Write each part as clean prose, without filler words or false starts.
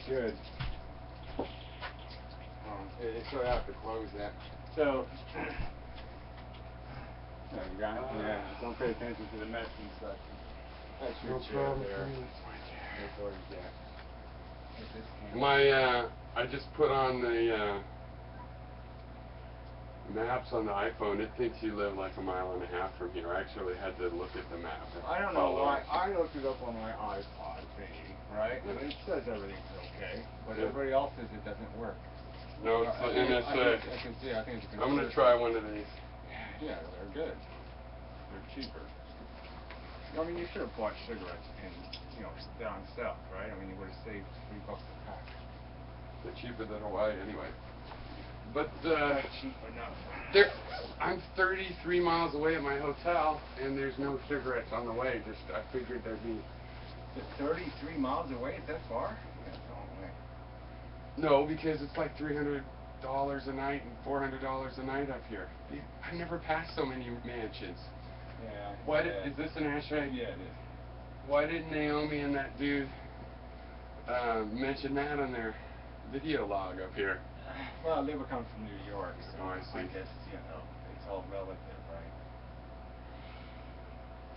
should. So I have to close that. So, yeah, don't pay attention to the mess and such. That's your chair there. That's where he's at. I just put on the maps on the iPhone. It thinks you live like a mile and a half from here. I actually had to look at the map. I don't know why. I looked it up on my iPod thingy, right? And it says everything's okay, but everybody else says it doesn't work. No, it's NSA. I think it's I'm going to try one of these. Yeah, they're good. They're cheaper. I mean, you should have bought cigarettes in, down south, right? I mean, you would have saved $3 a pack. They're cheaper than Hawaii anyway. But not cheap enough. I'm 33 miles away at my hotel, and there's no cigarettes on the way. I figured there'd be. 33 miles away? Is that far? That's a long way. No, because it's like $300 a night and $400 a night up here. I never passed so many mansions. Yeah. Is this an ashtray? Yeah, it is. Why didn't Naomi and that dude mention that on their video log up here? Well, they were coming from New York, so I see. I guess, it's all relative, right?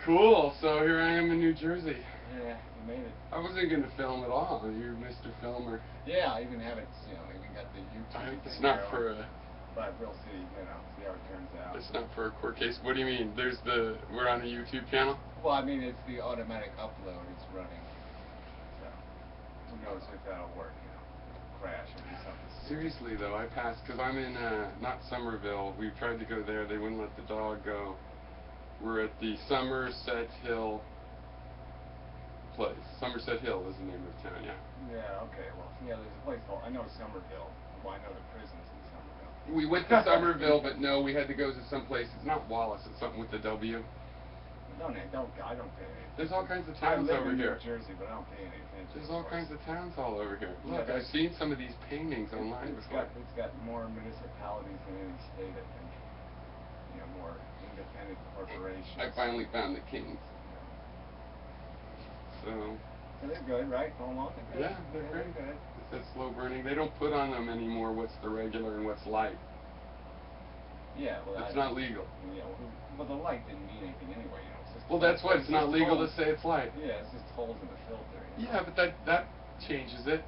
Cool, so here I am in New Jersey. Yeah, you made it. I wasn't going to film at all. You're Mr. Filmer. Yeah, I even have it, even got the YouTube. It's not for a... But we'll see, see how it turns out. It's not for a court case. What do you mean? We're on the YouTube channel? Well, I mean, it's the automatic upload. It's running. So, who knows if that'll work, crash or do something. Seriously, though, I passed, because I'm in, not Somerville. We tried to go there. They wouldn't let the dog go. We're at the Somerset Hill place. Somerset Hill is the name of the town, yeah. Yeah, okay. Well, there's a place called, I know Somerville. Well, I know the prison's in Somerville. We went to Somerville, but no, we had to go to some place. It's not Wallace. It's something with the W. I don't pay any. There's all kinds of towns over here. I live in New Jersey, but I don't pay any attention. There's all kinds of towns all over here. Look, I've seen some of these paintings online before. It's got more municipalities than any state, I think. More independent corporations. I finally found the Kings. So they're good, right? Almost. Yeah, they're great. Good. It's that slow burning. They don't put on them anymore what's the regular and what's light. Yeah, well, it's not legal. Yeah, well, the light didn't mean anything anyway. It's just well, that's why it's not legal to say it's light. Yeah, it's just holes in the filter. Yeah, but that changes it.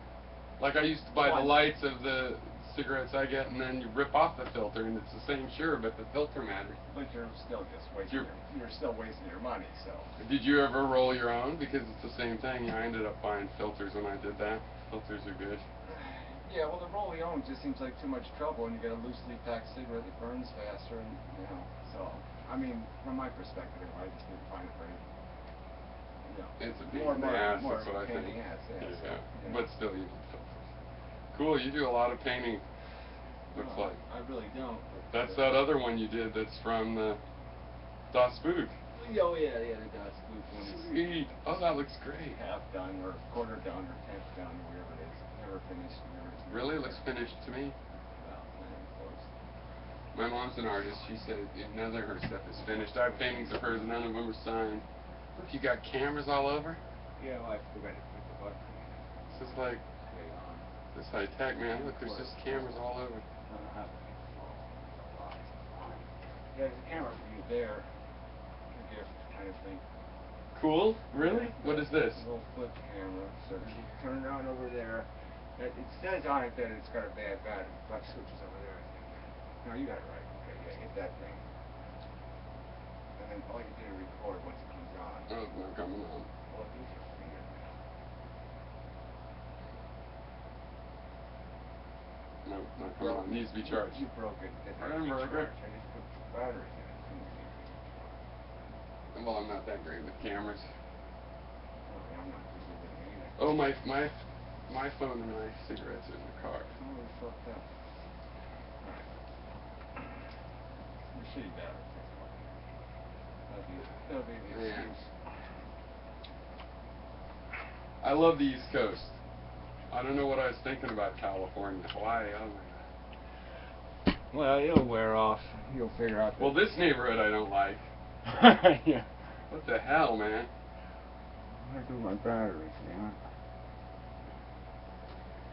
Like I used to buy the lights of the cigarettes I get, and then you rip off the filter, and it's the same, sure, but the filter matters. But you're still just wasting. You're still wasting your money. So. Did you ever roll your own? Because it's the same thing. I ended up buying filters when I did that. Filters are good. Yeah, well, the roll your own just seems like too much trouble, and you get a loosely packed cigarette that burns faster, and So, I mean, from my perspective, I just didn't find it very. It's a pain in the ass. That's what I think. Yeah. But still, you need filters. Cool. You do a lot of painting. Looks like. I really don't. That's that other one you did. That's from the Das Boot. Oh yeah, the Das Boot one. Sweet. Oh, that looks great. Half done, or quarter done, or 10th done, or whatever it is. Never finished. Really? Looks finished to me. Well, close. My mom's an artist. She said none of her stuff is finished. I have paintings of hers, none of them are signed. Look, you got cameras all over? Yeah, well, I forgot to put the button. This is like this high tech, man. Look, there's just cameras all over. Yeah, there's a camera for you there. A gift kind of thing. Cool? Really? What is this? A little flip camera. So if you turn it on over there, it says on it that it's got a bad battery. Flex switch is over there, I think. No, you got it right. Okay, yeah, hit that thing. And then all you do is record once it comes on. Oh, it's not coming on. Well, use your finger. No, it's not coming on. It needs to be charged. You broke it. Remember, I just put batteries in it. Well, I'm not that great with cameras. Okay, I'm not too good with it either. Oh, my phone and my cigarettes are in the car. Oh, we fucked up. Alright. You see that. That'll be the excuse. I love the East Coast. I don't know what I was thinking about California. Hawaii, oh my God. Well, it'll wear off. You'll figure out. Well, this neighborhood I don't like. Yeah. What the hell, man? Where do my batteries, yeah?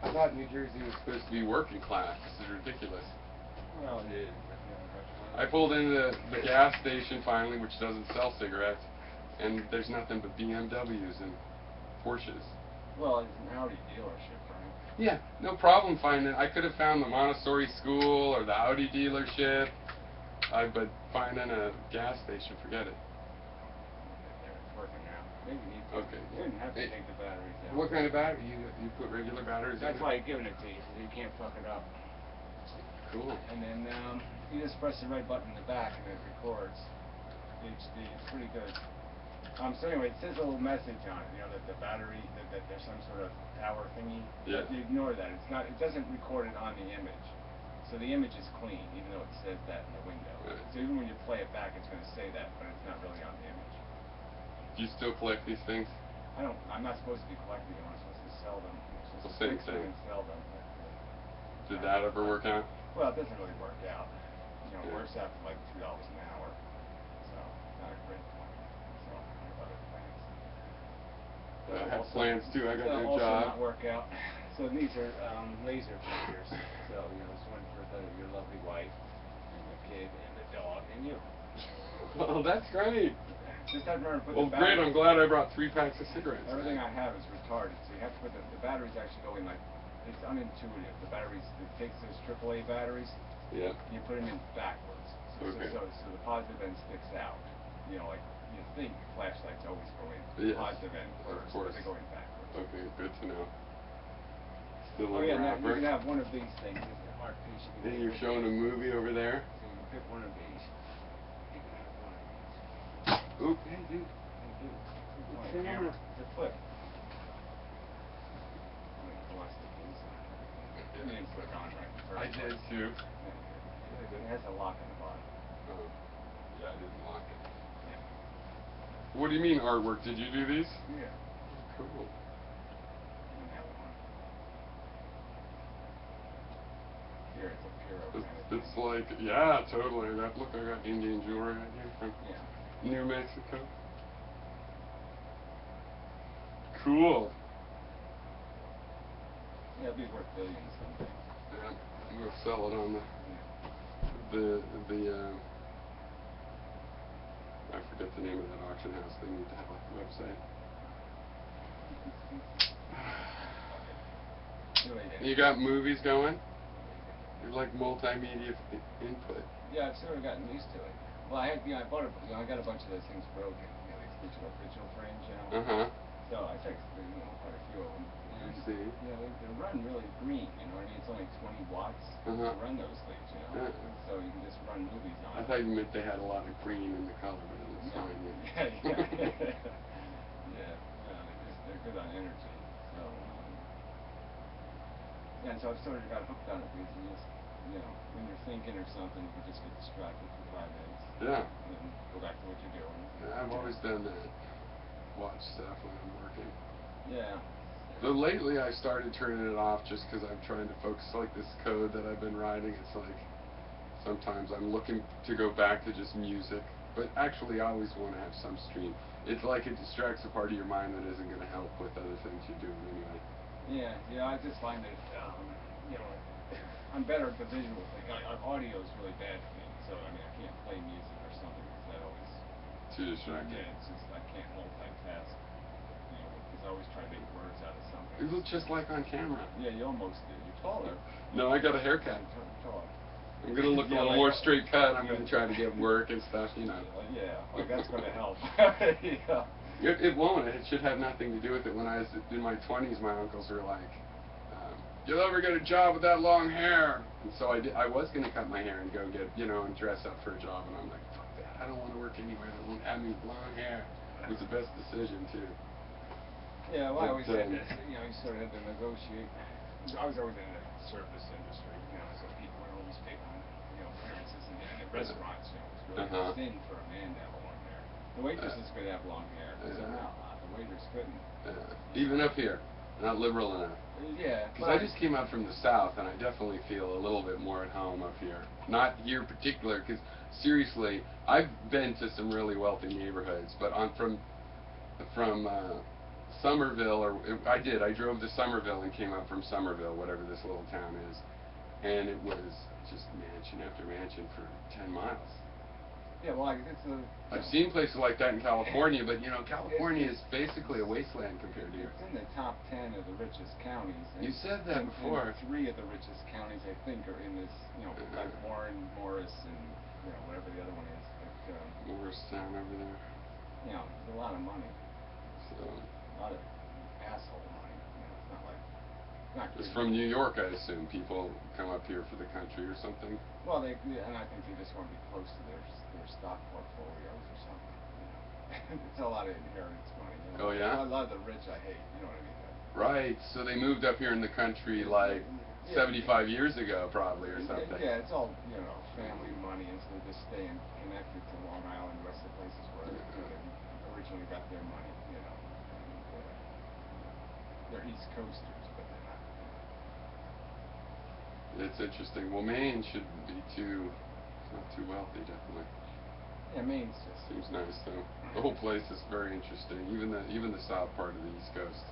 I thought New Jersey was supposed to be working class. This is ridiculous. Well, it is. But, you know, I pulled into the gas station finally, which doesn't sell cigarettes, and there's nothing but BMWs and Porsches. well, it's an Audi dealership, right? Yeah, no problem finding it. I could have found the Montessori school or the Audi dealership, but finding a gas station, forget it. It's working now. Maybe you need to. Okay. You didn't have to take the batteries out. What kind of battery? You put regular batteries in That's it? why I'm giving it to you, so you can't fuck it up. Cool. And then you just press the red button in the back and it records HD. It's pretty good. So anyway, it says a little message on it, you know, that the battery, that there's some sort of power thingy. Yeah. You ignore that. It's not. It doesn't record it on the image. So the image is clean, even though it says that in the window. Right. So even when you play it back, it's going to say that, but it's not really on the image. Do you still collect these things? I'm not supposed to be collecting them. I'm supposed to sell them. I'm supposed Well, to same fix them thing. and sell them. Did that ever work out? Well, it doesn't really work out. You know, it Yeah. works out to like $2 an hour. So, not a great point. So, I have other plans. I have plans too. I got no also job. not work out. So these are laser printers. So, you know, this one for your lovely wife, and the kid, and the dog, and you. Oh, that's great. Just have to remember to put Well, the great. battery. I'm glad I brought 3 packs of cigarettes. Everything I have is retarded, so you have to put the batteries actually go in like, it's unintuitive. The batteries, it takes those AAA batteries, Yeah. you put them in backwards. Okay. So the positive end sticks out. You know, like you think flashlights always go in Yes. positive end Of first, course. but they go in backwards. Okay, good to know. Still Oh in yeah, the now wrapper. you can have one of these things. It's a hard piece. You can And take you're with showing you. a movie over there. So you can pick one of these. You can have one of these. Oop, hey dude. You do. The Oh, camera. The flip. You want to stick these in. You didn't put it on right in the first I did place. too. Yeah, it has a lock in the bottom. Oh, yeah, I didn't lock it. Yeah. What do you mean artwork? Did you do these? Yeah. Cool. And that one. Here, it's a Puro kind of It's thing. like, yeah, totally. Look, I got Indian jewelry right here from Yeah. New Mexico. Cool. Yeah, it'll be worth billions someday. Yeah, I'm gonna sell it on Yeah. I forget the name of that auction house. They need to have a website. You got movies going? You like multimedia input? Yeah, I've sort of gotten used to it. Well, I bought I got a bunch of those things broken. You know, these digital frames, you know. Uh-huh. So I fixed, quite a few of them. I And, see. you know, they run really green, you know what I mean? It's only 20 watts Uh-huh. to run those things, you know. Yeah. So you can just run movies on I it. thought you meant they had a lot of green in the color, but it looks No. fine. Yeah, they're good on energy. So, yeah, and so I've sort of got hooked on it because you just, you know, when you're thinking or something, you can just get distracted for 5 minutes. Yeah. And then go back to what you're doing. Yeah, I've always done that. Watch stuff when I'm working. Yeah. So lately I started turning it off just because I'm trying to focus, like this code that I've been writing. It's like sometimes I'm looking to go back to just music, but actually I always want to have some stream. It's like it distracts a part of your mind that isn't going to help with other things you're doing anyway. Yeah, I just find that, you know, I'm better at the visual thing. Audio is really bad for me, so I mean I can't play music or something because that always Too distracting. Yeah, it's just I can't multitask. You know, because I always try to make words out of something. You look just like on camera. Yeah, you almost do. You're taller. No, I got a haircut. You're taller. I'm gonna look a little more straight cut. I'm gonna try to get work and stuff, you know. Yeah, like that's gonna help. Yeah. It won't. It should have nothing to do with it. When I was in my 20s, my uncles were like, "You'll never get a job with that long hair." And so I was gonna cut my hair and go get, you know, and dress up for a job. And I'm like, "Fuck that! I don't want to work anywhere that won't have me with long hair." It was the best decision too. Yeah, well, I always But, had to, you know, you sort of had to negotiate. I was always in the service industry, you know, so people were always big on, you know, appearances and the restaurants, you know, it was really thin for a man to have long hair. The waitresses could have long hair, because they're not hot. The waiters couldn't. Even up here, not liberal enough. Yeah. Because I just came out from the South, and I definitely feel a little bit more at home up here. Not here in particular, because seriously, I've been to some really wealthy neighborhoods, but from Somerville, I did. I drove to Somerville and came up from Somerville, whatever this little town is, and it was just mansion after mansion for 10 miles. Yeah, well, it's a... I've seen places like that in California, but you know, California is basically a wasteland compared to here. It's in the top 10 of the richest counties. You said that before. And 3 of the richest counties, I think, are in this, you know, like Warren, Morris, and, you know, whatever the other one is. But, Morristown over there. You know, there's a lot of money. So. A lot of asshole money. You know, it's not like... It's from New York, I assume. People come up here for the country or something. Well, and I think they just want to be close to their stock portfolios or something. You know, it's a lot of inheritance money. You know? Oh yeah. A lot of the rich I hate. You know what I mean? Right. So they moved up here in the country like 75 years ago, probably, or something. Yeah, it's all, you know, family money, and so they're just staying connected to Long Island, the rest of the places where you know, they originally got their money. You know, and, they're East Coasters, but they're not. It's interesting. Well, Maine shouldn't be not too wealthy, definitely. Yeah, Maine's just seems nice though. The whole place is very interesting, even the south part of the East Coast.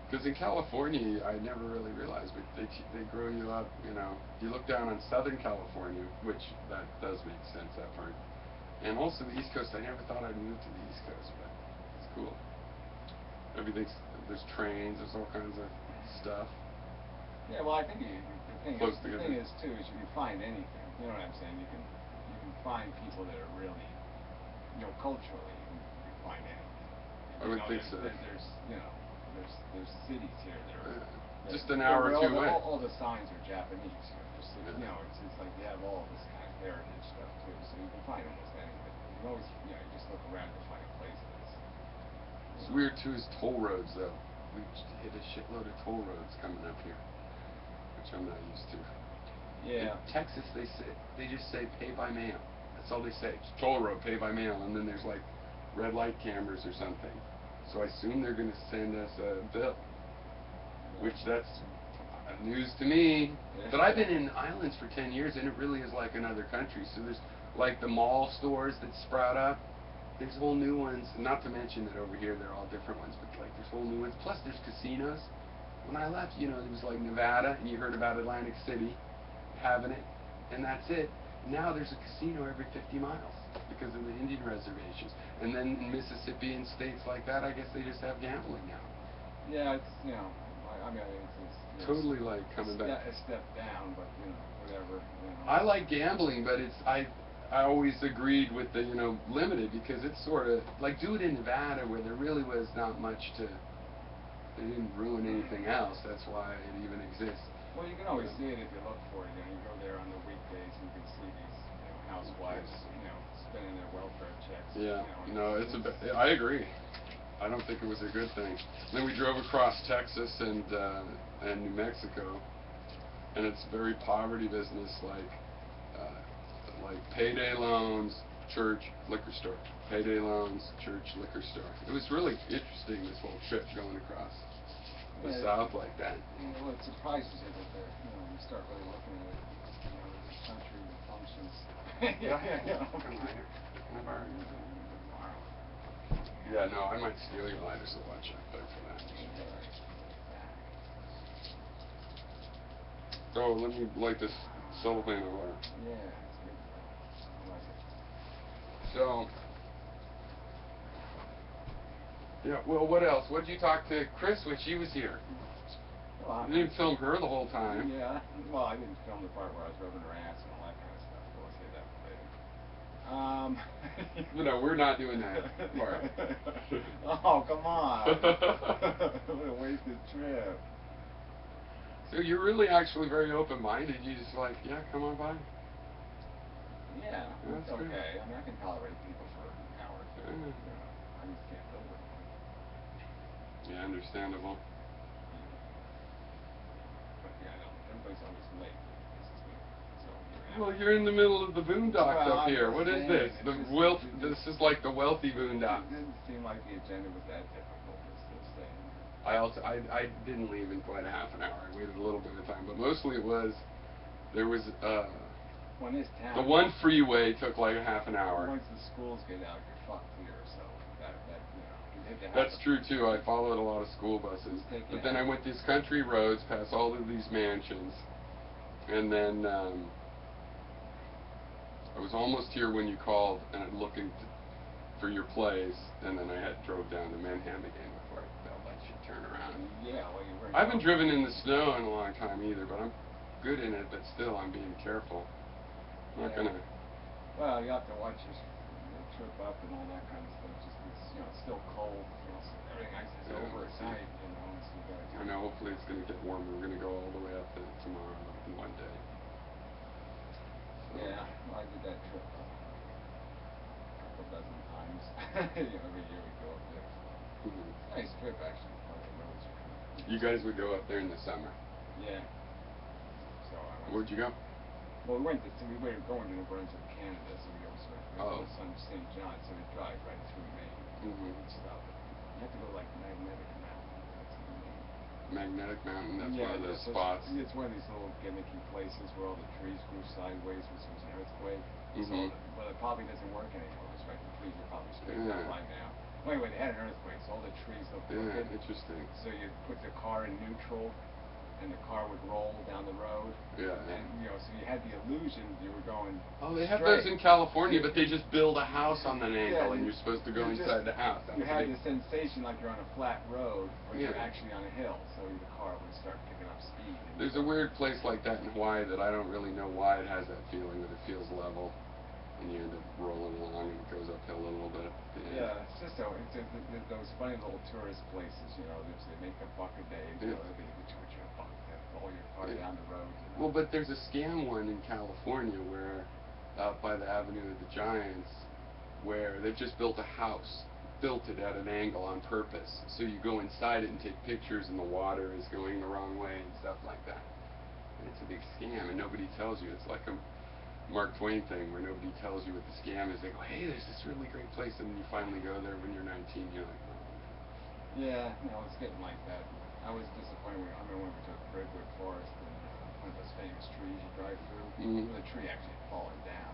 Because in California, I never really realized, but they grow you up. You know, you look down on Southern California, which that does make sense, that part, and also the East Coast. I never thought I'd move to the East Coast, but it's cool. There's trains, there's all kinds of stuff. Yeah, well, I think the thing is too is you can find anything. You know what I'm saying? You can find people that are really, you know, culturally you can find anything. I would think so. There's you know there's cities here that are just an hour or two away. All the signs are Japanese. You know, it's like you have all this kind of heritage stuff too, so you can find almost anything. You can always, you know, you just look around to find a place that's. It's weird too is toll roads though. We hit a shitload of toll roads coming up here, which I'm not used to. Yeah. In Texas, they just say pay by mail. That's all they say. It's toll road, pay by mail, and then there's like red light cameras or something. So I assume they're going to send us a bill, which that's news to me. But I've been in islands for 10 years, and it really is like another country. So there's like the mall stores that sprout up. There's whole new ones, not to mention that over here they're all different ones, but like there's whole new ones. Plus there's casinos. When I left, you know, it was like Nevada, and you heard about Atlantic City having it, and that's it. Now there's a casino every 50 miles because of the Indian reservations. And then in Mississippi and states like that, I guess they just have gambling now. Yeah, it's, you know, I mean, it's totally like coming back. A step down, but, you know, whatever. You know. I like gambling, but I always agreed with the, you know, limited, because it's sort of, like, do it in Nevada where there really was not much to, they didn't ruin anything else, that's why it even exists. Well, you can always see it if you look for it. You know, you go there on the weekdays and you can see these, you know, housewives, you know, spending their welfare checks. Yeah, you know, no, I agree. I don't think it was a good thing. Then we drove across Texas and New Mexico, and it's very poverty business, like payday loans, church, liquor store. Payday loans, church, liquor store. It was really interesting, this whole trip going across the South like that. Well, it surprises you that you know, you start really looking at it, you know, the country functions. Yeah. Come on here. Can I borrow yours? Yeah, no, I might steal your lighter, so watch out there for that. Oh, let me light this cellophane over. Yeah, it's good. I like it. So, yeah, well, what else? What did you talk to Chris when she was here? Well, You didn't film her the whole time. Yeah, well, I didn't film the part where I was rubbing her ass and all that kind of stuff, but we'll save that for later. No, we're not doing that part. Oh, come on. What a wasted trip. So you're really actually very open-minded. You just like, yeah, come on by. Yeah, that's it's okay. Good. I mean, I can tolerate people for an hour or two. You know, I just can't live with them. Yeah, understandable. But yeah, I know. Everybody's always late. Well, you're in the middle of the boondocks up here. What is this? This is like the wealthy boondocks. It didn't seem like the agenda was that difficult. This thing. I didn't leave in quite a half an hour. I waited a little bit of time, but mostly it was there was when this town, the one freeway took like a half an hour. Once the schools get out, you're fucked here. So that you know, you That's true too. I followed a lot of school buses, but then I went these country roads past all of these mansions, and then I was almost here when you called, and I'm looking for your place, and then I had drove down to Inmendham again before they'll let you turn around. Yeah, well, you were. I haven't driven in the snow in a long time either, but I'm good in it. But still, I'm being careful. I'm not gonna. Well, you have to watch your trip up and all that kind of stuff. Just it's still cold. So everything ice is over at night. So you gotta. I know. Hopefully, it's gonna get warmer. We're gonna go all the way up to tomorrow in one day. So. Yeah, well, I did that trip a couple dozen times. Every year we go up there. Nice trip actually. The roads are kind of. You guys would go up there in the summer. Yeah. So Where'd you go? Well, we were going to New Brunswick, Canada, so we also went to St. John, so we drive right through Maine and stuff. You have to go like Magnetic Mountain. That's the name. Magnetic Mountain. That's one of those spots. It's one of these little gimmicky places where all the trees grew sideways, which was an earthquake. But it probably doesn't work anymore. It's right. The trees are probably straight up by now. Well, anyway, they had an earthquake, so all the trees look crooked. Yeah, interesting. So you put the car in neutral, and the car would roll down the road. Yeah. And so you had the illusion you were going. Oh, they have those in California, but they just build a house on an angle, and you're supposed to go inside the house. You had the sensation like you're on a flat road, but you're actually on a hill, so the car would start picking up speed. There's a weird place like that in Hawaii that I don't really know why it has that feeling, but it feels level, and you end up rolling along, and it goes uphill a little bit. Yeah, it's just those funny little tourist places, they make a buck a day, they charge you a buck to roll your car down the road. Well, but there's a scam one in California where, out by the Avenue of the Giants, where they've just built a house, built it at an angle on purpose, so you go inside it and take pictures, and the water is going the wrong way and stuff like that. And it's a big scam, and nobody tells you. It's like a Mark Twain thing where nobody tells you what the scam is. They go, hey, there's this really great place, and you finally go there when you're 19. You're like, oh. Yeah, no, it's getting like that. I was disappointed when I went to Redwood Forest, and one of those famous trees you drive through. The tree actually had fallen down.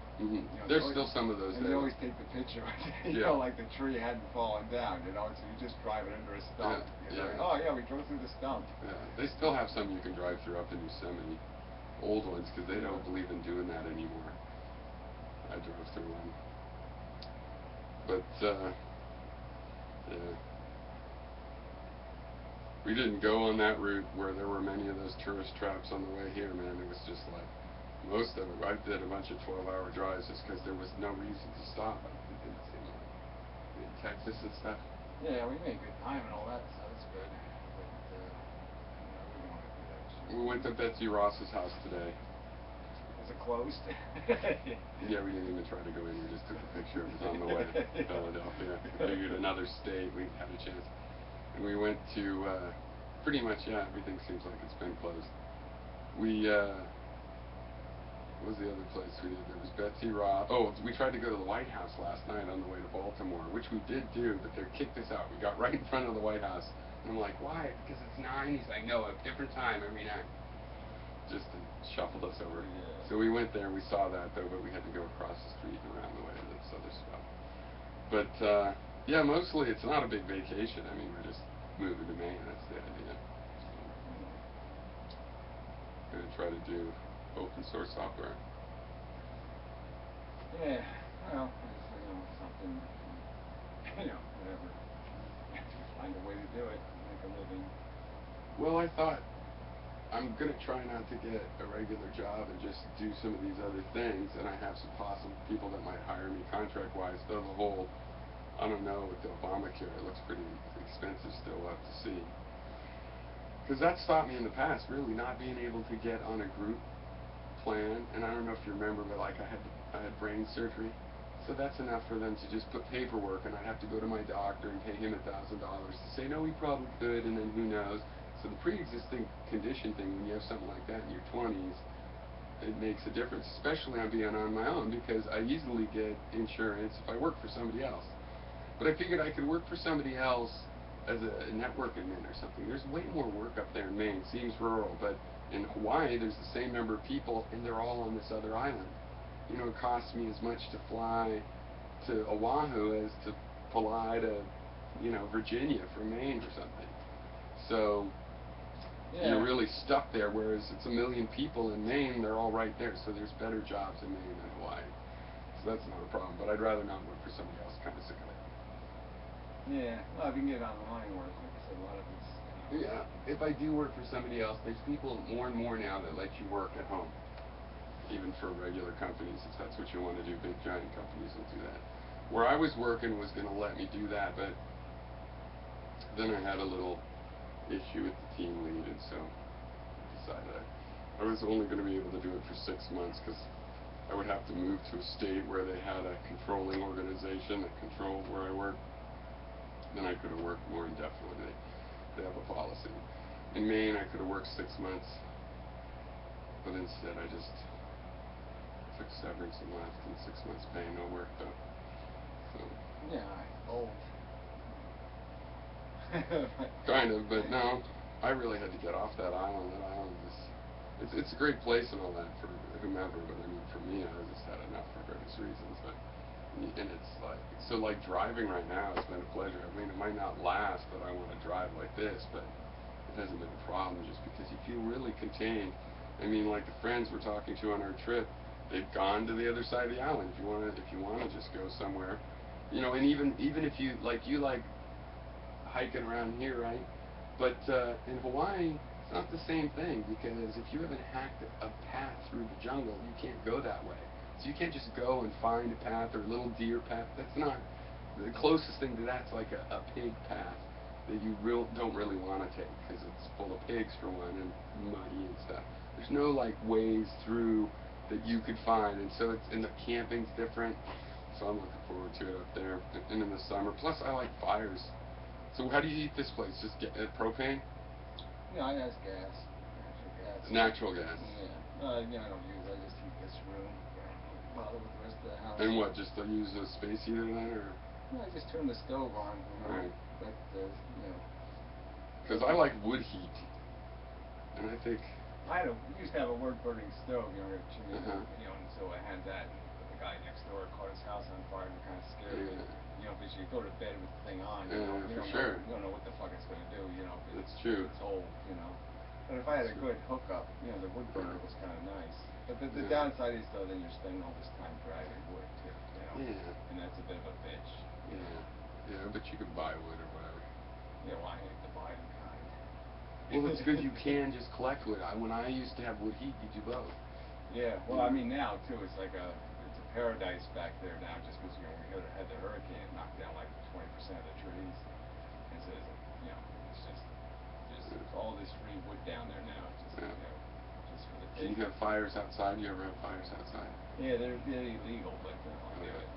There's still some of those and there. they always take the picture, like the tree hadn't fallen down. So you just drive it under a stump. Oh yeah, we drove through the stump. Yeah, they still have some you can drive through up in Yosemite. Old ones, because they don't believe in doing that anymore. I drove through one. But, yeah. We didn't go on that route where there were many of those tourist traps on the way here, man. It was just like, most of it, I did a bunch of 12-hour drives just because there was no reason to stop. It didn't seem like in Texas and stuff. Yeah, we made good time and all that, so that's good. But, we don't want to do that shit. We went to Betsy Ross's house today. Is it closed? Yeah, we didn't even try to go in. We just took a picture. It was on the way to Philadelphia. We figured another state, we'd have a chance. And we went to, pretty much, everything seems like it's been closed. We, what was the other place we did? There was Betsy Ross. Oh, we tried to go to the White House last night on the way to Baltimore, which we did do, but they kicked us out. We got right in front of the White House. And I'm like, why? Because it's 9? He's like, no, a different time every night. Just to shuffle us over. So we went there and we saw that though, but we had to go across the street and around the way to this other spot. But yeah, mostly it's not a big vacation. I mean, we're just moving to Maine. That's the idea. So, gonna try to do open source software. Yeah, well, something, whatever. Find a way to do it, make a living. Well, I thought, I'm going to try not to get a regular job and just do some of these other things, and I have some possible people that might hire me contract-wise, though the whole, I don't know, with the Obamacare, it looks pretty expensive still, we'll have to see. Because that stopped me in the past, really, not being able to get on a group plan, and I don't know if you remember, but like I had brain surgery, so that's enough for them to just put paperwork, and I'd have to go to my doctor and pay him $1,000 to say, no, he probably could, and then who knows. So the pre-existing condition thing, when you have something like that in your 20s, it makes a difference, especially on being on my own, because I easily get insurance if I work for somebody else. But I figured I could work for somebody else as a network admin or something. There's way more work up there in Maine. It seems rural, but in Hawaii, there's the same number of people, and they're all on this other island. It costs me as much to fly to Oahu as to fly to Virginia from Maine or something. So Yeah. you're really stuck there, whereas it's 1 million people in Maine, they're all right there, so there's better jobs in Maine than Hawaii. So that's not a problem, but I'd rather not work for somebody else, kind of sick of it. Yeah, well, if you can get online work, like I said, a lot of these. Yeah, if I do work for somebody else, there's people more and more now that let you work at home, even for regular companies, if that's what you want to do. Big giant companies will do that. Where I was working was going to let me do that, but then I had a little issue with the team lead, and so I decided I was only going to be able to do it for 6 months, because I would have to move to a state where they had a controlling organization that controlled where I worked. Then I could have worked more indefinitely. They have a policy. In Maine, I could have worked 6 months, but instead I just took severance and left, and 6 months pay, no work though. So. Yeah, old. Kind of, but no, I really had to get off that island. That island it's a great place and all that for whomever, but I mean for me, I just had enough for various reasons. But and it's like driving right now, it's been a pleasure. I mean, it might not last that I want to drive like this, but it hasn't been a problem just because you feel really contained. I mean, like the friends we're talking to on our trip, they've gone to the other side of the island. If you want to just go somewhere, and even if you like hiking around here, right? But in Hawaii, it's not the same thing, because if you haven't hacked a path through the jungle, you can't go that way. So you can't just go and find a path or a little deer path. That's not the closest thing to that's like a pig path that you don't really want to take, because it's full of pigs for one, and muddy and stuff. There's no like ways through that you could find, and so the camping's different. So I'm looking forward to it up there, and in the summer. Plus, I like fires. So how do you heat this place? Just get propane? No, I use gas. Natural gas. Yeah. I don't use. I just heat this room. Bother with the rest of the house. And what? Just to use a space heater then, or? No, I just turn the stove on. Right. But Because I like wood heat, and I think. We used to have a wood-burning stove, chimney, Uh-huh. And so I had that. And the guy next door caught his house on fire, and it kind of scared me. Because you go to bed with the thing on, you don't know what the fuck it's going to do, That's true. It's old, But if I had a good hookup, the wood burner was kind of nice. But the downside is, though, then you're spending all this time driving wood, too, Yeah. And that's a bit of a bitch. Yeah, but you could buy wood or whatever. Yeah, well, I hate to buy it in kind. Well, it's good you can just collect wood. When I used to have wood heat, you do both. Yeah, well, I mean, now, too, it's a paradise back there now, just because, we had the hurricane, it knocked down like 20% of the trees. And so, it's just all this free wood down there now, just for the Can you have fires outside? You ever have fires outside? Yeah, they're illegal, but I'll do it.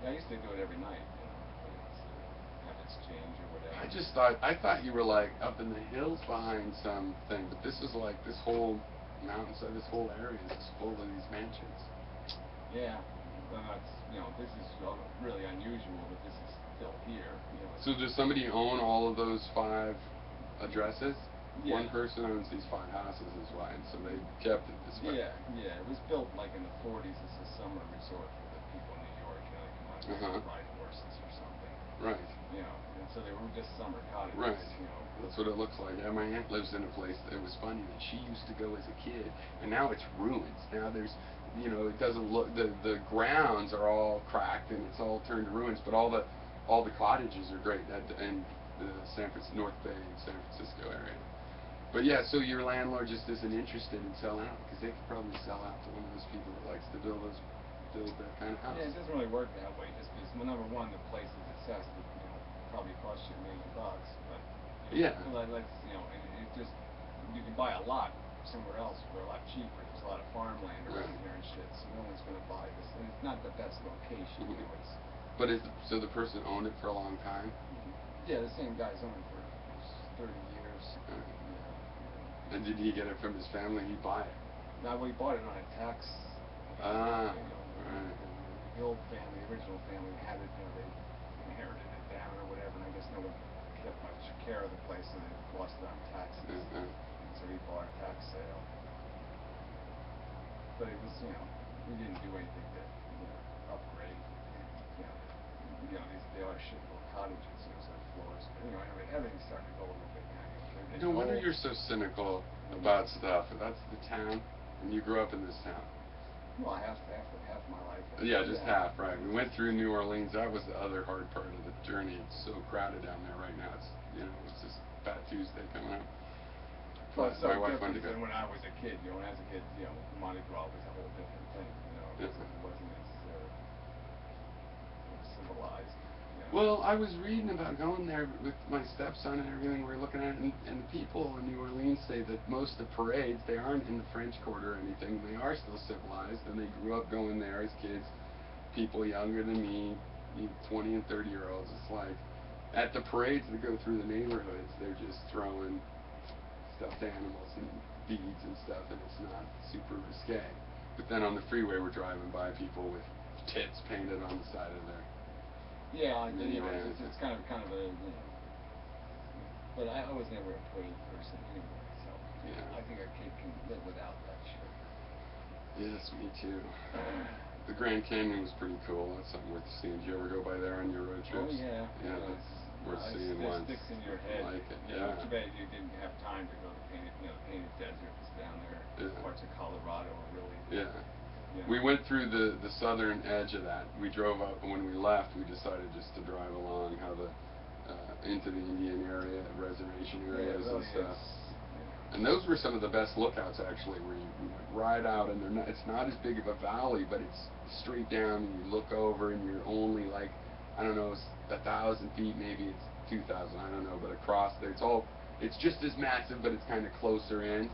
I used to do it every night, habits change or whatever. I thought you were like up in the hills behind something, but this is like this whole mountainside, this whole area is full of these mansions. Yeah, this is really unusual, but this is still here. So does somebody own all of those 5 addresses? Yeah. One person owns these 5 houses is why, and so they kept it this way. Yeah. It was built like in the 40s as a summer resort for the people in New York, they come out and ride horses or something. Right. And so they were just summer cottages. Right. That's what it looks like. Yeah, my aunt lives in a place that it was funny that she used to go as a kid, and now it's ruins. Now there's, it doesn't look, the grounds are all cracked and it's all turned to ruins, but all the cottages are great in the North Bay, San Francisco area. But yeah, so your landlord just isn't interested in selling out, because they could probably sell out to one of those people that likes to build that kind of house. Yeah, it doesn't really work that way, just because, well, number one, the place is assessed at, probably cost you $1 million, but you can buy a lot somewhere else for a lot cheaper. There's a lot of farmland around here and shit, so no one's going to buy this, and it's not the best location. But so the person owned it for a long time? Yeah, the same guy's owned it for 30 years. And did he get it from his family? He bought it? No, we bought it on a tax. Right. The old family, the original family had it, they inherited it down or whatever, and I guess no one kept much care of the place, and it lost it on taxes. So he bought a tax sale. But it was, we didn't do anything to, upgrade. you know, they are shitty little cottages, you know, so floors. But, you know, everything's starting to go a little bit now. You know, No wonder you're so cynical about stuff. That's the town, and you grew up in this town. Well, half my life. Yeah, just half, right. We went through New Orleans. That was the other hard part of the journey. It's so crowded down there right now. It's, you know, it's just Fat Tuesday coming up. Well, it's so my wife wanted to different go. than when I was a kid. You know, when I was a kid, you know, Mardi Gras was a whole different thing. You know, Yeah. it wasn't as civilized. You know? Well, I was reading about going there with my stepson and everything. We were looking at it, and the people in New Orleans say that most of the parades, they aren't in the French Quarter or anything. They are still civilized, and they grew up going there as kids. People younger than me, 20 and 30-year-olds. It's like at the parades that go through the neighborhoods, they're just throwing stuffed animals and beads and stuff, and it's not super risque. But then on the freeway, we're driving by people with tits painted on the side of their. Yeah, you know, it's kind of a, you know. But I was never a parade person anyway, so Yeah. I think a kid can live without that shit. Yes, me too. The Grand Canyon was pretty cool. That's something worth seeing. Did you ever go by there on your road trips? Oh yeah. Yeah, that's worth seeing It once. sticks in your head. Like it, You know, yeah. too bad you didn't have time to go to Painted Desert. It's down there. Yeah. Parts of Colorado are really. Yeah. You know. We went through the southern edge of that. We drove up, and when we left, we decided just to drive along how the into the Indian area, reservation areas Yeah, it really and stuff. is. And those were some of the best lookouts actually, where you went right out, and it's not as big of a valley, but it's straight down, and you look over, and you're only like, I don't know, 1,000 feet, maybe it's 2,000, I don't know, but across there, it's just as massive, but it's kind of closer in.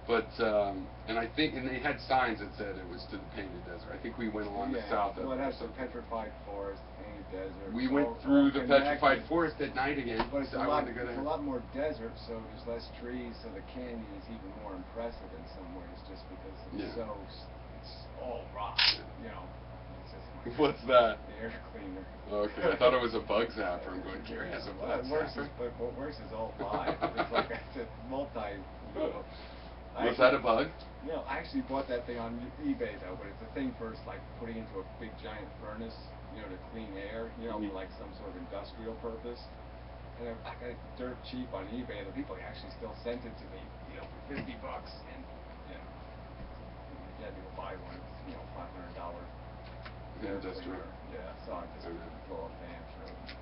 But and I think, and they had signs that said it was to the Painted Desert. I think we went along the south of it. Well, or it has the something. Petrified Forest, Painted Desert. We went through the connected. Petrified Forest at night again. But it's so a I lot. wanted to go It's there. a lot more desert, so there's less trees. So the canyon is even more impressive in some ways, just because it's it's all rock. You know, it's just like What's that? The air cleaner. Okay, I thought it was a bug zapper. I'm going, Gary has a bug zapper. What worse is all live. It's like it's multi. Was that a bug? No, I actually bought that thing on eBay though, but it's a thing for like putting into a big giant furnace, you know, to clean air, you know, for like some sort of industrial purpose. And I got it dirt cheap on eBay. The people actually still sent it to me, you know, for $50, and you know, you had to go buy one, you know, $500 air Industrial. cleaner. Yeah, so I just blow a fan through it.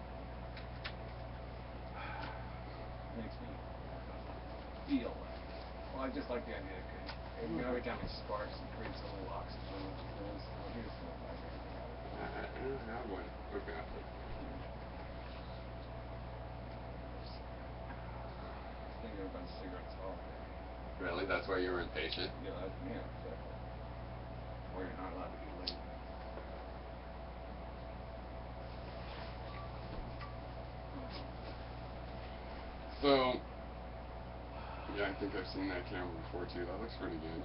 Makes me feel like. Well, I just like the idea of every time it sparks, it creates a little oxygen, which is nice. Oh, here's some of I don't have one. Okay. thinking about cigarettes all day. Really? That's why you were impatient? Yeah, exactly. Or you're not allowed to be late. So, yeah, I think I've seen that camera before too. That looks pretty good.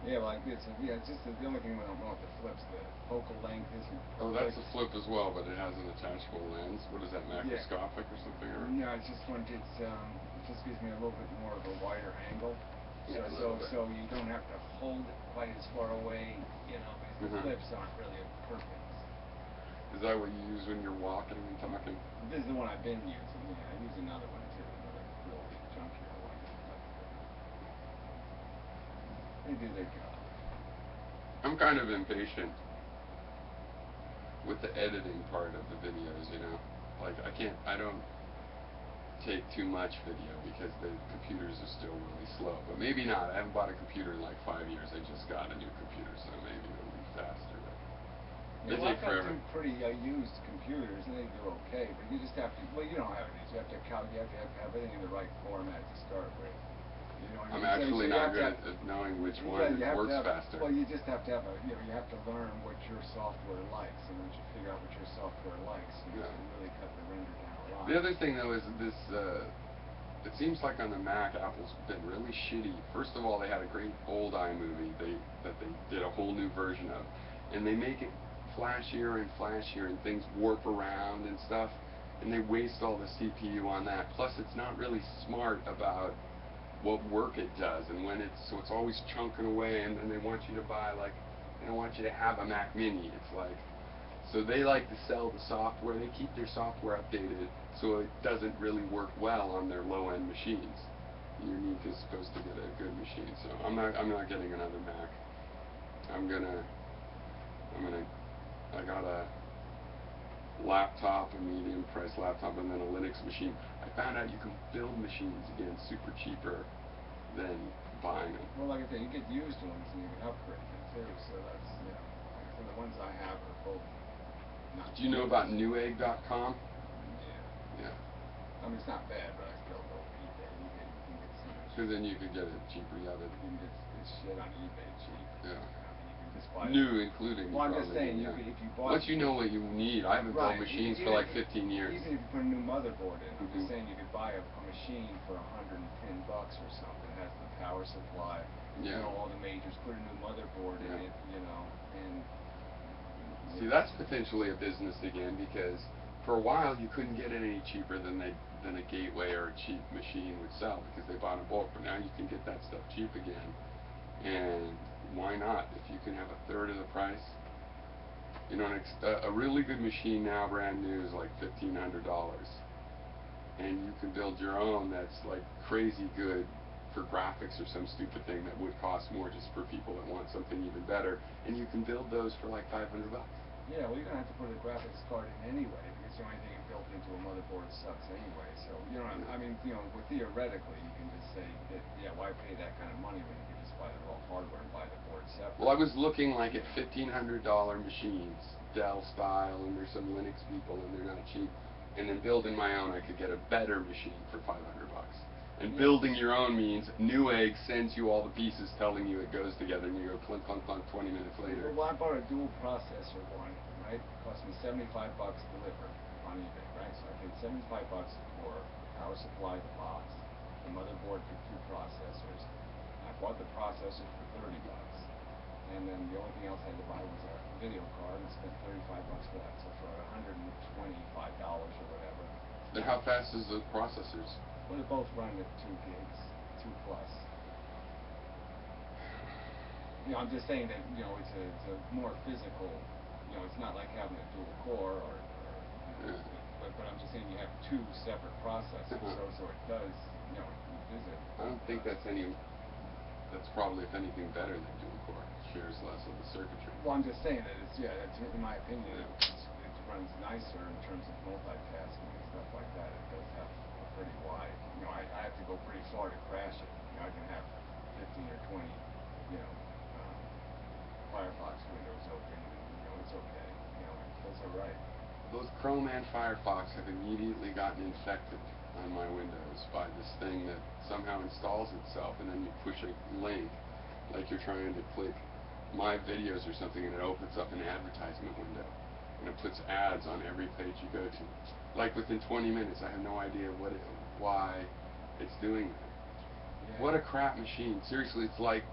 Yeah, well, it's just the only thing we don't know with the flips, the focal length isn't perfect. Oh, that's a flip as well, but it has an attachable lens. What is that, macroscopic or something? Or? No, it's just it just gives me a little bit more of a wider angle. Yeah, so you don't have to hold it quite as far away, you know, because the flips aren't really perfect. Is that what you use when you're walking and talking? This is the one I've been using, yeah. I use another one too, another little junkier one. They do their job. I'm kind of impatient with the editing part of the videos, you know. Like, I don't take too much video because the computers are still really slow. But maybe not. I haven't bought a computer in like 5 years. I just got a new computer, so maybe it'll be faster. But they take forever. I've got two pretty used computers, and they do okay. But you just have to. Well, you know how it is. You have to have everything in the right format to start with. You know what I mean? I'm actually not good at knowing which one works faster. Well, you just have to have you have to learn what your software likes, and once you figure out what your software likes, you can really cut the render down a lot. The other thing though is this. It seems like on the Mac, Apple's been really shitty. First of all, they had a great old iMovie that they did a whole new version of, and they make it flashier and flashier, and things warp around and stuff, and they waste all the CPU on that. Plus, it's not really smart about what work it does, and when it's always chunking away, and they want you to buy, like, they don't want you to have a Mac Mini. It's like, So they like to sell the software. They keep their software updated, so it doesn't really work well on their low-end machines. Unique is supposed to get a good machine, so I'm not getting another Mac. I got a laptop, a medium price laptop, and then a Linux machine. I found out you can build machines again super cheaper than buying them. Well, like I said, you get used ones and you can upgrade them too, so that's, you know, so the ones I have are both not. Do you know about Newegg.com? Yeah. Yeah. I mean, it's not bad, but I still go eBay. You can get some. Because then you could get it cheaper, yeah. You can get this shit on eBay cheap. Yeah. I mean, you can just buy New, including. Well, I'm just saying, yeah. if you bought. Once you know what you need, I haven't built machines for like 15 years. Even if you put a new motherboard in, I'm just Mhm. saying you could buy a machine for $110 or something. It has the power supply, Yeah. you know, all the majors. Put a new motherboard in Yeah. it, you know, and. See, that's potentially a business again, because for a while you couldn't get it any cheaper than a gateway or a cheap machine would sell, because they bought in bulk. But now you can get that stuff cheap again, and why not? If you can have a third of the price, you know, a really good machine now, brand new, is like $1,500, and you can build your own that's like crazy good for graphics or some stupid thing that would cost more, just for people that want something even better, and you can build those for like $500. Yeah, well, you're gonna have to put a graphics card in anyway, because the only thing built into a motherboard sucks anyway. So you know, I mean, you know, theoretically, you can just say that, yeah, why pay that kind of money when you can just buy the raw hardware and buy the board separate? Well, I was looking like at $1,500 machines, Dell style, and there's some Linux people, and they're not cheap. And then building my own, I could get a better machine for $500. And building your own means Newegg sends you all the pieces, telling you it goes together, and you go clunk, clunk, clunk 20 minutes later. Well, I bought a dual processor one, right? It cost me $75 delivered on eBay, right? So I paid $75 for the power supply, the box, the motherboard for 2 processors. I bought the processors for $30, and then the only thing else I had to buy was a video card, and spent $35 for that. So for $125 or whatever. And how fast is the processors? Well, they both run at 2 gigs, 2 plus. You know, I'm just saying that, you know, it's a more physical, you know, it's not like having a dual core or you know, but I'm just saying you have 2 separate processors, so it does, you know, visit. I don't think that's probably, if anything, better than dual core. It shares less of the circuitry. Well, I'm just saying that it's, in my opinion, it runs nicer in terms of multitasking and stuff like that. It does have a pretty wide, you know, I have to go pretty far to crash it. You know, I can have 15 or 20, you know, Firefox windows open, and, you know, it's okay. You know, it does all right. Both Chrome and Firefox have immediately gotten infected on my Windows by this thing that somehow installs itself, and then you push a link, like you're trying to click my videos or something, and it opens up an advertisement window, and it puts ads on every page you go to. Like within 20 minutes, I have no idea why it's doing that. Yeah. What a crap machine. Seriously, it's like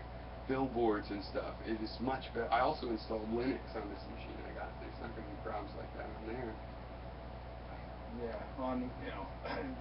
billboards and stuff. It is much better. I also installed Linux on this machine I got. There's not going to be problems like that on there. Yeah, well, you know,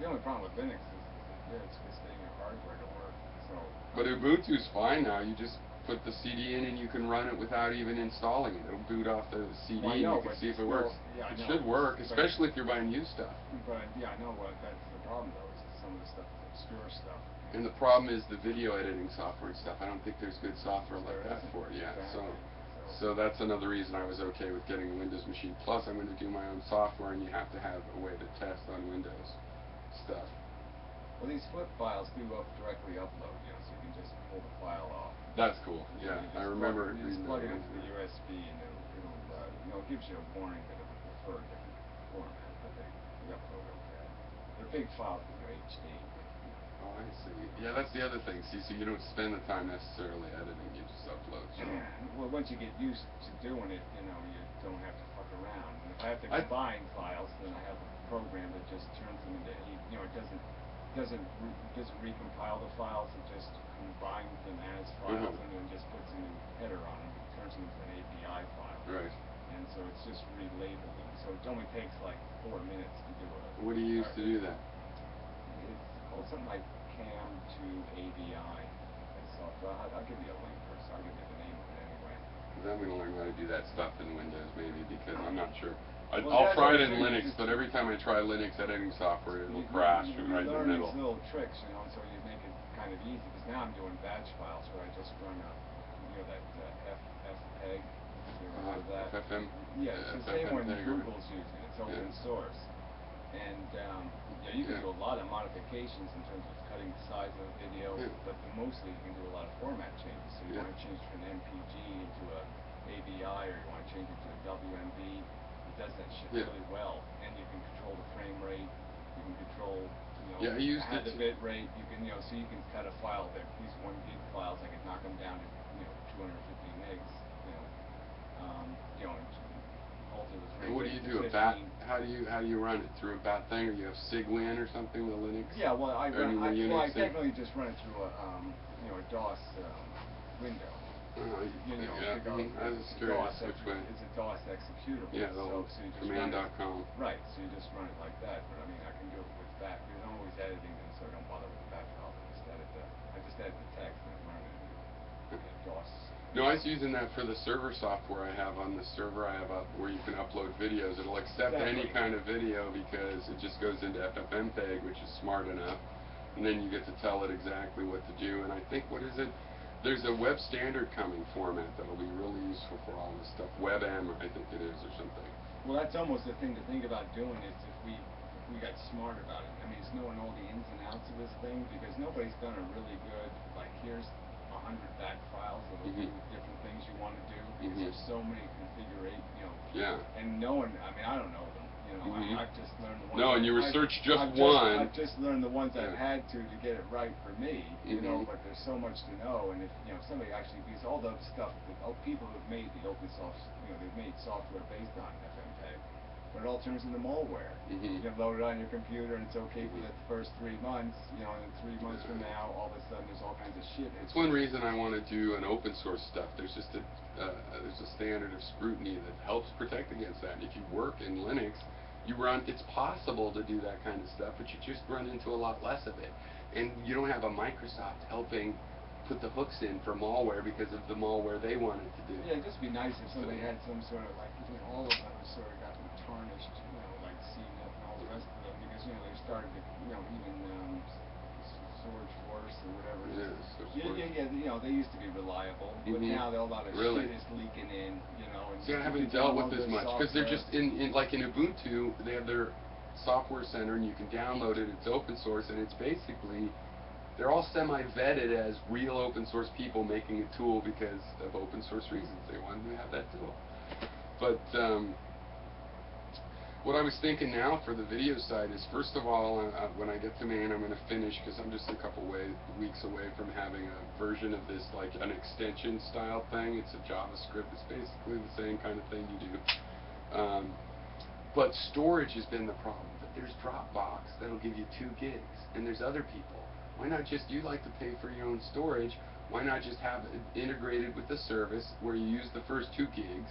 the only problem with Linux is it's just getting your hardware to work. So. But Ubuntu's fine now. You just put the CD in and you can run it without even installing it. It'll boot off the CD, well, and you can see if it works. Yeah, it should work, especially if you're buying new stuff. But yeah, I know what that's the problem though. Is some of the stuff is obscure stuff. And the problem is the video editing software and stuff. I don't think there's good software like that for it. Yeah, exactly. so that's another reason I was okay with getting a Windows machine. Plus, I'm going to do my own software, and you have to have a way to test on Windows stuff. Well, these flip files do directly upload, you know, so you can just pull the file off. That's cool. Yeah, I remember. You just plug it into the USB, and it'll you know, it gives you a warning that it would prefer a different format, but they upload okay. They're big files because they're HD. Oh, I see. Yeah, that's the other thing. See, so you don't spend the time necessarily editing, you just upload. Well, once you get used to doing it, you know, you don't have to fuck around. And if I have to combine files, then I have a program that just turns them into, you know, it doesn't recompile the files, it just combines them as files and then just puts a new header on them, turns them into an API file. Right. And so it's just relabeled them. So it only takes like 4 minutes to do it. What do you use to do that? It's called something like Cam to AVI. I'll give you a link first. I'll give you the name of it anyway. I'm going to learn how to do that stuff in Windows maybe, because I'm not sure. Well, I'll that's try what it in I'm saying, Linux, but every time I try Linux editing software, it'll crash right in the learn middle. these little tricks, you know, so you make it kind of easy. Because now I'm doing batch files where I just run a, you know, that FFmpeg. You ever heard of that? FFM? Yeah, it's the same one FFmpeg, Google's using. It's open source. And yeah, you can do a lot of modifications in terms of cutting the size of a video, but mostly you can do a lot of format changes. So you want to change from an MPG into a AVI, or you want to change it to a WMV. It does that shit really well, and you can control the frame rate. You can control, you know, the bit rate. You can, you know, so you can cut a file. These 1 gig files, I can knock them down to, you know, 250 megs. You know, and alter the frame rate. And what do you do? How do you run it through a bat thing, or you have Cygwin or something, the Linux? Yeah, well, I technically just run it through a you know, a DOS window. You know, I was curious which way. It's a DOS executable. Yeah, so you just command.com. Right, so you just run it like that. But I mean, I can do it with bat, because I'm always editing them, so I don't bother with the bat files. I just edit the text and run it in DOS. No, I was using that for the server software I have on the server I have up, where you can upload videos. It'll accept any kind of video because it just goes into FFmpeg, which is smart enough. And then you get to tell it exactly what to do. And I think, what is it? There's a web standard coming format that'll be really useful for all this stuff. Webcam, I think it is, or something. Well, that's almost the thing to think about doing, is if we got smart about it. I mean, it's knowing all the ins and outs of this thing, because nobody's done a really good, like, here's 100 bat files that'll do different things you want to do, because there's so many configuration, you know. And no one, I mean, I don't know them. You know, I've just learned the ones. No, and you research one. I've just learned the ones I've had to get it right for me. You know, but there's so much to know, and if, you know, somebody actually, because all the stuff that people who've made the open source, you know, they've made software based on FFmpeg, but it all turns into malware. You can load it on your computer, and it's okay for the first 3 months. You know, and then 3 months from now, all of a sudden, there's all kinds of shit. It's one reason I want to do an open source stuff. There's just a standard of scrutiny that helps protect against that. And if you work in Linux, it's possible to do that kind of stuff, but you just run into a lot less of it. And you don't have a Microsoft helping put the hooks in for malware because of the malware they wanted to do. Yeah, it'd just be nice if somebody had some sort of, like, you know, all of them sort of got them tarnished, you know, like CNET and all the rest of them, because, you know, they started to, you know, even Storage Force or whatever it is. Yeah, you know, they used to be reliable, but now a lot of shit is leaking in, you know. And see, I haven't dealt with as much, because they're just, like in Ubuntu, they have their software center, and you can download it. It's open source, and it's basically, they're all semi-vetted as real open source people making a tool because of open source reasons. They wanted to have that tool. But what I was thinking now for the video side is, first of all, when I get to Maine, I'm going to finish, because I'm just a couple weeks away from having a version of this, like an extension style thing. It's a JavaScript. It's basically the same kind of thing you do. But storage has been the problem. But there's Dropbox that'll give you 2 gigs, and there's other people. Why not just, you like to pay for your own storage, why not just have it integrated with the service where you use the first 2 gigs,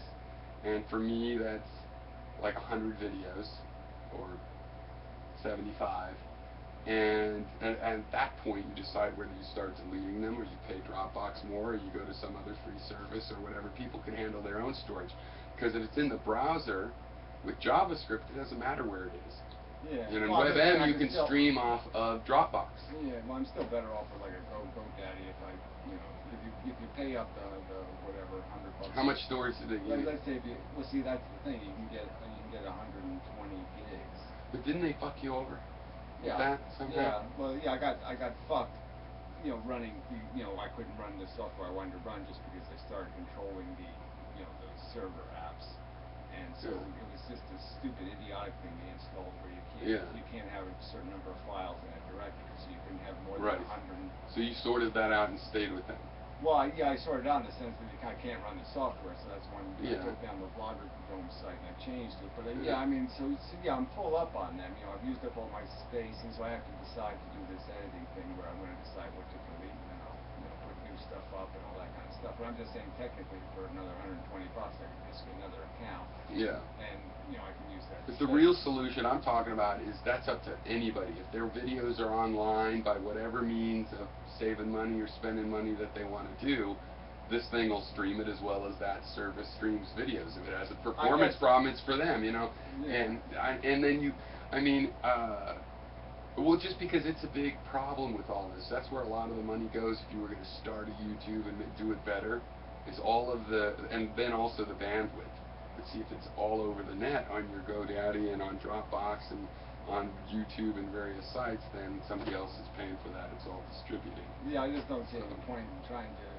and for me that's like 100 videos, or 75, and at that point you decide whether you start deleting them, or you pay Dropbox more, or you go to some other free service, or whatever. People can handle their own storage, because if it's in the browser with JavaScript, it doesn't matter where it is. Yeah. You know, in WebM you can stream off of Dropbox. Yeah, well, I'm still better off with like a GoDaddy if I, you know, if you pay up the whatever $100. How much storage do they use? Let's say if you, well, see, that's the thing. You can get 120 gigs. But didn't they fuck you over? Yeah. With that somehow? Yeah. Well, yeah, I got fucked. You know, running. You know, I couldn't run the software I wanted to run just because they started controlling the, you know, the server apps. And so it was just a stupid, idiotic thing they installed where you can't have a certain number of files in a directory, so you couldn't have more than 100. So you sorted that out and stayed with them. Well, I sorted it out in the sense that you kind of can't run the software, so that's when I took down the Blogger Dome site and I changed it. But yeah, I mean, so yeah, I'm full up on them. You know, I've used up all my space, and so I have to decide to do this editing thing where I'm going to decide what to delete, and then I'll, you know, put new stuff up and all that kind of stuff. But I'm just saying, technically, for another $120, I can just get another account. Yeah. And you know, I can use that. But the real solution I'm talking about is that's up to anybody. If their videos are online by whatever means of saving money or spending money that they want to do, this thing will stream it as well as that service streams videos. If it has a performance problem, it's for them, you know. Yeah. And then you, I mean, well, just because it's a big problem with all this. That's where a lot of the money goes. If you were going to start a YouTube and do it better, is all of the, and then also the bandwidth. But see, if it's all over the net on your GoDaddy and on Dropbox and on YouTube and various sites, then somebody else is paying for that. It's all distributing. Yeah, I just don't see any point in trying to,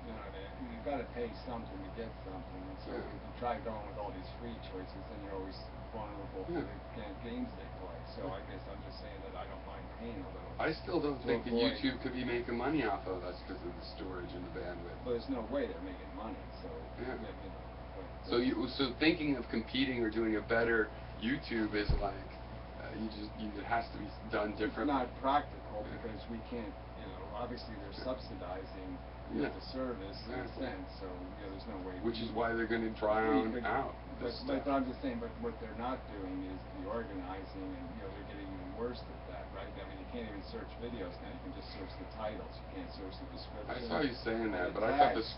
you know, you've got to pay something to get something. And so if you try going with all these free choices, then you're always vulnerable to the games they play. So I guess I'm just saying that I don't mind paying a little. I still don't think that YouTube could be making money off of us because of the storage and the bandwidth. But there's no way they're making money. So yeah. You know, so thinking of competing or doing a better YouTube is like it has to be done differently. It's not practical because we can't, you know, obviously they're subsidizing the service in a sense, so you know, there's no way. Which is why they're going to drown out this stuff. But I'm just saying, but what they're not doing is the organizing, and you know, they're getting even worse at that, right? I mean, you can't even search videos now. You can just search the titles. You can't search the description. I saw you saying that, but I thought the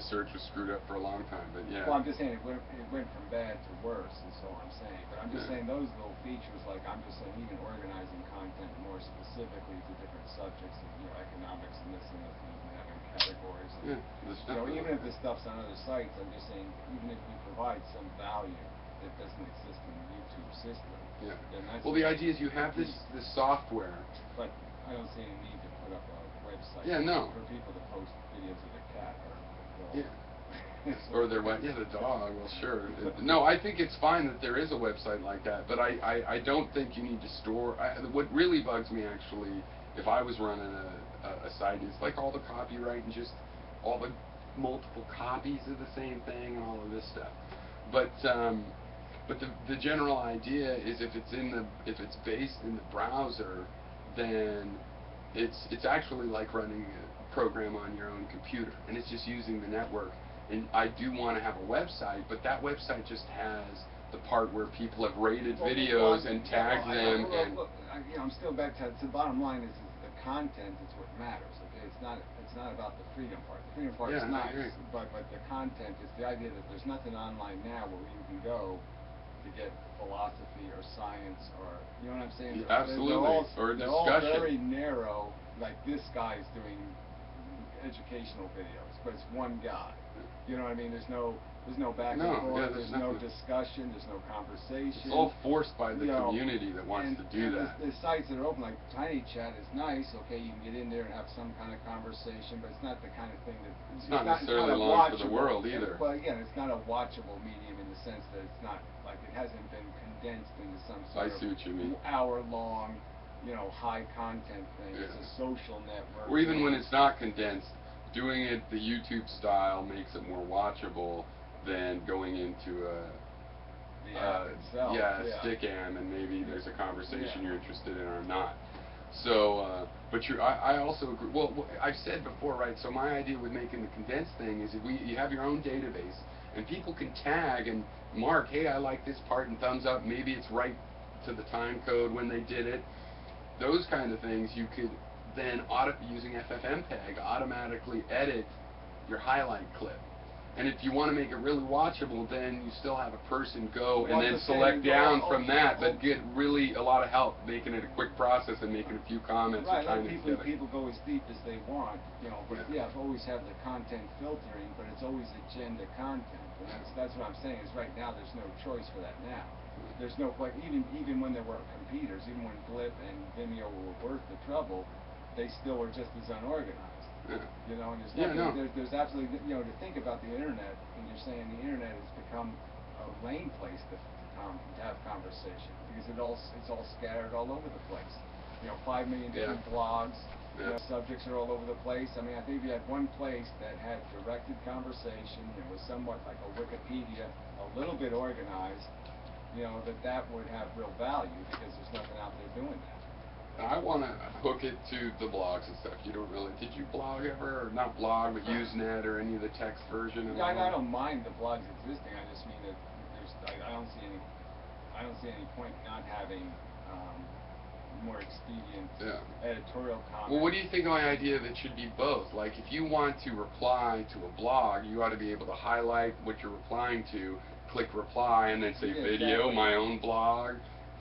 search was screwed up for a long time. But yeah. Well, I'm just saying it went from bad to worse, is all I'm saying. But I'm just saying those little features, like I'm just saying, even organizing content more specifically to different subjects, you know, economics and this and that, and having categories. And, you know, even if the stuff's on other sites, I'm just saying, even if we provide some value that doesn't exist in the YouTube system, then that's. Well, the idea is you have this software. But I don't see any need to put up a website. For people to post videos of their cat or their dog. Or their the dog. Well, sure. No, I think it's fine that there is a website like that, but I don't think you need to store. What really bugs me actually, if I was running a site, is like all the copyright and just all the multiple copies of the same thing and all of this stuff. But the general idea is if it's based in the browser, then it's actually like running a program on your own computer, and it's just using the network. And I do want to have a website, but that website just has the part where people have rated videos and tagged them. Look, you know, I'm still back to the bottom line is the content is what matters. Okay, it's not about the freedom part. The freedom part is nice, but the content is the idea that there's nothing online now where you can go to get philosophy or science or, you know what I'm saying? Absolutely. Or they're all very narrow. Like this guy's doing educational videos, but it's one guy. You know what I mean? There's no back and forth. There's no discussion. There's no conversation. It's all forced by the community that wants to do that. The sites that are open, like Tiny Chat, is nice. Okay, you can get in there and have some kind of conversation, but it's not the kind of thing that it's not necessarily long for the world either. Well, again, it's not a watchable medium in the sense that it's not like it hasn't been condensed into some sort of hour-long, you know, high content thing. It's a social network. Or even when it's not condensed, doing it the YouTube style makes it more watchable than going into a stick-am and maybe there's a conversation you're interested in or not. So, but I also agree. Well, I've said before, right? So my idea with making the condensed thing is if you have your own database and people can tag and mark, hey, I like this part and thumbs up. Maybe it's right to the time code when they did it. Those kind of things you could then using FFmpeg automatically edit your highlight clip. And if you want to make it really watchable, then you still have a person go and then select down from that, but get really a lot of help making it a quick process and making a few comments. Right, people go as deep as they want, you know, but always have the content filtering, but it's always agenda content. And that's what I'm saying is right now there's no choice for that now. There's no, like, even when there were competitors, even when Blip and Vimeo were worth the trouble, they still are just as unorganized. You know, and there's absolutely, you know, to think about the internet, and you're saying the internet has become a lame place to have conversation because it's all scattered all over the place. You know, 5 million different blogs. You know, subjects are all over the place. I mean, I think if you had one place that had directed conversation and was somewhat like a Wikipedia, a little bit organized, you know, that would have real value because there's nothing out there doing that. I want to hook it to the blogs and stuff. You don't really. Did you blog ever, or not blog, but Usenet or any of the text version? Yeah, I don't mind the blogs existing. I just mean that I don't see any point not having more expedient Yeah. editorial comment. Well, what do you think of my idea that it should be both? Like, if you want to reply to a blog, you ought to be able to highlight what you're replying to, click reply, and then say Yeah, video, exactly. my own blog,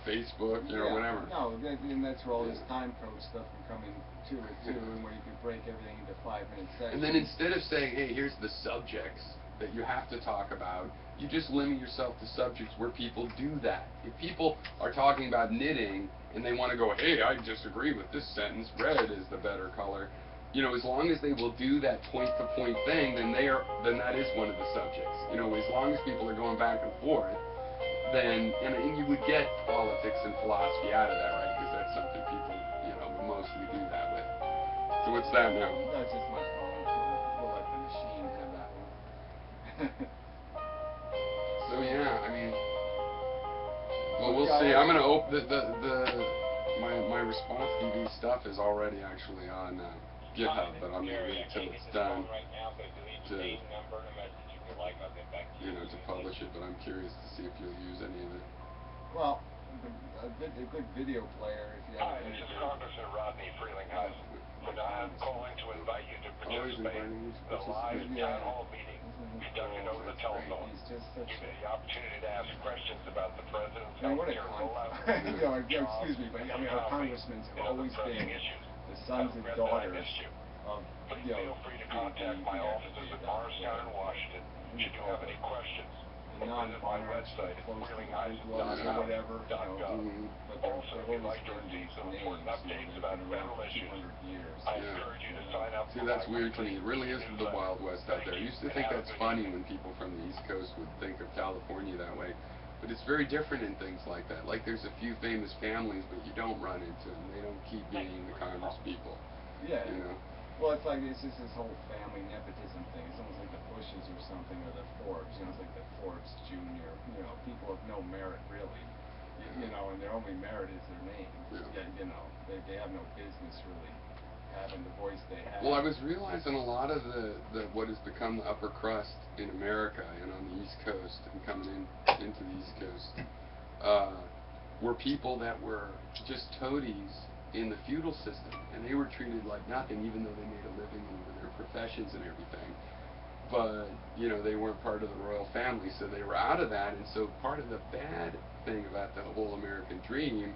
Facebook, you know, Yeah, whatever. no, and that's where all this Yeah. time code stuff can come in to it too, Yeah. and where you can break everything into 5-minute sections. And then instead of saying, hey, here's the subjects that you have to talk about, you just limit yourself to subjects where people do that. If people are talking about knitting and they want to go, hey, I disagree with this sentence, red is the better color, you know, as long as they will do that point-to-point thing, then that is one of the subjects. You know, as long as people are going back and forth, then, and you would get politics and philosophy out of that, right? Because that's something people, you know, mostly do that with. So what's that now? That's just my phone. We'll let the machine have that one. So yeah, I mean, well, we'll Yeah, see. I'm gonna open my response TV stuff is already actually on GitHub, but I'm gonna wait till it's done to, you know, to publish it. But I'm curious to see if you'll use any of it. Well, a good video player, if you have Hi, this is Congressman Rodney Frelinghuysen. I'm calling to invite you to participate in the live town hall meeting conducted over the telephone. He's just such Give you the opportunity to ask questions about the president's Man, what a healthcare cunt. rollout, You know, jobs, excuse me, but I mean, our congressmen have always pressing been issues. the sons and daughters of, Please you know, feel free to contact my offices in Morristown and Washington should you have any questions. the Or visit my non-monarchs website at close to the frelinghuysen.com. or whatever, you know, but Also, they've if you'd always like to been receive these some names, important updates they've about been around federal for issues, 200 years. I Yeah. encourage you to sign up See, for that's my weird to weekly me. It really is the newsletter. Wild West out there. I used to think Have a that's good funny evening. when people from the East Coast would think of California that way. But it's very different in things like that. Like there's a few famous families, but you don't run into them. They don't keep being the Congress people. Yeah. You know? Well, it's like, it's just this whole family nepotism thing. It's almost like the Bushes or something, or the Forbes. You know, it's like the Forbes Jr., you know, people of no merit, really. You know, and their only merit is their name. Yeah. You know, they have no business really having the voice they have. Well, I was realizing a lot of the what has become the upper crust in America and on the East Coast and coming into the East Coast were people that were just toadies in the feudal system, and they were treated like nothing, even though they made a living in their professions and everything. But you know, they weren't part of the royal family, so they were out of that. And so part of the bad thing about the whole American dream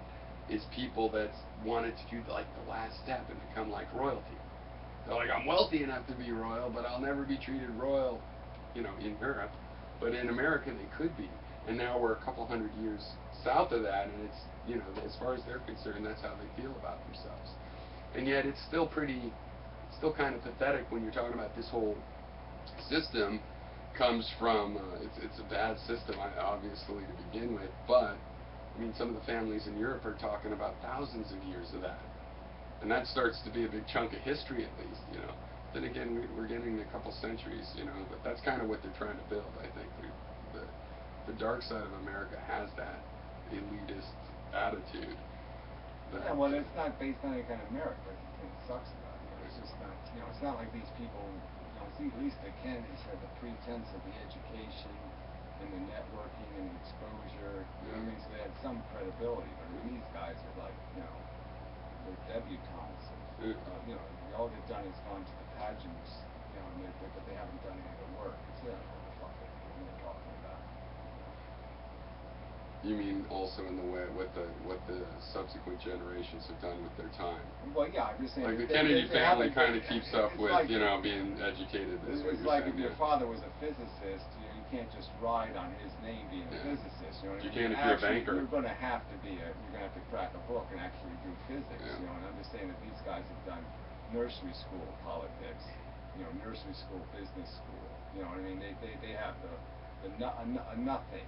is people that wanted to do like the last step and become like royalty. They're like, I'm wealthy enough to be royal, but I'll never be treated royal, you know, in Europe. But in America, they could be. And now we're a couple hundred years south of that, and it's, you know, as far as they're concerned, that's how they feel about themselves. And yet it's still still kind of pathetic when you're talking about this whole system comes from, it's a bad system, obviously, to begin with, but, I mean, some of the families in Europe are talking about thousands of years of that. And that starts to be a big chunk of history, at least, you know. Then again, we're getting a couple centuries, you know, but that's kind of what they're trying to build, I think. The dark side of America has that elitist attitude. Yeah, well, it's not based on any kind of merit. That's the thing that sucks about it. It's just not, you know, it's not like these people, you know, see, at least the Kennedys had the pretense of the education and the networking and the exposure, you know what I mean? So they had some credibility, but I mean, these guys are like, you know, they're debutantes. You know, all they've done is gone to the pageants, you know, but they haven't done any of the work. It's, you know, what the fuck they're talking about. You mean also in the way what the subsequent generations have done with their time? Well, yeah, I'm just saying. Like the Kennedy family kind of keeps up with, like, you know, being educated. Is what it's you're like saying. If your father was a physicist, you can't just ride on his name being a physicist. You know what I mean? You can if you're a banker. You're going to have to you're going to have to crack a book and actually do physics. Yeah. You know, and I'm just saying that these guys have done nursery school politics, you know, nursery school business school. You know what I mean? They have nothing,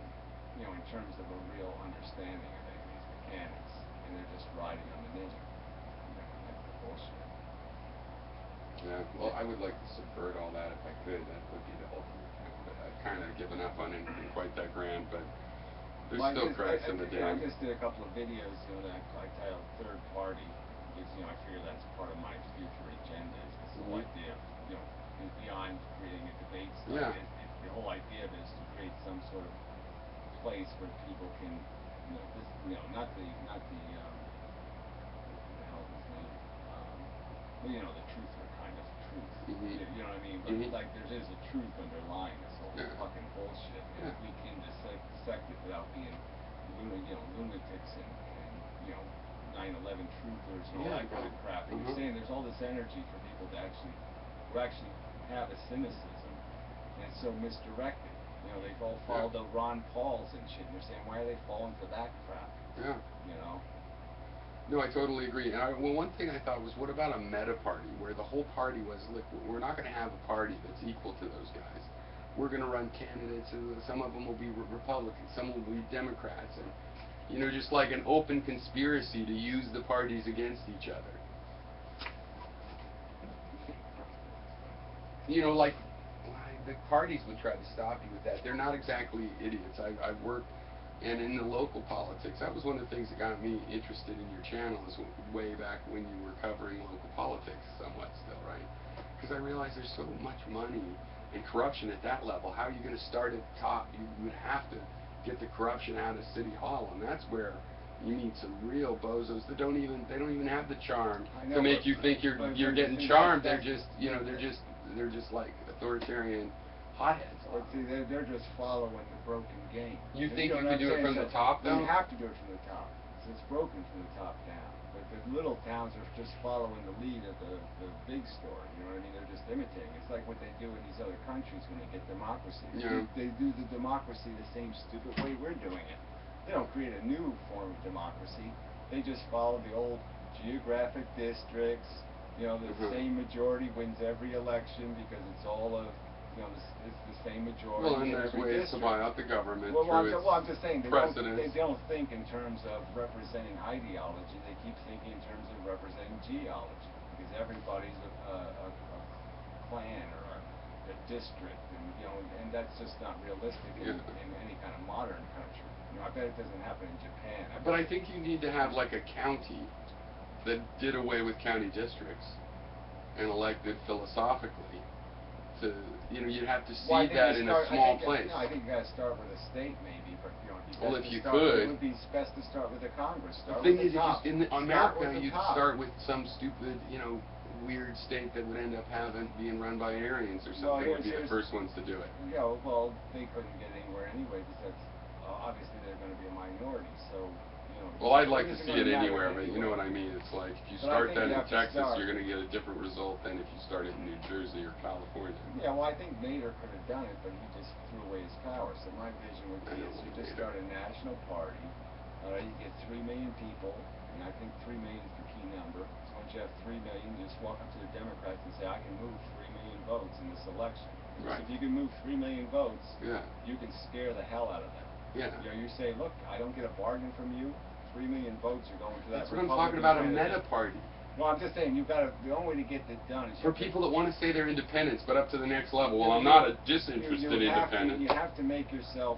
you know, in terms of a real understanding of any of these mechanics, and they're just riding on the name. You know, that's the bullshit. Yeah, well, I would like to subvert all that if I could. That would be the ultimate thing. But I've kind of given up on anything quite that grand, but there's still cracks in the dam. I just did a couple of videos, you know, that I titled Third Party, because, you know, I figure that's part of my future agenda, is this whole idea of, you know, beyond creating a debate stuff, the whole idea of it is to create some sort of place where people can, you know, not the well, you know, the truth are kind of truth. Mhm. You know what I mean? But Mhm. like there is a truth underlying this whole Yeah. fucking bullshit. And Yeah. if we can dissect it without being lunatics and you know 9/11 truthers and all Yeah, that kind of crap. And you're saying there's all this energy for people to who actually have a cynicism, and it's so misdirected. You know, they've all followed the Ron Pauls and shit. And you're saying, why are they falling for that crap? Yeah. You know. No, I totally agree. And well, one thing I thought was, what about a meta party where the whole party was, look, we're not going to have a party that's equal to those guys. We're going to run candidates, and some of them will be Republicans, some will be Democrats, and you know, just like an open conspiracy to use the parties against each other. You know, like the parties would try to stop you with that. They're not exactly idiots. I've worked, and in the local politics, that was one of the things that got me interested in your channel, is way back when you were covering local politics somewhat still, right? Because I realized there's so much money and corruption at that level. How are you going to start at the top? You would have to get the corruption out of City Hall, and that's where you meet some real bozos that don't even have the charm to make you think you're getting charmed. They're just, you know, they're just like authoritarian hotheads. But see, they're just following the broken game. You think you know can do it from the top, though? You have to do it from the top. It's broken from the top down. But the little towns are just following the lead of the big story. You know what I mean? They're just imitating. It's like what they do in these other countries when they get democracy. Yeah. They do the democracy the same stupid way we're doing it. They don't create a new form of democracy. They just follow the old geographic districts. You know, the same majority wins every election because it's all of, you know, it's the same majority. Well, and in there's every ways district. to buy out the government Well, through I'm just saying, they precedents. don't think in terms of representing ideology. They keep thinking in terms of representing geology, because everybody's a clan or a district, and you know, and that's just not realistic in any kind of modern country. You know, I bet it doesn't happen in Japan. But I think you need to have like a county that did away with county districts and elected philosophically. To, you know, you'd have to see that in a small place. I think you got to start with a state, maybe, but you know, well, if you could, it would be best to start with the Congress. The thing is, in America, you'd start with some stupid, you know, weird state that would end up being run by Aryans or something. Would be the first ones to do it. Yeah, well, they couldn't get anywhere anyway because obviously they're going to be a minority. So, you know. Well, I'd like to see it anywhere, but you know what I mean. It's like if you start that in Texas, you're going to get a different result than if you start it in New Jersey or California. Yeah, well, I think Nader could have done it, but he just threw away his power. So my vision would be is you just start a national party. You get 3 million people, and I think 3 million is the key number. So once you have 3 million, you just walk up to the Democrats and say, I can move 3 million votes in this election. Right. So if you can move 3 million votes, yeah, you can scare the hell out of them. Yeah. You know, you say, look, I don't get a bargain from you. 3 million votes are going to that. That's what I'm talking about, candidate. a meta party. Well, I'm just saying, the only way to get this done is for people that want to say they're independents, but up to the next level. Well, I'm not a disinterested independent. You have to make yourself.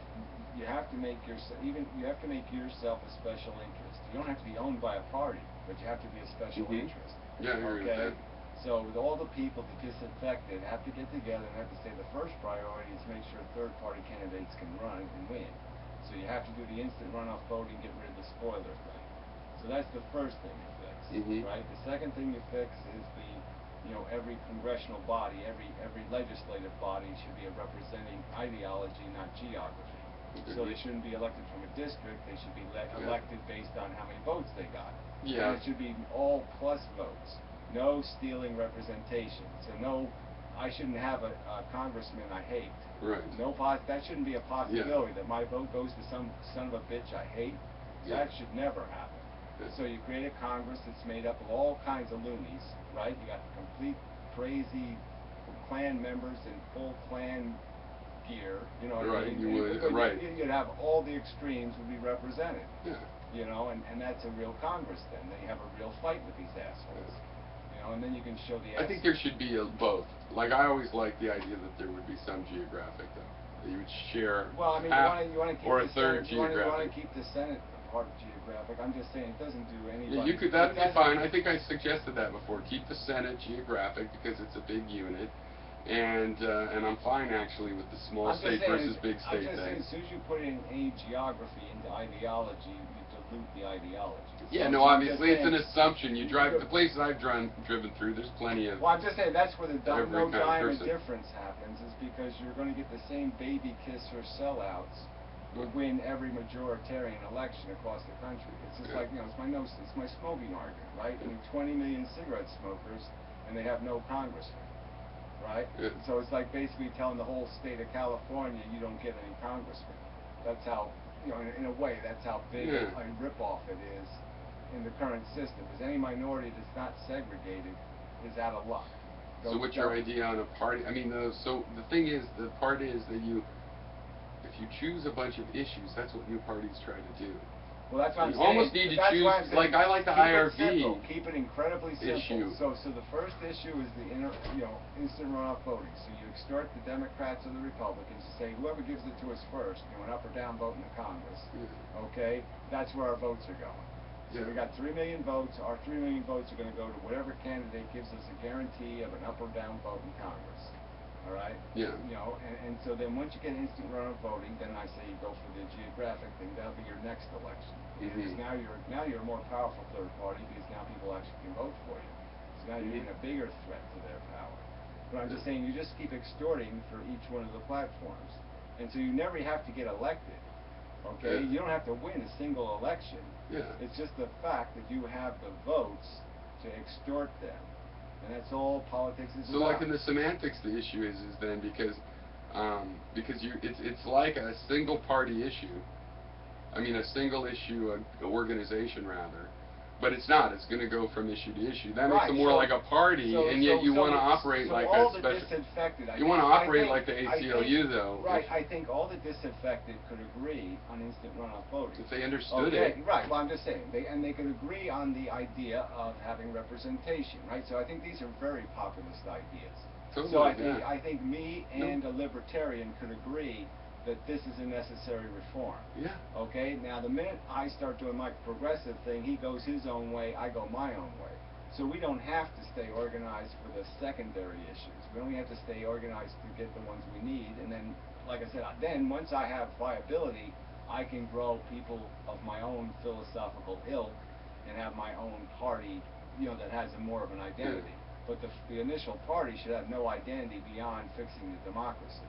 You have to make yourself a special interest. You don't have to be owned by a party, but you have to be a special interest. Yeah, I agree with that. So with all the people, the disaffected, have to get together and have to say the first priority is make sure third-party candidates can run and win. So you have to do the instant runoff voting, get rid of the spoiler thing. So that's the first thing you fix, right? The second thing you fix is every congressional body, every legislative body should be representing ideology, not geography. So they shouldn't be elected from a district. They should be elected based on how many votes they got. Yeah. And it should be all plus votes. No stealing representation. So I shouldn't have a congressman I hate. Right. That shouldn't be a possibility that my vote goes to some son of a bitch I hate. That should never happen. So you create a Congress that's made up of all kinds of loonies, right? You got complete crazy Klan members in full Klan gear, you know what I mean? You would, right. You'd have all the extremes would be represented. Yeah. You know, and that's a real Congress then. They have a real fight with these assholes. You know, and then you can show the I think there should be both. Like, I always like the idea that there would be some geographic, though. That you would share half you want to keep or a third geographic. You want to keep the Senate part geographic. I'm just saying it doesn't do anybody. Yeah, you could. That'd be fine. I think I suggested that before. Keep the Senate geographic because it's a big unit, and I'm fine actually with the small state versus big state thing. I'm just saying, as soon as you put in any geography into ideology, you refute the ideology. Yeah, So no, I'm just obviously it's an saying- assumption. You drive the places I've driven through. There's plenty of. Well, I'm just saying that's where the every no kind of dime of person. difference happens, is because you're going to get the same baby kisser sellouts who win every majoritarian election across the country. It's just like, it's my smoking argument, right? I mean, 20 million cigarette smokers, and they have no congressman, right? Yeah. So it's like basically telling the whole state of California you don't get any congressmen. That's how, in a way, that's how big a ripoff it is in the current system. Because any minority that's not segregated is out of luck. So what's your idea on a party? I mean, so the thing is, the part is that if you choose a bunch of issues, that's what new parties try to do. Well, that's what I'm you saying. almost need to That's choose, why I'm saying, like I like the keep IRV it simple. Keep it incredibly simple. issue. So the first issue is the instant runoff voting. So you extort the Democrats or the Republicans to say whoever gives it to us first, an up or down vote in the Congress. Okay, that's where our votes are going. So we got 3 million votes. Our 3 million votes are going to go to whatever candidate gives us a guarantee of an up or down vote in Congress. All right? Yeah. And so then once you get instant runoff voting, then I say you go for the geographic thing. That'll be your next election. Because now you're a more powerful third party, because now people actually can vote for you. So now you're even a bigger threat to their power. But I'm just saying, you just keep extorting for each one of the platforms. And so you never have to get elected. Okay? You don't have to win a single election. It's just the fact that you have the votes to extort them. And that's all politics is about. So like in the semantics, the issue is then because it's like a single party issue. I mean, a single issue organization rather. But it's not. It's going to go from issue to issue. That makes it more like a party, and yet you want to operate like a special. You want to operate like the ACLU, though. Right. I think all the disaffected could agree on instant runoff voting. If they understood it. Right. Well, I'm just saying. They could agree on the idea of having representation, right? So I think these are very populist ideas. Totally, so I think me and a libertarian could agree that this is a necessary reform. Yeah. Okay? Now, the minute I start doing my progressive thing, he goes his own way, I go my own way. So we don't have to stay organized for the secondary issues. We only have to stay organized to get the ones we need. And then, like I said, then once I have viability, I can grow people of my own philosophical ilk and have my own party, that has more of an identity. But the initial party should have no identity beyond fixing the democracy.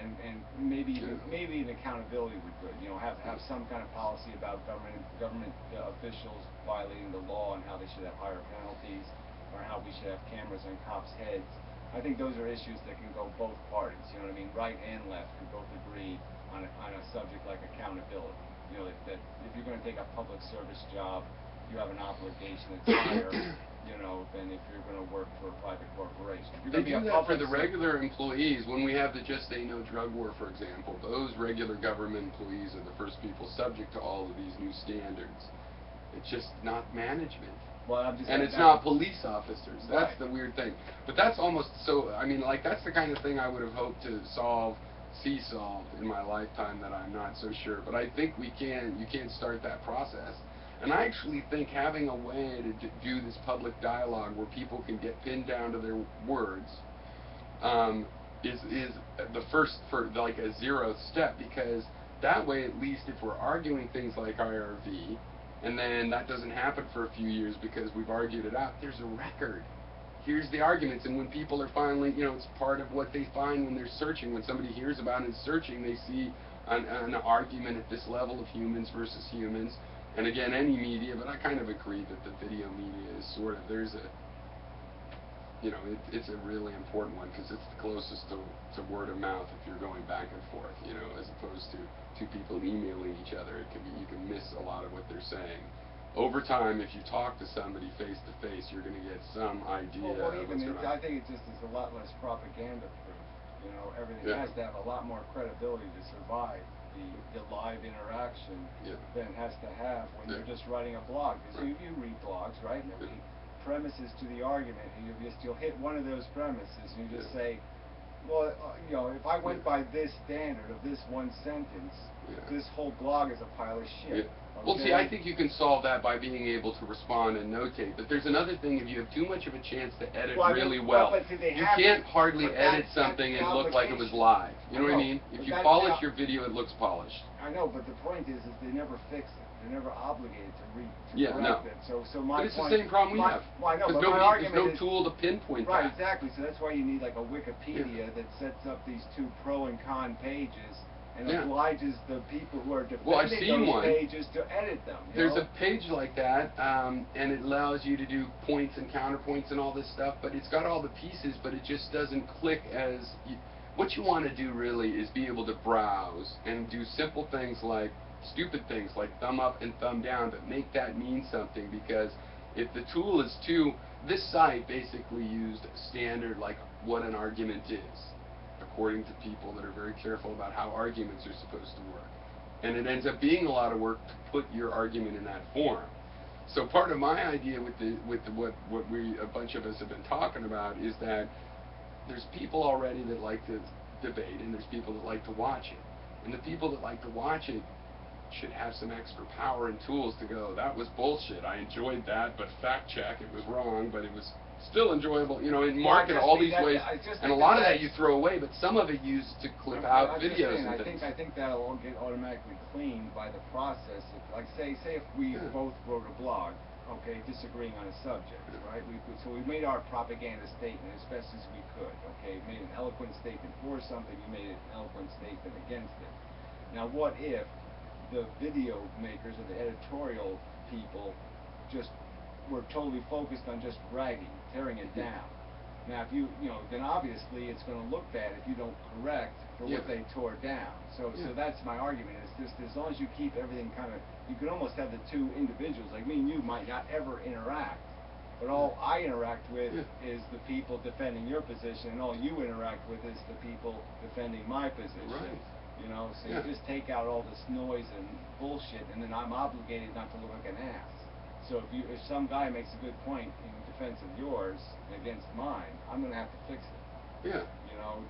And maybe an accountability would good. Have some kind of policy about government officials violating the law and how they should have higher penalties, or how we should have cameras on cops' heads. I think those are issues that can go both parties. You know what I mean? Right and left could both agree on a subject like accountability. That if you're going to take a public service job, you have an obligation that's higher, than if you're going to work for a private corporation. They do that for the regular employees. When we have the Just Say No drug war, for example, those regular government employees are the first people subject to all of these new standards. It's just not management. Well, I'm just and it's not police officers. That's the weird thing. But that's almost so, I mean, like, that's the kind of thing I would have hoped to see solved in my lifetime that I'm not so sure. But I think you can start that process. And I actually think having a way to do this public dialogue where people can get pinned down to their words is the first, for like a 0th step, because that way, at least if we're arguing things like IRV, and then that doesn't happen for a few years because we've argued it out, there's a record. Here's the arguments, and when people are finally, it's part of what they find when they're searching. When somebody hears about it and searching, they see an argument at this level of humans versus humans. And again, any media, but I kind of agree that the video media is sort of, there's a, it's a really important one because it's the closest to word of mouth if you're going back and forth, as opposed to two people emailing each other. You can miss a lot of what they're saying. Over time, if you talk to somebody face to face, you're going to get some idea of what's going on. I think it just is a lot less propaganda proof. Everything has to have a lot more credibility to survive the live interaction than it has to have when you're just writing a blog. Because you read blogs, right? And there'll be premises to the argument, and you'll hit one of those premises, and you just say, well, if I went by this standard of this one sentence, this whole blog is a pile of shit. Okay? Well, see, I think you can solve that by being able to respond and notate. But there's another thing: if you have too much of a chance to edit really well, you can't hardly edit something and look like it was live. You know what I mean? If you polish your video, it looks polished. I know, but the point is they never fix it. They're never obligated to Yeah, correct no. it. So my But it's point, the same problem we have. Well, I know, but Because my argument there's no is, tool to pinpoint right, that. exactly. So that's why you need like a Wikipedia that sets up these two pro and con pages and obliges the people who are defending those pages to edit them. There's a page like that, and it allows you to do points and counterpoints and all this stuff, but it's got all the pieces, but it just doesn't click as... What you want to do really is be able to browse and do simple things like, stupid things like thumb up and thumb down, but make that mean something, because if the tool is too... This site basically used standard, like what an argument is, according to people that are very careful about how arguments are supposed to work. And it ends up being a lot of work to put your argument in that form. So part of my idea with a bunch of us have been talking about is that there's people already that like to debate, and there's people that like to watch it. And the people that like to watch it should have some extra power and tools to go, that was bullshit, I enjoyed that, but fact check, it was wrong, but it was still enjoyable, and market all these ways, and a lot of that you throw away, but some of it used to clip out videos and things. I think that'll all get automatically cleaned by the process. Like say if we both wrote a blog, okay, disagreeing on a subject, right? So we made our propaganda statement as best as we could, okay? Made an eloquent statement for something, you made an eloquent statement against it. Now what if the video makers or the editorial people just were totally focused on just ragging, tearing it down? Now, if then obviously it's going to look bad if you don't correct for what they tore down. So that's my argument. Is just as long as you keep everything kind of, you can almost have the two individuals. Like me and you might not ever interact, but all I interact with is the people defending your position, and all you interact with is the people defending my position. Right. So you just take out all this noise and bullshit, and then I'm obligated not to look like an ass. So if some guy makes a good point in defense of yours against mine, I'm going to have to fix it. Yeah.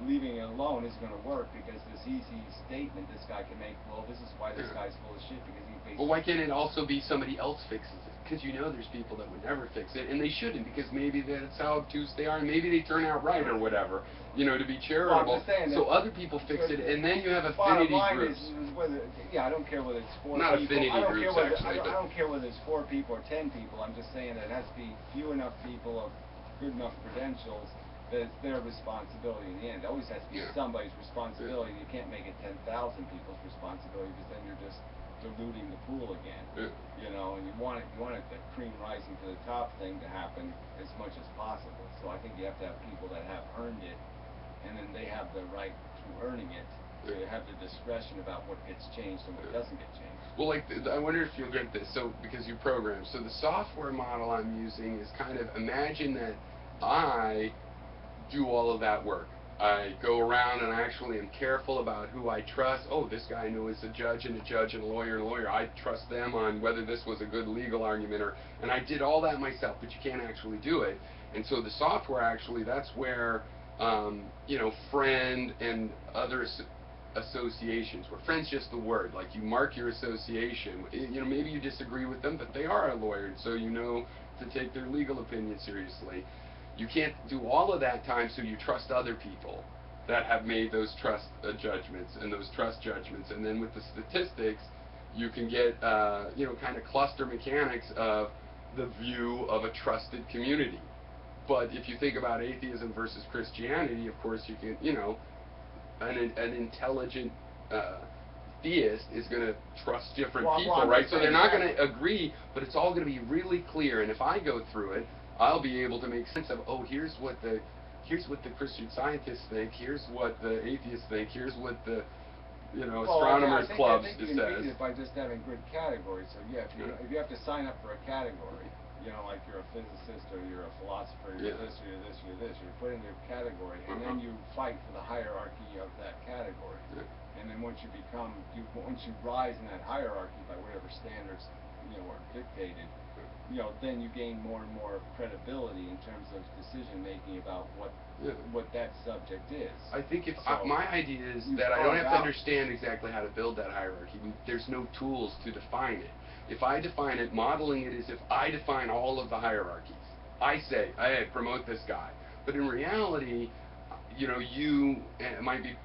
Leaving it alone isn't going to work, because this easy statement this guy can make, well, this is why this guy's full of shit, because he basically... Well, why can't it also be somebody else fixes it? Because there's people that would never fix it, and they shouldn't, because maybe that's how obtuse they are, and maybe they turn out right or whatever, to be charitable. Well, so other people fix it, and then you have affinity groups. Is whether, I don't care whether it's 4 Not people. Affinity groups, actually. I don't care whether it's 4 people or 10 people. I'm just saying that it has to be few enough people of good enough credentials that it's their responsibility in the end. It always has to be somebody's responsibility. You can't make it 10,000 people's responsibility, because then you're just diluting the pool again. And you want it the cream rising to the top thing to happen as much as possible. So I think you have to have people that have earned it, and then they have the right to earning it. They have the discretion about what gets changed and what doesn't get changed. Well, I wonder if you'll get this. So, because you program. So the software model I'm using is kind of, imagine that I do all of that work. I go around and I actually am careful about who I trust. Oh, this guy I know is a judge and a lawyer and a lawyer. I trust them on whether this was a good legal argument, and I did all that myself, but you can't actually do it. And so the software actually, that's where, friend and other associations, where friend's just the word, like you mark your association. Maybe you disagree with them, but they are a lawyer, so to take their legal opinion seriously. You can't do all of that time, so you trust other people that have made those trust judgments and those trust judgments. And then with the statistics, you can get, kind of cluster mechanics of the view of a trusted community. But if you think about atheism versus Christianity, of course you can, an intelligent theist is going to trust different people, right? So they're not going to agree, but it's all going to be really clear. And if I go through it, I'll be able to make sense of, oh, here's what the Christian scientists think, here's what the atheists think, here's what the astronomers clubs says. I think you can beat it by just having good categories. So if you have to sign up for a category, like you're a physicist or you're a philosopher, you're this, you're this, you're this, you're put into a category, and then you fight for the hierarchy of that category. And then once you rise in that hierarchy by whatever standards are dictated, then you gain more and more credibility in terms of decision making about what that subject is. I think my idea is that I don't have to understand exactly how to build that hierarchy. There's no tools to define it. If I define it, modeling it as if I define all of the hierarchies. I say, hey, promote this guy. But in reality, you might be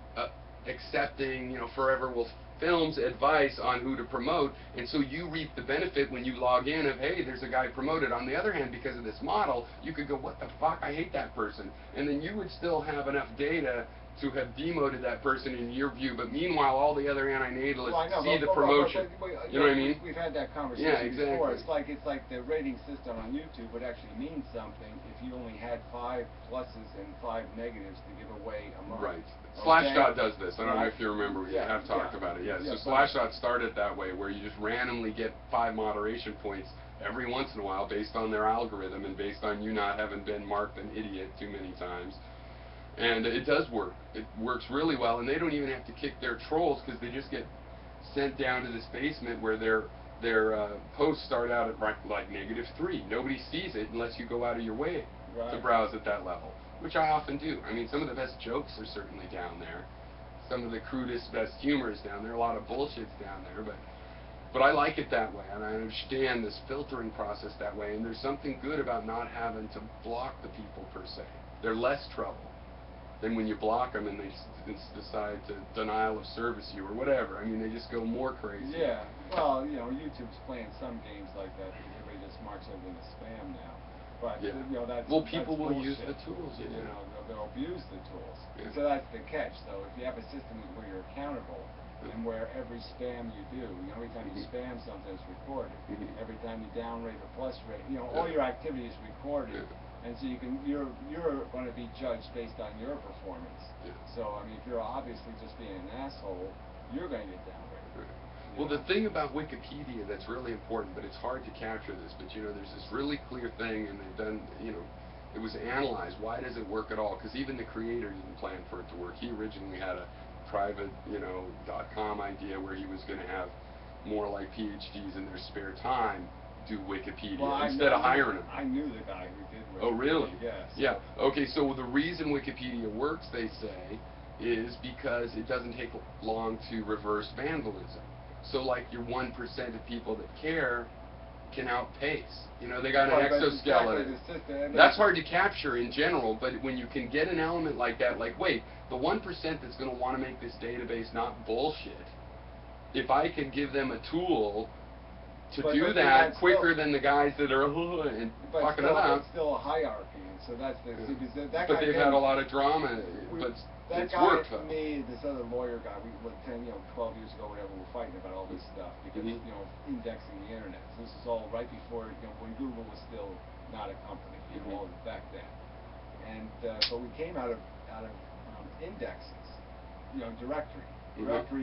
accepting, forever will films advice on who to promote, and so you reap the benefit when you log in of, hey, there's a guy promoted. On the other hand, because of this model, you could go, what the fuck, I hate that person, and then you would still have enough data to have demoted that person in your view, but meanwhile all the other antinatalists see the promotion. You know what I mean? We've had that conversation before. It's like the rating system on YouTube would actually mean something if you only had 5 pluses and 5 negatives to give away a month. Right. Okay? Slashdot does this. I don't know if you remember. We have talked about it. Yeah. So Slashdot started that way, where you just randomly get 5 moderation points every once in a while based on their algorithm and based on you not having been marked an idiot too many times. And it does work. It works really well, and they don't even have to kick their trolls because they just get sent down to this basement where their posts start out at like -3. Nobody sees it unless you go out of your way to browse at that level, which I often do. I mean, some of the best jokes are certainly down there. Some of the crudest, best humor is down there. A lot of bullshit's down there, but I like it that way, and I understand this filtering process that way, and there's something good about not having to block the people per se. They're less trouble than when you block them and they decide to denial of service you or whatever. I mean, they just go more crazy. Yeah, well, you know, YouTube's playing some games like that because everybody just marks everything as spam now. But, you know, that's people will use bullshit. the tools, You know, they'll abuse the tools. Yeah. So that's the catch, though. If you have a system where you're accountable, and where every spam you do, you know, every time you spam something is recorded. Every time you downrate or plus rate, you know, all your activity is recorded. And so you're going to be judged based on your performance. So I mean, if you're obviously just being an asshole, you're going to get downgraded. Well, the thing about Wikipedia that's really important, but it's hard to capture this, but you know, there's this really clear thing, and they've done, you know, it was analyzed. Why does it work at all? Because even the creator didn't plan for it to work. He originally had a private, you know, .com idea where he was going to have more like PhDs in their spare time do Wikipedia instead of hiring them. I knew the guy who did Wikipedia. Oh, really? Yes. Yeah. Okay, so the reason Wikipedia works, they say, is because it doesn't take long to reverse vandalism. So like your 1% of people that care can outpace. You know, they got an exoskeleton. That's hard to capture in general, but when you can get an element like that, like, wait, the 1% that's going to want to make this database not bullshit, if I could give them a tool to do that quicker than the guys that are and fucking it up. It's still a hierarchy, so that's the. That but they've had a lot of drama, but that it's guy, worked. Me, this other lawyer guy, we 10, 12 years ago, whatever, we were fighting about all this stuff because you know, indexing the internet. So this is all right before, you know, when Google was still not a company, you know, all back then. And but we came out of indexes, you know, directory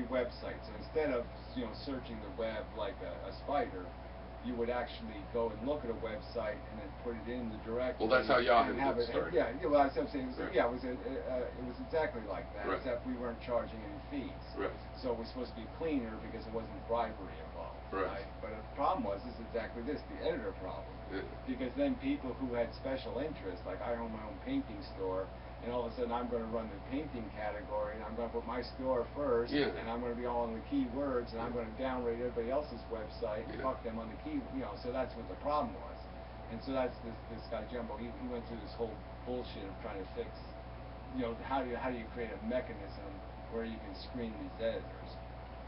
websites. So instead of, you know, searching the web like a spider, you would actually go and look at a website and then put it in the directory. Well, that's how Yahoo started. Yeah, well, that's what I'm saying. Yeah, it was exactly like that, except we weren't charging any fees. Right. So it was supposed to be cleaner because it wasn't bribery involved. Right. But the problem was exactly this, the editor problem. Because then people who had special interests, like I own my own painting store, and all of a sudden I'm going to run the painting category, and I'm going to put my store first, and I'm going to be all on the keywords, and I'm going to downrate everybody else's website and fuck them on the key, you know, so that's what the problem was. And so that's this guy Jumbo, he went through this whole bullshit of trying to fix, you know, how do you create a mechanism where you can screen these editors,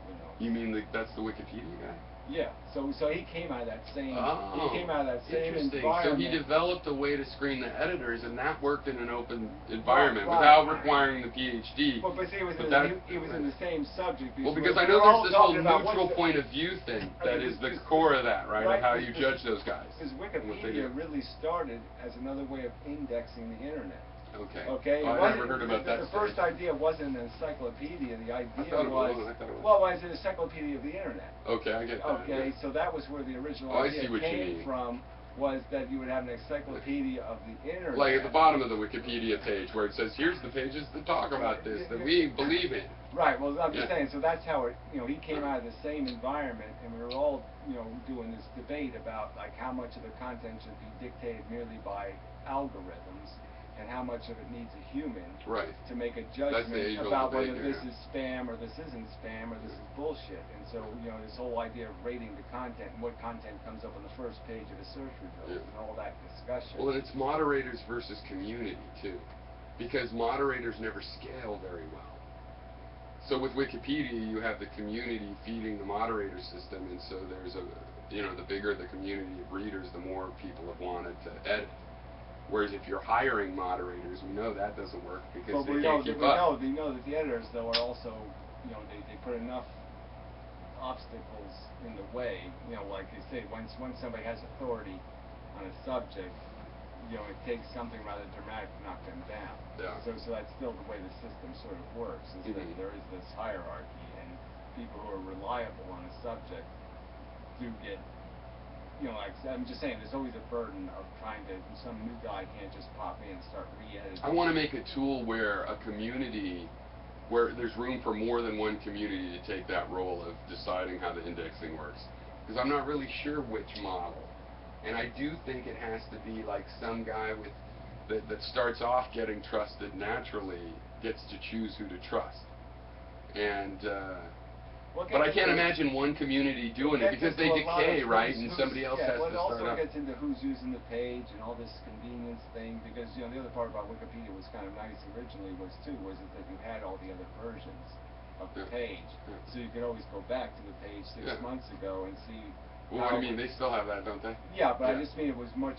you know. You mean that's the Wikipedia guy? Yeah, so he came out of that same environment. So he developed a way to screen the editors, and that worked in an open environment without requiring the PhD. But see, he was in the same subject. Well, because I know there's this whole neutral point of view thing that is the core of that, right? Of how you judge those guys. Because Wikipedia really started as another way of indexing the internet. Okay. I never heard about that. The first idea wasn't an encyclopedia. The idea was it's an encyclopedia of the internet. Okay, I get that. Okay, so that was where the original idea came from. Was that you would have an encyclopedia of the internet. Like at the bottom of the Wikipedia page where it says, here's the pages that talk about this, that we believe in. Right, well, I'm just saying, so that's how it, you know, he came out of the same environment, and we were all, you know, doing this debate about, like, how much of the content should be dictated merely by algorithms, and how much of it needs a human to make a judgment about whether this is spam or this isn't spam or this is bullshit. And so, you know, this whole idea of rating the content and what content comes up on the first page of a search result and all that discussion. Well, and it's moderators versus community, too. Because moderators never scale very well. So with Wikipedia, you have the community feeding the moderator system, and so there's a, the bigger the community of readers, the more people have wanted to edit. Whereas if you're hiring moderators, we know that doesn't work because they can't keep up. We know that the editors, though, are also, they put enough obstacles in the way. Like they say, once somebody has authority on a subject, it takes something rather dramatic to knock them down. Yeah. So that's still the way the system sort of works, is that there is this hierarchy, and people who are reliable on a subject do get, like I'm just saying, there's always a burden of trying to, some new guy can't just pop in and start re-editing. I want to make a tool where a community, where there's room for more than one community to take that role of deciding how the indexing works. Because I'm not really sure which model. And I do think it has to be like some guy with that starts off getting trusted naturally gets to choose who to trust. And but I can't imagine one community doing it because they decay, right? And somebody else has to start up. It also gets into who's using the page and all this convenience thing, because the other part about Wikipedia was kind of nice originally was that you had all the other versions of the page, so you could always go back to the page 6 months ago and see. Well, what do you mean? They still have that, don't they? Yeah, but I just mean it was more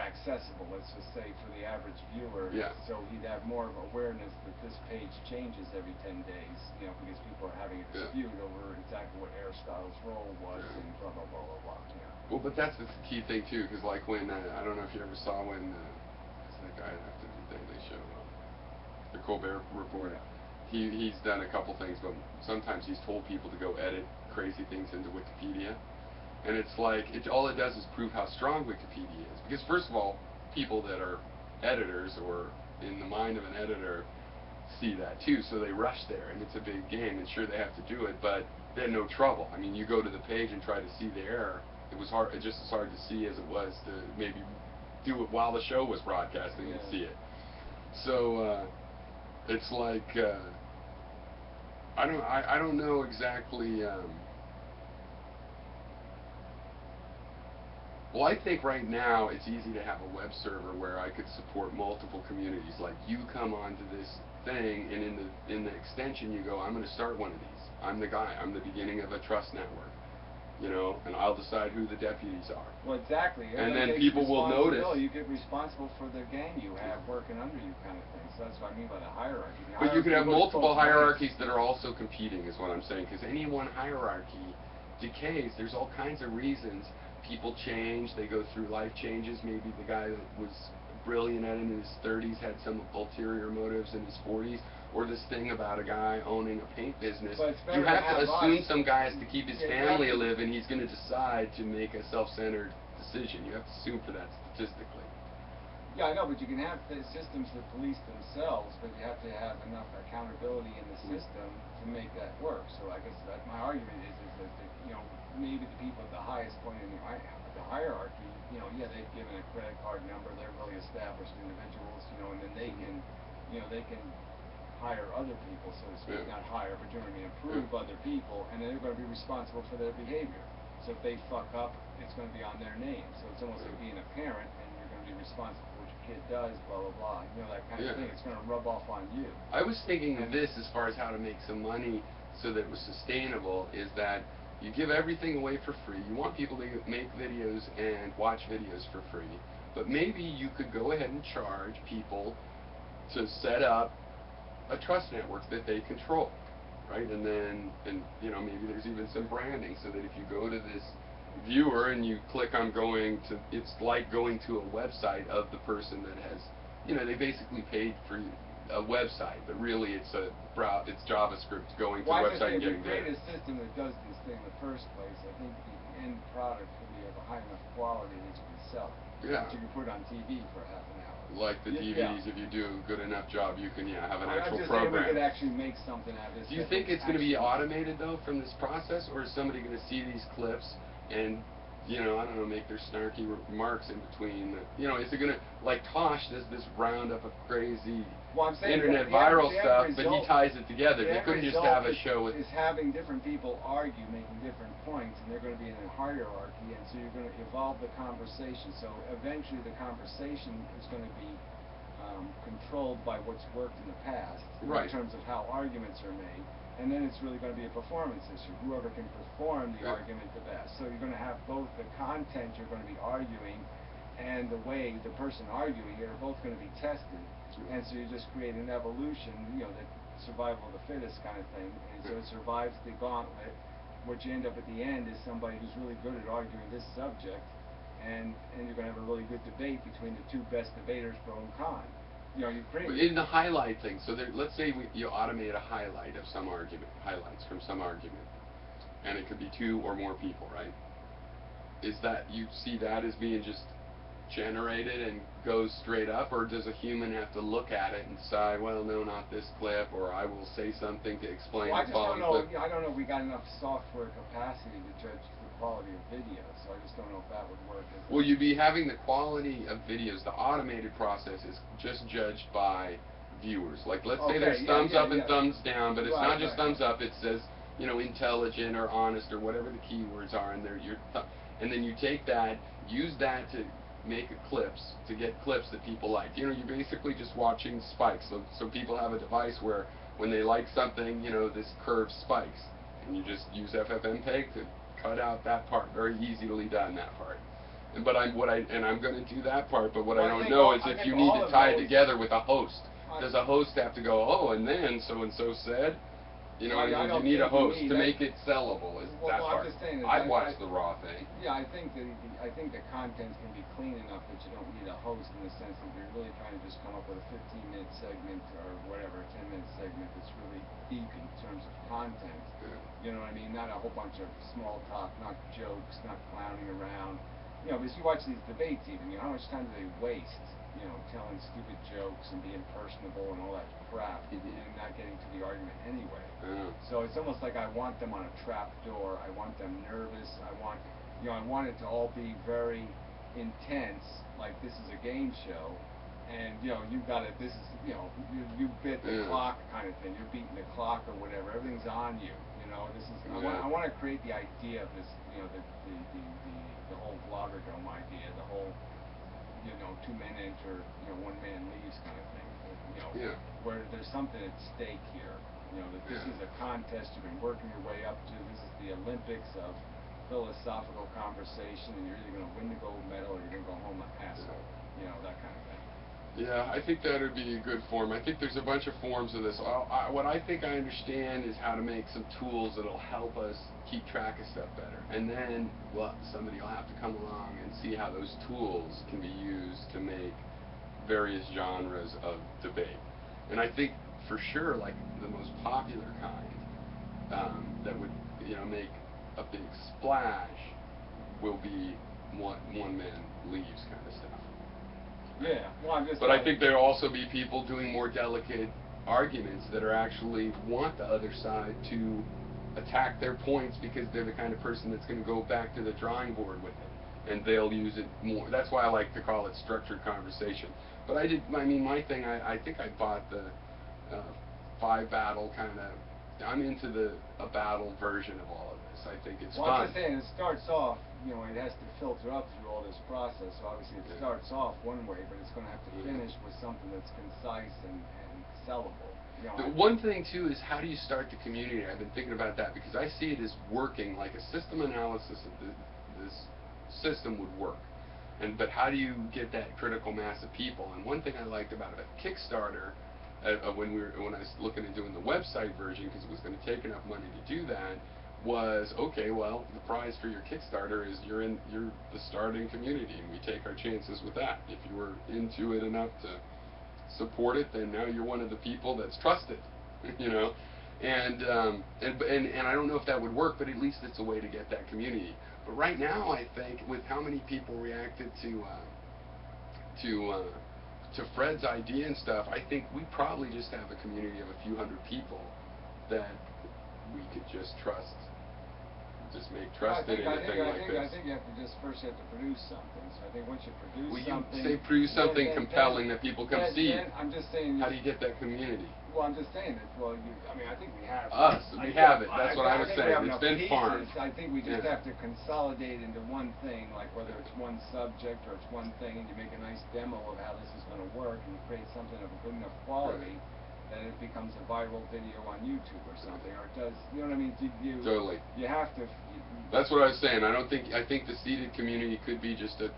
accessible, let's just say, for the average viewer. Yeah. So he'd have more of awareness that this page changes every 10 days, because people are having a dispute over exactly what Aristotle's role was and blah, blah, blah, blah, blah. Well, but that's the key thing, too, because like when, I don't know if you ever saw when, what's that guy after the Daily Show, the Colbert Report. Yeah. He's done a couple things, but sometimes he's told people to go edit crazy things into Wikipedia. And it's like, all it does is prove how strong Wikipedia is. Because first of all, people that are editors, or in the mind of an editor, see that too, so they rush there, and it's a big game, and sure they have to do it, but they had no trouble. I mean, you go to the page and try to see the error, it was just as hard to see as it was to maybe do it while the show was broadcasting and see it. So, it's like, I don't know exactly, well, I think right now it's easy to have a web server where I could support multiple communities. Like, you come onto this thing, and in the extension you go, I'm going to start one of these. I'm the guy. I'm the beginning of a trust network. And I'll decide who the deputies are. Well, exactly. And then people will notice. You get responsible for the gang you have working under you, kind of thing. So that's what I mean by the hierarchy. But you could have multiple hierarchies that are also competing, is what I'm saying. Because any one hierarchy decays. There's all kinds of reasons. People change, they go through life changes. Maybe the guy that was brilliant at it in his 30s had some ulterior motives in his 40s, or this thing about a guy owning a paint business. You have to assume some guy has to keep his family alive, and he's going to decide to make a self-centered decision. You have to assume for that statistically. Yeah, I know, but you can have the systems that police themselves, but you have to have enough accountability in the system to make that work. So I guess that my argument is that maybe the people at the highest point in the hierarchy, they've given a credit card number, they're really established individuals, and then they can hire other people, so to speak, not hire, but improve other people, and then they're going to be responsible for their behavior. So if they fuck up, it's going to be on their name. So it's almost like being a parent, and you're going to be responsible for what your kid does, blah, blah, blah. That kind of thing. It's going to rub off on you. I was thinking of this as far as how to make some money so that it was sustainable, is that you give everything away for free. You want people to make videos and watch videos for free. But maybe you could go ahead and charge people to set up a trust network that they control, right? And then, maybe there's even some branding, so that if you go to this viewer and you click on going to, it's like going to a website of the person that has, they basically paid for a website, but really it's JavaScript going to a website and getting data. If you create a system that does this thing in the first place, I think the end product can be of a high enough quality that you can sell it. Yeah. That you can put it on TV for half an hour. Like the DVDs, if you do a good enough job, you can have an actual I'm just program. saying we could actually make something out of this. Do you think it's going to be automated, though, from this process, or is somebody going to see these clips and, I don't know, make their snarky remarks in between? Is it going to, like Tosh does this roundup of crazy internet viral stuff, but he ties it together. They couldn't just have a show with... is having different people argue, making different points, and they're going to be in a hierarchy, and so you're going to evolve the conversation. So eventually the conversation is going to be controlled by what's worked in the past, right, in terms of how arguments are made, and then it's really going to be a performance issue. Whoever can perform the argument the best. So you're going to have both the content you're going to be arguing and the way the person arguing are both going to be tested. And so you just create an evolution, you know, the survival of the fittest kind of thing. And so it survives the gauntlet. What you end up at the end is somebody who's really good at arguing this subject, and you're going to have a really good debate between the two best debaters, pro and con. You know, you create in the highlight thing. So there, let's say you automate a highlight of some argument, highlights from some argument, and it could be 2 or more people, right? Is that, you see that as being just generated and goes straight up, or does a human have to look at it and decide, well, no, not this clip, or I will say something to explain well, the following clip? I don't know if we got enough software capacity to judge the quality of video, so I just don't know if that would work. Well, you'd be having the quality of videos. The automated process is just judged by viewers. Like, let's say there's thumbs up and thumbs down, but it's not just thumbs up. It says, you know, intelligent or honest or whatever the keywords are, and and then you take that, use that to make clips, to get clips that people like. You know, you're basically just watching spikes. So people have a device where when they like something, you know, this curve spikes, and you just use FFmpeg to cut out that part. Very easily done, that part. And I'm going to do that part. But what I don't know is if you need to tie it together with a host. Does a host have to go, oh, and then so and so said? You know, you need a host to make it sellable. Is that part? I'd watch the raw thing. Yeah, I think the content can be clean enough that you don't need a host, in the sense that you're really trying to just come up with a 15-minute segment or whatever, a 10-minute segment that's really deep in terms of content. Yeah. You know what I mean? Not a whole bunch of small talk, not jokes, not clowning around. You know, because you watch these debates even, you know, how much time do they waste, you know, telling stupid jokes and being personable and all that crap, and not getting to the argument anyway. So it's almost like I want them on a trap door. I want them nervous. I want it to all be very intense, like this is a game show, and you know, you bit the clock kind of thing. You're beating the clock or whatever. Everything's on you. You know, this is. I want to create the idea of this. You know, the whole Blogger-Dome idea, the whole, you know, 2 men enter, you know, 1 man leaves kind of thing. You know, where there's something at stake here. You know, that this is a contest you've been working your way up to. This is the Olympics of philosophical conversation, and you're either going to win the gold medal or you're going to go home an asshole. You know, that kind of thing. Yeah, I think that would be a good form. I think there's a bunch of forms of this. What I think I understand is how to make some tools that'll help us keep track of stuff better. And then, well, somebody will have to come along and see how those tools can be used to make various genres of debate. And I think, for sure, like the most popular kind that would, you know, make a big splash will be one man leaves kind of stuff. Yeah, well, but I think there'll also be people doing more delicate arguments that are actually want the other side to attack their points, because they're the kind of person that's going to go back to the drawing board with it, and they'll use it more. That's why I like to call it structured conversation. But my thing, I think I bought the 5-battle kind of. I'm into a battle version of all of this. I think it's fun. I'm just saying, it starts off, you know, it has to filter up through all this process. So obviously it starts off one way, but it's going to have to finish with something that's concise and sellable. You know, one thing too is, how do you start the community? I've been thinking about that, because I see it as working like a system analysis of this system would work. But how do you get that critical mass of people? And one thing I liked about it, Kickstarter, when I was looking at doing the website version, because it was going to take enough money to do that, was, okay, well, the prize for your Kickstarter is you're the starting community, and we take our chances with that. If you were into it enough to support it, then now you're one of the people that's trusted, you know. And I don't know if that would work, but at least it's a way to get that community. But right now, I think, with how many people reacted to Fred's idea and stuff, I think we probably just have a community of a few hundred people that we could just trust just make trusted anything like this. I think you have to just first have to produce something. So I think once you produce something, you say produce something compelling that people come see. I'm just saying. How do you get that community? Well, I'm just saying that. Well, I mean, I think we have. We have it. That's what I was saying. It's been farmed. I think we just have to consolidate into one thing, like whether it's one subject or it's one thing, and you make a nice demo of how this is going to work, and you create something of a good enough quality. That it becomes a viral video on YouTube or something, or it does, you know what I mean? Totally. You have to. That's what I was saying. I think the seated community could be just a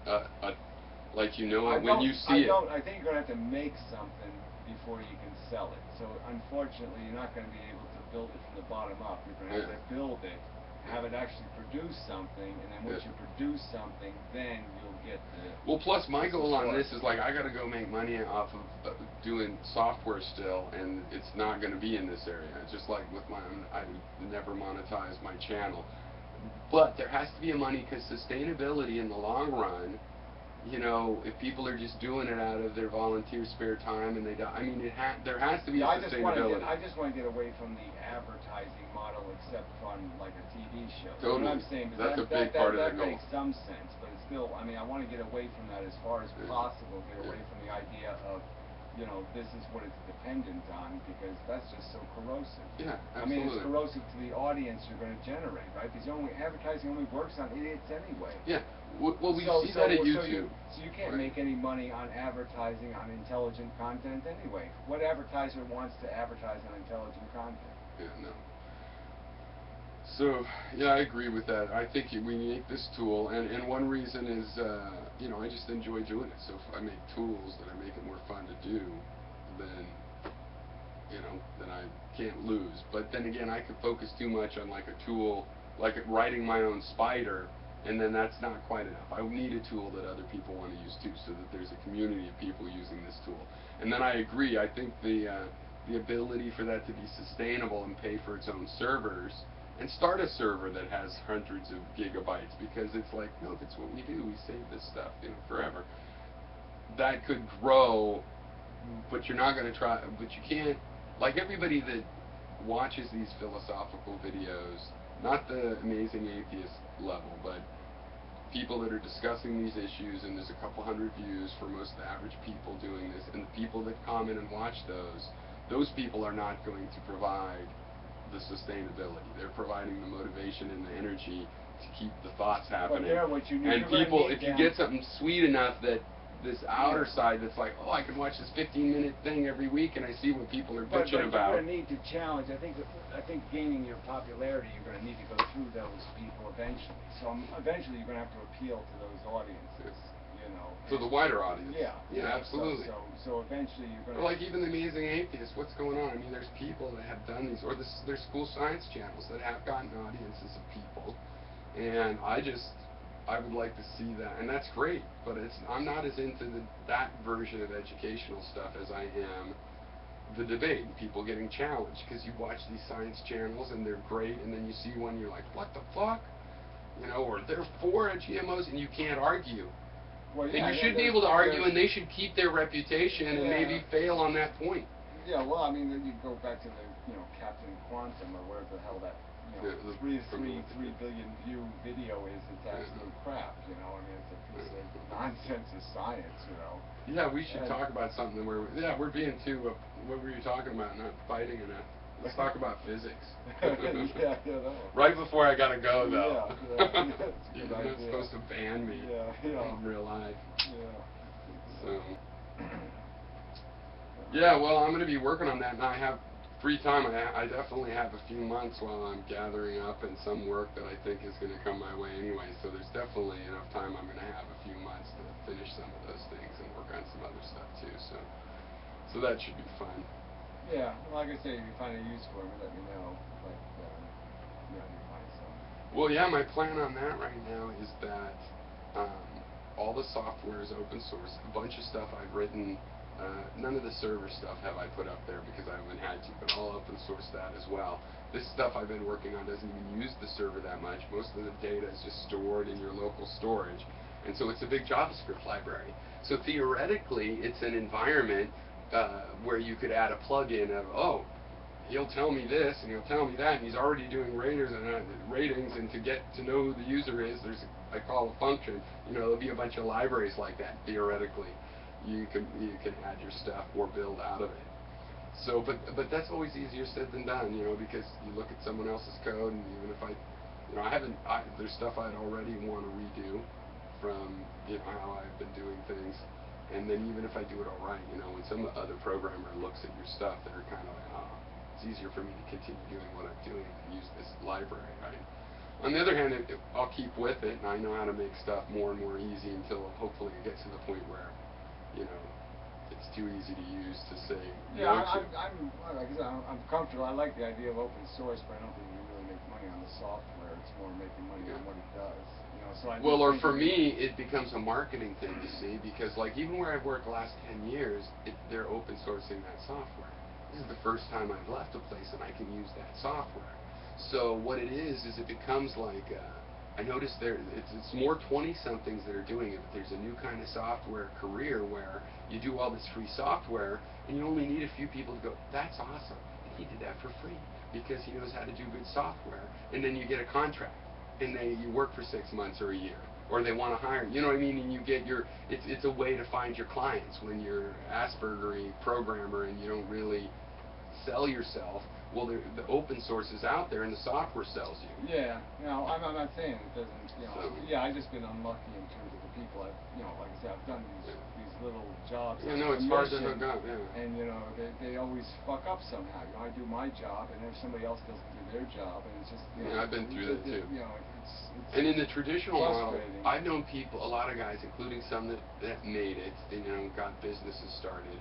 like when you see it. I think you're going to have to make something before you can sell it. So unfortunately, you're not going to be able to build it from the bottom up. You're going to have to build it, have it actually produce something, and then once you produce something, then you'll get the. Well, plus my goal on this is like I got to go make money off of doing software still, and it's not going to be in this area. Just like with I would never monetize my channel, but there has to be a money because sustainability in the long run. If people are just doing it out of their volunteer spare time and they don't, I mean, there has to be a sustainability. I just want to get away from the advertising model, except on like a TV show. Totally. You know what I'm saying? That's a big part of the goal. That makes some sense, but it's still, I mean, I want to get away from that as far as possible. Get away from the idea of, this is what it's dependent on, because that's just so corrosive. Yeah, absolutely. I mean, it's corrosive to the audience you're going to generate, right? Because advertising only works on idiots anyway. Yeah. Well, we see that at YouTube. So you can't make any money on advertising on intelligent content anyway. What advertiser wants to advertise on intelligent content? Yeah, no. So, yeah, I agree with that. I think we need this tool, and one reason is, I just enjoy doing it. So if I make tools that make it more fun to do, then I can't lose. But then again, I could focus too much on like a tool, like writing my own spider, and then that's not quite enough. I need a tool that other people want to use too, so that there's a community of people using this tool. And then I agree. I think the ability for that to be sustainable and pay for its own servers, and start a server that has hundreds of gigabytes, because it's like, no, that's what we do. We save this stuff, forever. That could grow, but you're not going to try. But you can't. Like everybody that watches these philosophical videos, not the amazing atheist level, but people that are discussing these issues, and there's a couple hundred views for most of the average people doing this, and the people that comment and watch those people are not going to provide the sustainability. They're providing the motivation and the energy to keep the thoughts happening. And people, if you get something sweet enough that this outer side that's like, I can watch this 15-minute thing every week and I see what people are bitching about. You're going to need to challenge. I think gaining your popularity, you're going to need to go through those people eventually. So eventually you're going to have to appeal to those audiences. To the wider audience. Yeah, absolutely. So eventually you're going to. Like even the Amazing Atheist, what's going on? I mean, there's people that have done these, or there's school science channels that have gotten audiences of people, and I would like to see that, and that's great. But I'm not as into that version of educational stuff as I am the debate and people getting challenged, because you watch these science channels and they're great, and then you see one, you're like, what the fuck? Or they're for GMOs, and you can't argue. Well, and you should be able to argue, and they should keep their reputation and maybe fail on that point. Yeah, well, I mean, then you go back to the, Captain Quantum, or wherever the hell that, 3 billion view video is. It's absolute crap, I mean, it's a piece of nonsense of science, Yeah, we should talk about something where, we're being too, what were you talking about? Not fighting enough. Let's talk about physics. Right before I gotta go, though. You're not supposed to ban me in real life. So, well, I'm going to be working on that, and I have free time. I definitely have a few months while I'm gathering up, and some work that I think is going to come my way anyway. So there's definitely enough time. I'm going to have a few months to finish some of those things and work on some other stuff too. So that should be fun. Yeah, like I say, if you find a use for it, let me know. But, you find some. Well, yeah, my plan on that right now is that all the software is open source. A bunch of stuff I've written, none of the server stuff have I put up there because I haven't had to, but I'll open source that as well. This stuff I've been working on doesn't even use the server that much. Most of the data is just stored in your local storage. And so it's a big JavaScript library. So theoretically, it's an environment where you could add a plug-in of, he'll tell me this and he'll tell me that, and he's already doing ratings, and to get to know who the user is, I call a function. There'll be a bunch of libraries like that theoretically. You can add your stuff or build out of it. So, but that's always easier said than done, because you look at someone else's code, and even if there's stuff I'd already want to redo from how I've been doing things. And then even if I do it all right, when some other programmer looks at your stuff, they're kind of like, oh, it's easier for me to continue doing what I'm doing and use this library, right? On the other hand, I'll keep with it, and I know how to make stuff more and more easy until hopefully it gets to the point where, it's too easy to use to say. Yeah, like I said, I'm comfortable. I like the idea of open source, but I don't think you really make money on the software. It's more making money on what it does. So or for me, it becomes a marketing thing, you see, because like even where I've worked the last 10 years, they're open sourcing that software. This is the first time I've left a place and I can use that software. So what it is it becomes like, I noticed it's more 20-somethings that are doing it, but there's a new kind of software career where you do all this free software and you only need a few people to go, that's awesome. And he did that for free because he knows how to do good software. And then you get a contract. And you work for 6 months or a year, or they want to hire you. You know what I mean? And you get it's a way to find your clients when you're Aspergery programmer and you don't really sell yourself. Well, the open source is out there and the software sells you. Yeah, I'm not saying it doesn't. So, yeah, I've just been unlucky in terms of the people. Like I said, I've done these little jobs. Yeah, no, it's hard to hook up. Yeah. And they always fuck up somehow. I do my job, and then somebody else doesn't do their job, and it's just. I've been through that too. It's and in the traditional model, frustrating. I've known people, a lot of guys, including some that made it, got businesses started.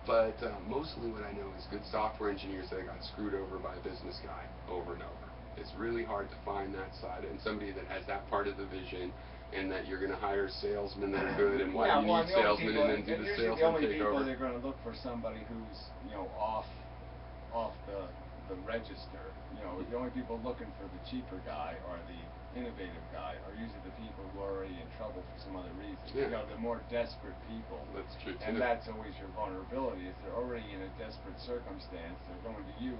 But mostly what I know is good software engineers that got screwed over by a business guy over and over. It's really hard to find that side and somebody that has that part of the vision, and that you're going to hire salesmen that are good, and why you need salesmen, and then do the salesman the only take people over. They're going to look for somebody who's off the register. The only people looking for the cheaper guy or the innovative guy are usually the people who are already in trouble for some other reason. Yeah. The more desperate people. That's true too. And that's always your vulnerability. Is they're already in a desperate circumstance. They're going to you,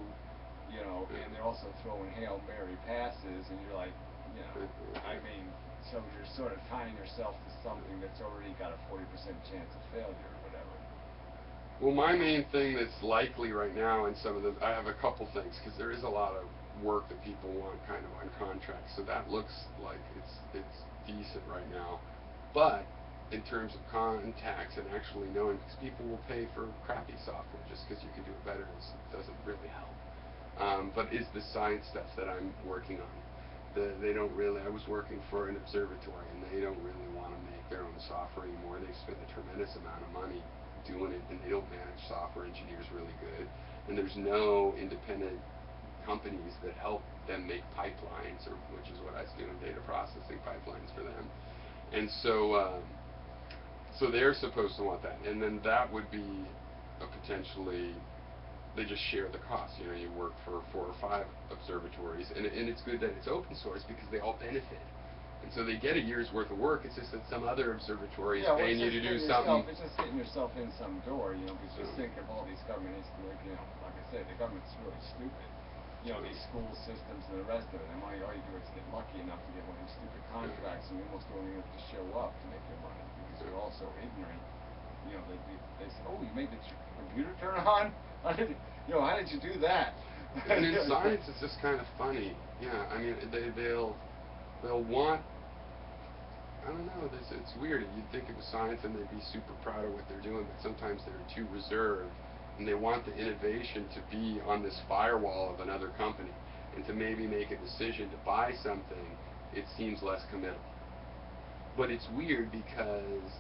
and they're also throwing Hail Mary passes, and you're like, I mean, so you're sort of tying yourself to something that's already got a 40% chance of failure or whatever. Well, my main thing that's likely right now, and I have a couple things, because there is a lot of work that people want kind of on contracts, so that looks like it's decent right now. But in terms of contacts and actually knowing, because people will pay for crappy software just because you can do it better, it doesn't really help. But is the science stuff that I'm working on. They don't really, I was working for an observatory, and they don't really want to make their own software anymore. They spend a tremendous amount of money doing it, and they don't manage software engineers really good. And there's no independent companies that help them make pipelines, which is what I was doing, data processing pipelines for them. And so they're supposed to want that, and then that would be a potentially, they just share the cost. You work for 4 or 5 observatories, and it's good that it's open source because they all benefit. And so they get a year's worth of work. It's just that some other observatory is paying you to do something. It's just getting yourself in some door, because just think of all these government like I said, the government's really stupid. These school systems and the rest of it. And all you do is get lucky enough to get one of these stupid contracts, and you almost don't even have to show up to make your money because you're all so ignorant. They say, oh, you made the computer turn on? How did you do that? And in science, it's just kind of funny. Yeah, I mean, they'll want, I don't know, it's weird. You'd think it was science and they'd be super proud of what they're doing, but sometimes they're too reserved, and they want the innovation to be on this firewall of another company, and to maybe make a decision to buy something, it seems less committal. But it's weird because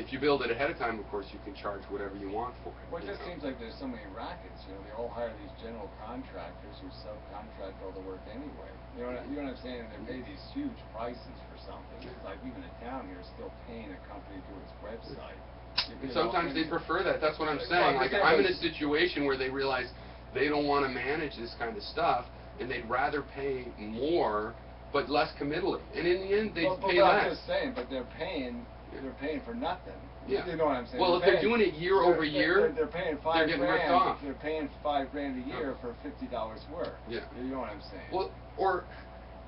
if you build it ahead of time, of course, you can charge whatever you want for it. Well, it just seems like there's so many rackets. They all hire these general contractors who subcontract all the work anyway. You know what I'm saying? And they pay these huge prices for something. It's like even a town here is still paying a company to do its website. And sometimes they prefer that. That's what I'm saying. Like, I'm in a situation where they realize they don't want to manage this kind of stuff, and they'd rather pay more but less committally. And in the end, they pay less. I'm just saying, but they're paying for nothing. Yeah. You know what I'm saying? Well, if they're doing it year over year, they're paying they're getting ripped off. They're paying $5 grand a year for $50 work. Yeah. You know what I'm saying? Well, or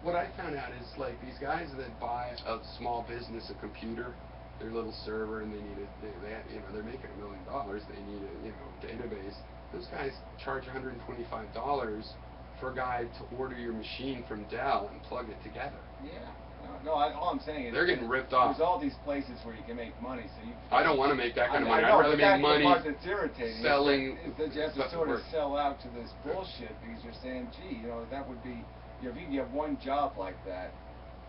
what I found out is like these guys that buy a small business a computer, their little server, and they need a, you know, they're making $1 million. They need a, you know, database. Those guys charge $125 for a guy to order your machine from Dell and plug it together. Yeah. All I'm saying is they're getting ripped off. There's all these places where you can make money, so you. I don't want to make that kind of money. I know, I'd rather make money the part that's irritating selling. Is that you have to sort of sell out to this bullshit because you're saying, gee, you know, that would be, you know, if you can get one job like that,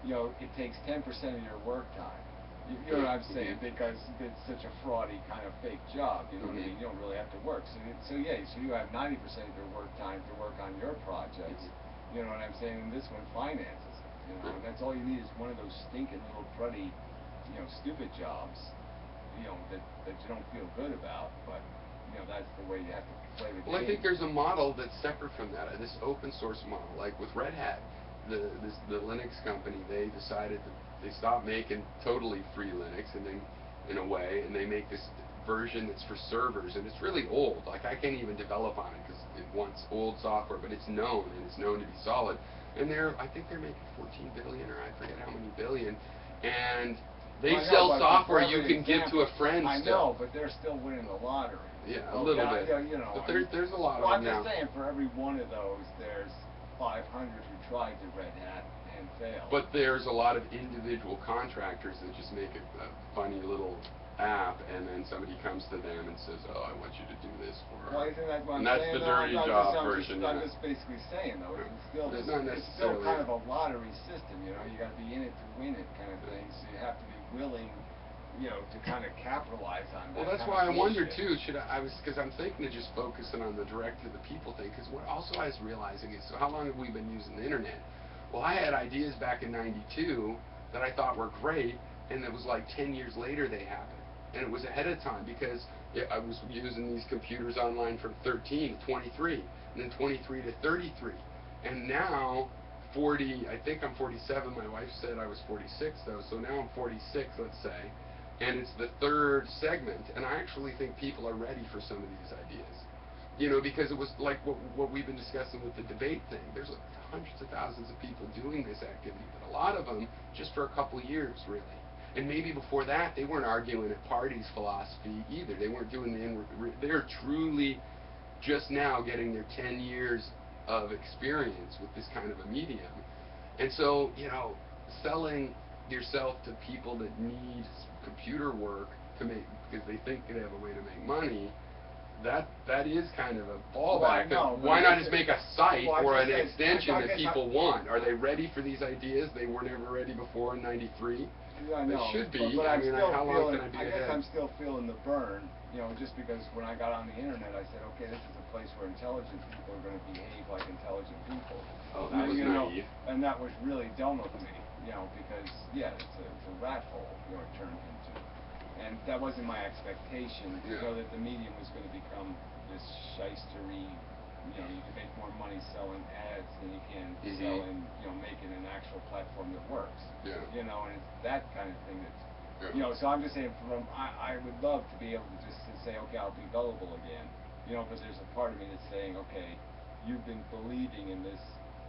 you know, it takes 10% of your work time. You know what I'm saying? Because it's such a fraudy kind of fake job. You know what I mean? You don't really have to work. So you have 90% of your work time to work on your projects. You know what I'm saying? And this one finances it. You know, and that's all you need is one of those stinking little cruddy, you know, stupid jobs. You know that you don't feel good about, but you know that's the way you have to play the game. Well, I think there's a model that's separate from that. This open source model, like with Red Hat, the Linux company, they decided that they stopped making totally free Linux, and then in a way, and they make this version that's for servers, and it's really old. Like I can't even develop on it because it wants old software, but it's known, and it's known to be solid. And I think they're making 14 billion, or I forget how many billion, and they sell software you can give to a friend. I still. know, but they're still winning the lottery. Yeah, a little bit. You know, but there's a lot of them I'm now. just saying, for every one of those, there's 500 who tried the Red Hat and failed. But there's a lot of individual contractors that just make a funny little app, and then somebody comes to them and says, "Oh, I want you to do this for." Well, isn't that what and I'm that's saying? the dirty job version. I'm just basically saying though, it's still kind of a lottery system. You know, you got to be in it to win it, kind of thing. So you have to be willing, you know, to kind of capitalize on that. Well, that's why I wonder too. Because I'm thinking of just focusing on the direct to the people thing. Because what also I was realizing is, so how long have we been using the internet? Well, I had ideas back in '92 that I thought were great, and it was like 10 years later they happened. And it was ahead of time because I was using these computers online from 13 to 23, and then 23 to 33. And now, 40, I think I'm 47, my wife said I was 46 though, so now I'm 46, let's say, and it's the third segment, and I actually think people are ready for some of these ideas. You know, because it was like what we've been discussing with the debate thing. There's hundreds of thousands of people doing this activity, but a lot of them just for a couple years, really. And maybe before that, they weren't arguing at parties philosophy either. They weren't doing the inward. They're truly just now getting their 10 years of experience with this kind of a medium. And so, you know, selling yourself to people that need computer work to make, because they think they have a way to make money, that is kind of a fallback. Well, why not just make a site or an extension that people want? Are they ready for these ideas? They were never ready before in '93. Yeah, they should be. But I mean, how long can I be guess ahead? I'm still feeling the burn, you know, just because when I got on the internet, I said, okay, this is a place where intelligent people are going to behave like intelligent people. Oh, that was naive. And that was really dumb of me, you know, because, yeah, it's a rat hole, you know, it turned into. And that wasn't my expectation, to know that the medium was going to become this shystery, you know, you can make more money selling ads than you can selling, you know, making an actual platform that works. Yeah. You know, and it's that kind of thing that's, you know, so I'm just saying, I would love to be able to just to say, okay, I'll be gullible again, you know, but there's a part of me that's saying, okay, you've been believing in this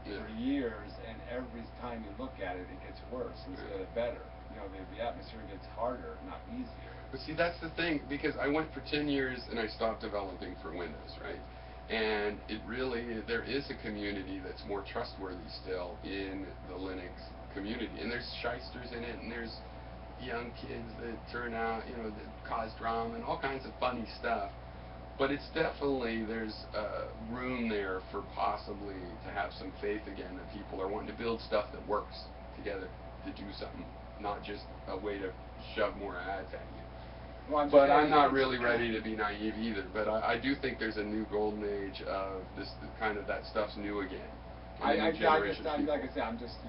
for years, and every time you look at it, it gets worse instead of better. You know, the atmosphere gets harder, not easier. But see, that's the thing, because I went for 10 years and I stopped developing for Windows, right? And it really, there is a community that's more trustworthy still in the Linux community. And there's shysters in it, and there's young kids that turn out, you know, that cause drama and all kinds of funny stuff. But it's definitely, there's room there for possibly to have some faith again that people are wanting to build stuff that works together to do something, not just a way to shove more ads at you. Well, but I'm not really ready to be naive either. But I do think there's a new golden age of this kind of that stuff's new again. Like I said, I'm just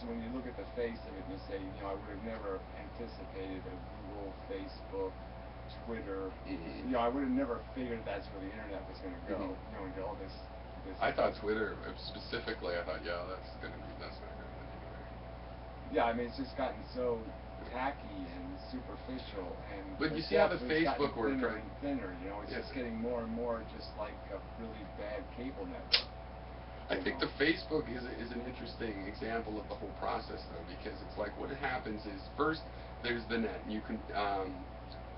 when you look at the face of it and you say, you know, I would have never anticipated a Google, Facebook, Twitter. You know, I would have never figured that's where the internet was going to go. You know, into all this. I thought Twitter specifically. I thought, yeah, that's not going to win anywhere. Yeah, I mean, it's just gotten so tacky and superficial, and but you see how the depth has Facebook gotten worked, thinner right? and thinner, you know, it's Yeah. just getting more and more just like a really bad cable network. I think the Facebook is an interesting example of the whole process, though, because it's like what happens is first there's the net. You can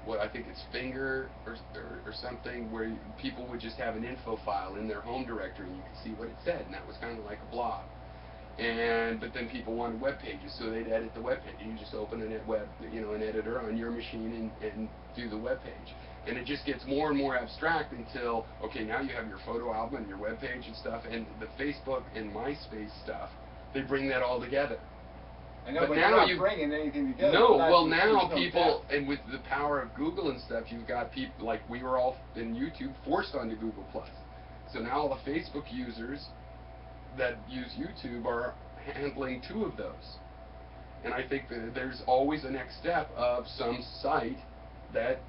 what I think it's Finger or something where people would just have an info file in their home directory and you could see what it said, and that was kind of like a blog. But then people wanted web pages, so they'd edit the web page. You just open an editor on your machine and do the web page. And it just gets more and more abstract until, okay, now you have your photo album and your web page and stuff, and the Facebook and MySpace stuff, they bring that all together. I know, but now you're not you bringing anything together. No, That's well the- now there's no people, depth. and with the power of Google and stuff, you've got people, like we were all in YouTube forced onto Google+. So now all the Facebook users that use YouTube are handling two of those. And I think that there's always a next step of some site that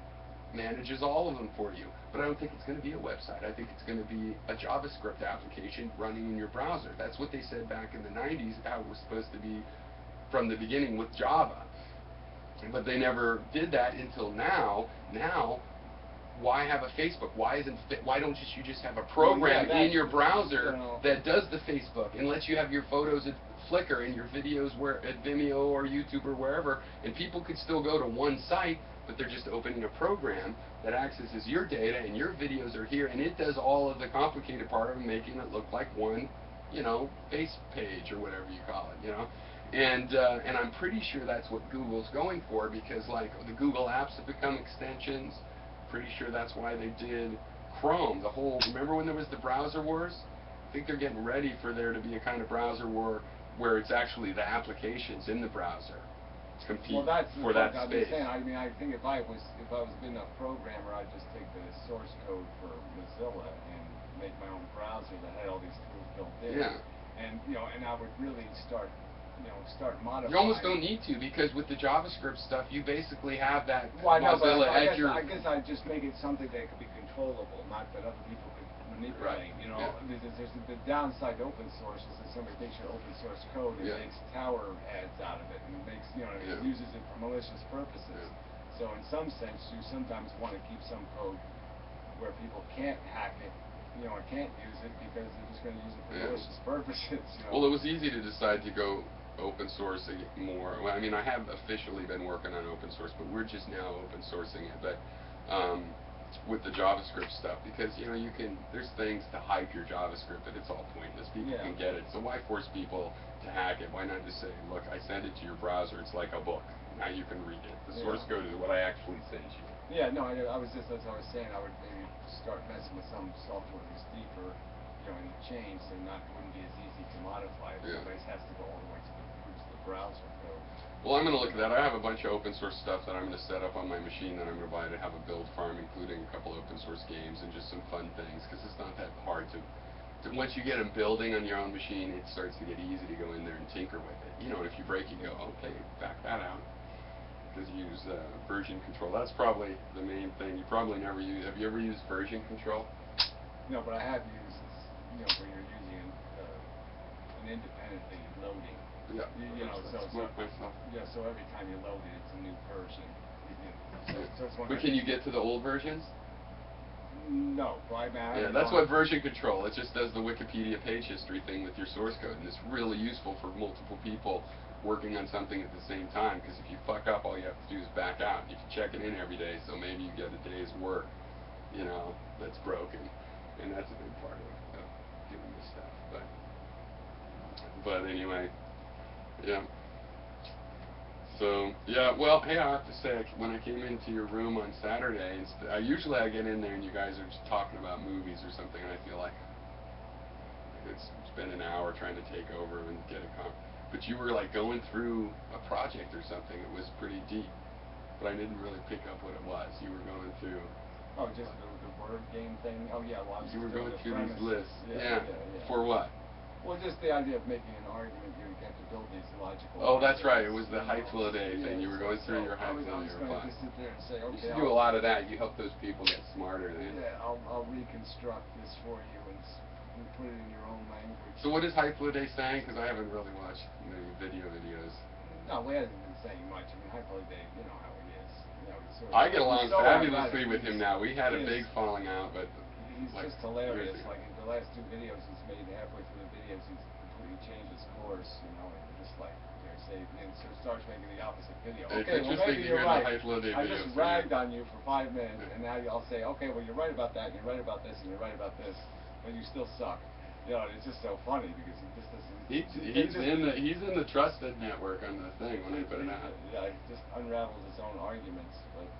manages all of them for you. But I don't think it's going to be a website. I think it's going to be a JavaScript application running in your browser. That's what they said back in the 90s, how it was supposed to be from the beginning with Java. But they never did that until now. Now, why have a Facebook? Why don't you just have a program in your browser that does the Facebook and lets you have your photos at Flickr and your videos at Vimeo or YouTube or wherever, and people could still go to one site, but they're just opening a program that accesses your data and your videos are here, and it does all of the complicated part of making it look like one, face page or whatever you call it, And I'm pretty sure that's what Google's going for, because like the Google apps have become extensions. Pretty sure that's why they did Chrome. Remember when there was the browser wars? I think they're getting ready for there to be a kind of browser war where it's actually the applications in the browser compete for that space. I mean, I think if I was a good enough programmer, I'd just take the source code for Mozilla and make my own browser that had all these tools built in. Yeah. And I would really start modifying. You almost don't need to, because with the JavaScript stuff, you basically have that Mozilla as your. I guess I'd just make it something that could be controllable, not that other people could manipulate. Right. There's the downside to open source is that somebody takes your open source code and makes tower ads out of it and makes uses it for malicious purposes. Yeah. So in some sense, you sometimes want to keep some code where people can't hack it, or can't use it because they're just going to use it for malicious purposes. Well, it was easy to decide to go open sourcing it more. Well, I mean, I have officially been working on open source, but we're just now open sourcing it. But with the JavaScript stuff, because there's things to hype your JavaScript, but it's all pointless. People can get it, so why force people to hack it? Why not just say, look, I send it to your browser. It's like a book. Now you can read it. The source code is what I actually sent you. Yeah, no, I was just, as I was saying, I would maybe start messing with some software that's deeper, in the chain, so wouldn't be as easy to modify. Somebody has to go all the way to the browser code. Well, I'm going to look at that. I have a bunch of open source stuff that I'm going to set up on my machine that I'm going to buy to have a build farm, including a couple open source games and just some fun things, because it's not that hard to once you get them building on your own machine, it starts to get easy to go in there and tinker with it. And if you break, you go, okay, back that out. Because you use version control. That's probably the main thing. You probably never use. Have you ever used version control? No, but I have used where you're using an independently loading. Yeah. So every time you load it, it's a new version. But can you get to the old versions? No, that's what version control. It just does the Wikipedia page history thing with your source code, and it's really useful for multiple people working on something at the same time, because if you fuck up, all you have to do is back out. You can check it in every day, so maybe you get a day's work, that's broken, and that's a big part of doing this stuff. But anyway, yeah. So, well, hey, I have to say, when I came into your room on Saturday, usually I get in there and you guys are just talking about movies or something, and I feel like it's been an hour trying to take over and get a but you were like going through a project or something. It was pretty deep, but I didn't really pick up what it was. You were going through... Oh, just the word game thing? Oh, yeah, well, you were going through these lists. Yeah. For what? Well, just the idea of making an argument, you have to build these logical... Oh, that's right. It was the Hypfliday thing. You were going through your Hypfliday reply. I was going to just sit there and say, okay... You should do a lot of that. You help those people get smarter then. Yeah, I'll reconstruct this for you and put it in your own language. So what is Hypfliday saying? Because I haven't really watched videos. No, we hasn't been saying much. I mean, hopefully you know how he is. You know, he's sort of, I get along so fabulously athletic. with him now. We had a He is- big falling out, but He's like just hilarious. years ago. Like in the last 2 videos he's made, halfway through the videos he's completely changed his course. You know, and just like say, and so starts making the opposite video. It's Okay, well interesting maybe to hear you're the right. high-low day I videos just for you. ragged on you for 5 minutes, and now I'll say, okay, well you're right about that, and you're right about this, and you're right about this, but you still suck. You know, it's just so funny because he just doesn't. He's in the trusted network on the thing when I put it out. Yeah, he just unravels his own arguments, but.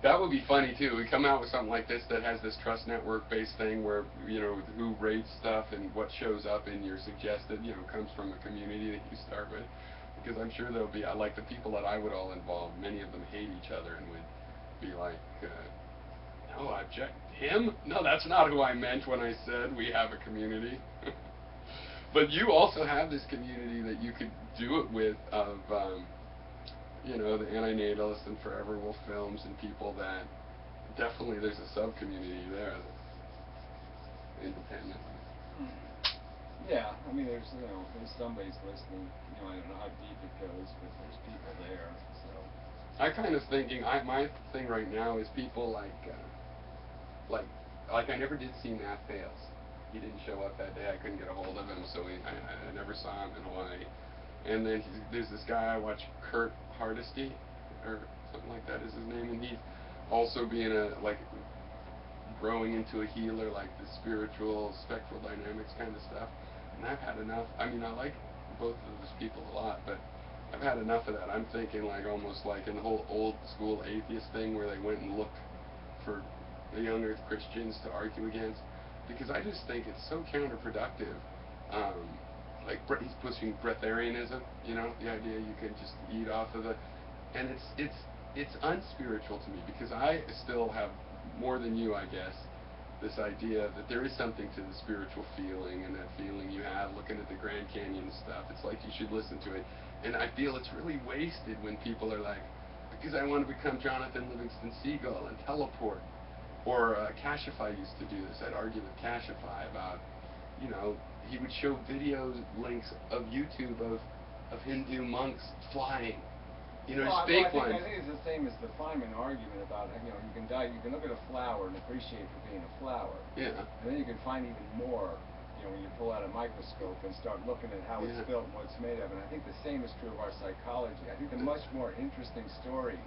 That would be funny too. We come out with something like this that has this trust network based thing where, you know, who rates stuff and what shows up in your suggested, you know, comes from a community that you start with. Because I'm sure there'll be, like the people that I would all involve, many of them hate each other and would be like, no, I object. Him? No, that's not who I meant when I said we have a community. But you also have this community that you could do it with of, you know, the anti-natalists and Forever Wolf Films and people that definitely there's a sub-community there that's independent. Yeah, I mean, there's somebody's listening. You know, I don't know how deep it goes, but there's people there. So. I kind of thinking, my thing right now is people like I never did see Matt Fales. He didn't show up that day. I couldn't get a hold of him, so I never saw him in Hawaii. And then there's this guy I watch, Kurt Hardesty, or something like that is his name, and he's also being growing into a healer, like the spiritual, spectral dynamics kind of stuff. And I've had enough. I mean, I like both of those people a lot, but I've had enough of that. I'm thinking like almost like in the whole old school atheist thing where they went and looked for the young earth Christians to argue against, because I just think it's so counterproductive. Like he's pushing breatharianism, you know, the idea you can just eat off of and it's unspiritual to me, because I still have more than you, I guess, this idea that there is something to the spiritual feeling, and that feeling you have looking at the Grand Canyon and stuff. It's like you should listen to it, and I feel it's really wasted when people are like, because I want to become Jonathan Livingston Seagull and teleport. Or Kashify used to do this. I'd argue with Kashify about, you know, he would show video links of YouTube of Hindu monks flying. You know, well, fake I ones. think it's the same as the Feynman argument about, you know, you can look at a flower and appreciate it for being a flower. Yeah. And then you can find even more, you know, when you pull out a microscope and start looking at how it's built and what it's made of. And I think the same is true of our psychology. I think the much more interesting story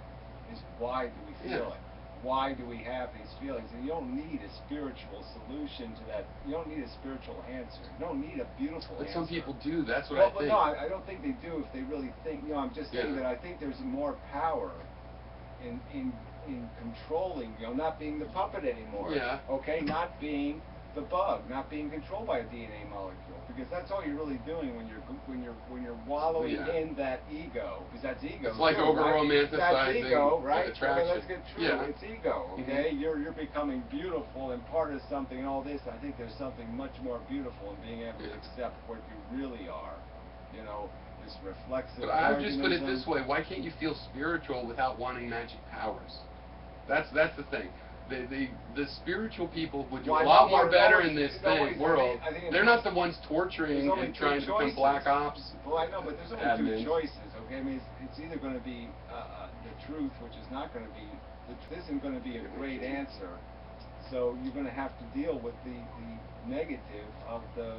is, why do we feel it? Why do we have these feelings? And you don't need a spiritual solution to that. You don't need a spiritual answer. You don't need a beautiful answer. But some people do. That's what I think. No, I don't think they do if they really think. You know, I'm just saying that I think there's more power in controlling. You know, not being the puppet anymore. Yeah. Okay, not being the bug, not being controlled by a DNA molecule, because that's all you're really doing when you're wallowing in that ego, because that's ego. It's like too, over-romanticizing That's ego, right? attraction. Okay, let's get true. Yeah. It's ego. Okay, you're becoming beautiful and part of something. And all this, I think there's something much more beautiful in being able to accept what you really are. You know, this reflexive. But I would just put it this way: why can't you feel spiritual without wanting magic powers? That's the thing. The spiritual people would do a lot more better in this world. They're not the ones torturing and trying to become black ops. Well, I know, but there's only 2 choices. Okay, I mean, it's either going to be the truth, which is not going to be. This isn't going to be a great answer. So you're going to have to deal with the negative of the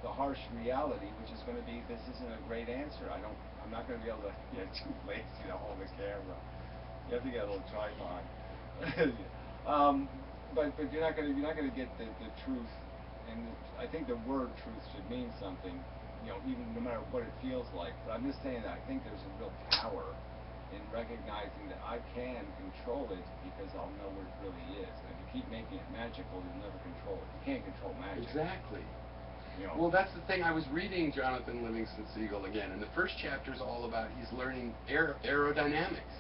harsh reality, which is going to be, this isn't a great answer. I'm not going to be able to get too lazy to hold the camera. You have to get a little tripod. But you're not going to get the truth, and I think the word truth should mean something, you know, even no matter what it feels like. But I'm just saying that I think there's a real power in recognizing that I can control it, because I'll know what it really is. And if you keep making it magical, you'll never control it. You can't control magic. Exactly. You know? Well, that's the thing. I was reading Jonathan Livingston Seagull again, and the first chapter is all about he's learning aerodynamics.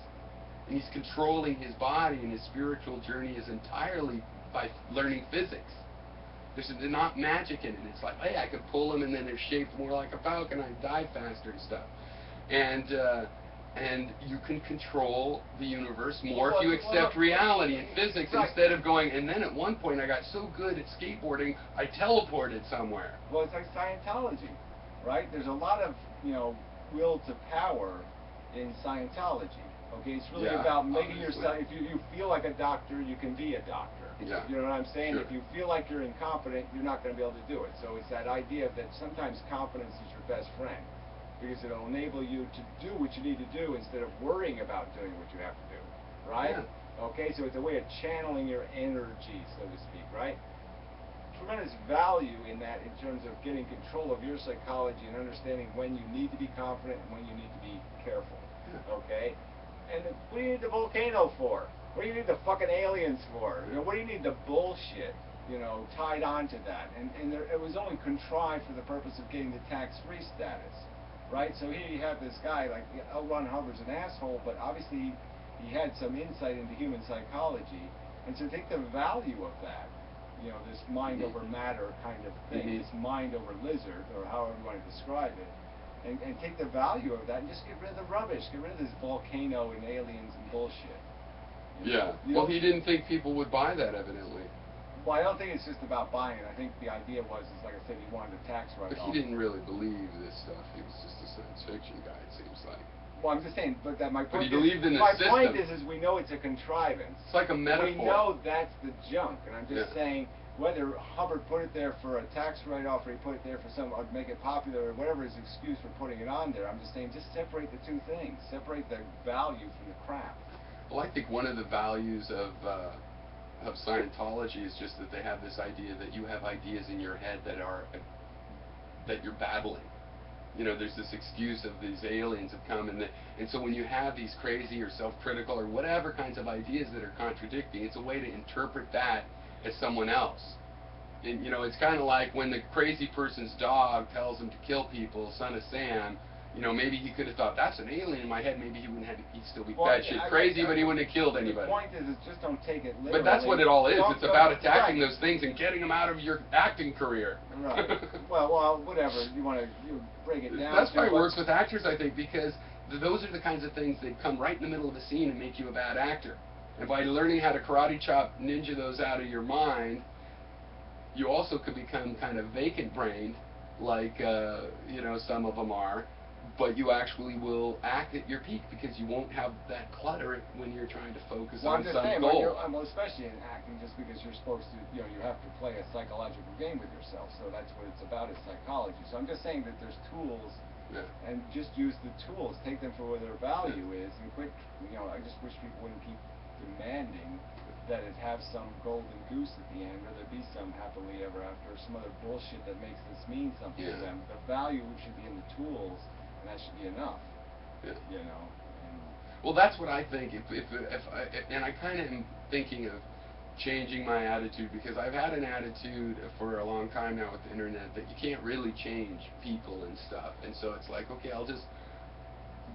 And he's controlling his body, and his spiritual journey is entirely by learning physics. There's not magic in it. It's like, hey, I could pull him, and then they're shaped more like a falcon. I dive faster and stuff. And you can control the universe more if you accept reality and physics instead of going. And then at one point, I got so good at skateboarding, I teleported somewhere. Well, it's like Scientology, right? There's a lot of, you know, will to power in Scientology. Okay, it's really Yeah, about making obviously. yourself. If you feel like a doctor, you can be a doctor. Yeah. You know what I'm saying? Sure. If you feel like you're incompetent, you're not going to be able to do it. So it's that idea that sometimes competence is your best friend, because it'll enable you to do what you need to do instead of worrying about doing what you have to do. Right? Yeah. Okay, so it's a way of channeling your energy, so to speak. Right? Tremendous value in that, in terms of getting control of your psychology and understanding when you need to be confident and when you need to be careful. Okay? And what do you need the volcano for? What do you need the fucking aliens for? You know, what do you need the bullshit, you know, tied onto that? And it was only contrived for the purpose of getting the tax-free status, right? So here you have this guy, like, L. Ron Hubbard's an asshole, but obviously he had some insight into human psychology. And so take the value of that, you know, this mind over matter kind of thing, this mind over lizard, or however you want to describe it, and take the value of that and just get rid of the rubbish, get rid of this volcano and aliens and bullshit. Yeah. Well, he didn't think people would buy that, evidently. Well, I don't think it's just about buying it. I think the idea was, is like I said, he wanted a tax write-off. But he didn't really believe this stuff. He was just a science fiction guy, it seems like. Well, I'm just saying, but that my point. But he believed in the my system. point is we know it's a contrivance. It's like a metaphor. We know that's the junk, and I'm just saying, whether Hubbard put it there for a tax write-off or he put it there for some, or make it popular, or whatever his excuse for putting it on there, I'm just saying, just separate the two things. Separate the value from the crap. Well, I think one of the values of Scientology is just that they have this idea that you have ideas in your head that you're battling. You know, there's this excuse of these aliens have come, and so when you have these crazy or self-critical or whatever kinds of ideas that are contradicting, it's a way to interpret that as someone else. And, you know, it's kind of like when the crazy person's dog tells him to kill people, Son of Sam. You know, maybe he could have thought, that's an alien in my head. Maybe he'd still be batshit crazy, but he wouldn't have killed anybody. The point is just don't take it literally. But that's what it all is. It's about attacking those things and getting them out of your acting career. Right. well, whatever. You want to break it down. That's why it works with actors, I think, because those are the kinds of things that come right in the middle of the scene and make you a bad actor. And by learning how to karate chop ninja those out of your mind, you also could become kind of vacant-brained, like, you know, some of them are. But you actually will act at your peak because you won't have that clutter when you're trying to focus on some goal. Well, especially in acting, just because you're supposed to, you know, you have to play a psychological game with yourself. So that's what it's about, is psychology. So I'm just saying that there's tools, and just use the tools, take them for where their value is, and quit. You know, I just wish people wouldn't keep demanding that it have some golden goose at the end, or there be some happily ever after, or some other bullshit that makes this mean something to them. The value should be in the tools. And that should be enough, you know. Well, that's what I think. And I kind of am thinking of changing my attitude, because I've had an attitude for a long time now with the internet that you can't really change people and stuff. And so it's like, okay, I'll just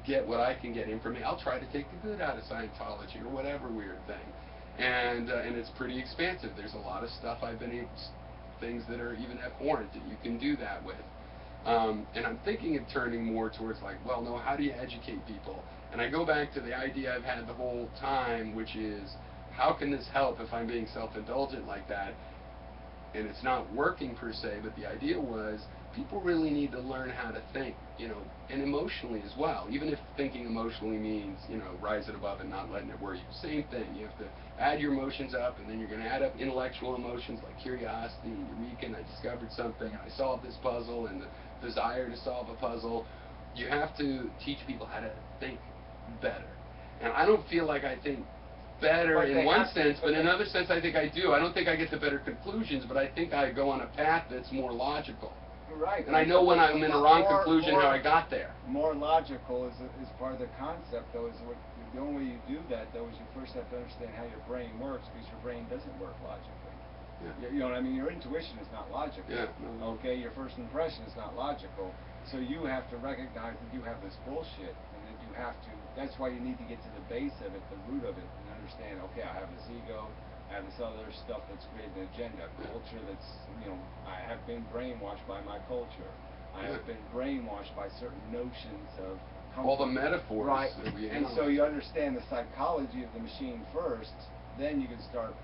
get what I can get information. I'll try to take the good out of Scientology or whatever weird thing. And it's pretty expansive. There's a lot of stuff things that are even abhorrent that you can do that with. And I'm thinking of turning more towards like, well, no, how do you educate people? And I go back to the idea I've had the whole time, which is, how can this help if I'm being self-indulgent like that? And it's not working per se, but the idea was, people really need to learn how to think, you know, and emotionally as well. Even if thinking emotionally means, you know, rising above and not letting it worry you. Same thing. You have to add your emotions up, and then you're going to add up intellectual emotions like curiosity and eureka, and I discovered something, and I solved this puzzle, and the desire to solve a puzzle. You have to teach people how to think better. And I don't feel like I think better in one sense, but in another sense I think I do. I don't think I get to better conclusions, but I think I go on a path that's more logical. Right. And I know when I'm in a wrong conclusion how I got there. More logical is part of the concept, though. The only way you do that, though, is you first have to understand how your brain works, because your brain doesn't work logically. Yeah. You know what I mean? Your intuition is not logical. Yeah. Okay? Your first impression is not logical. So you have to recognize that you have this bullshit, and that you have to. That's why you need to get to the base of it, the root of it, and understand. Okay, I have this ego. I have this other stuff that's created an agenda, culture that's, you know, I have been brainwashed by my culture. I have been brainwashed by certain notions of comfort. All the metaphors. Right. That we and so you understand the psychology of the machine first, then you can start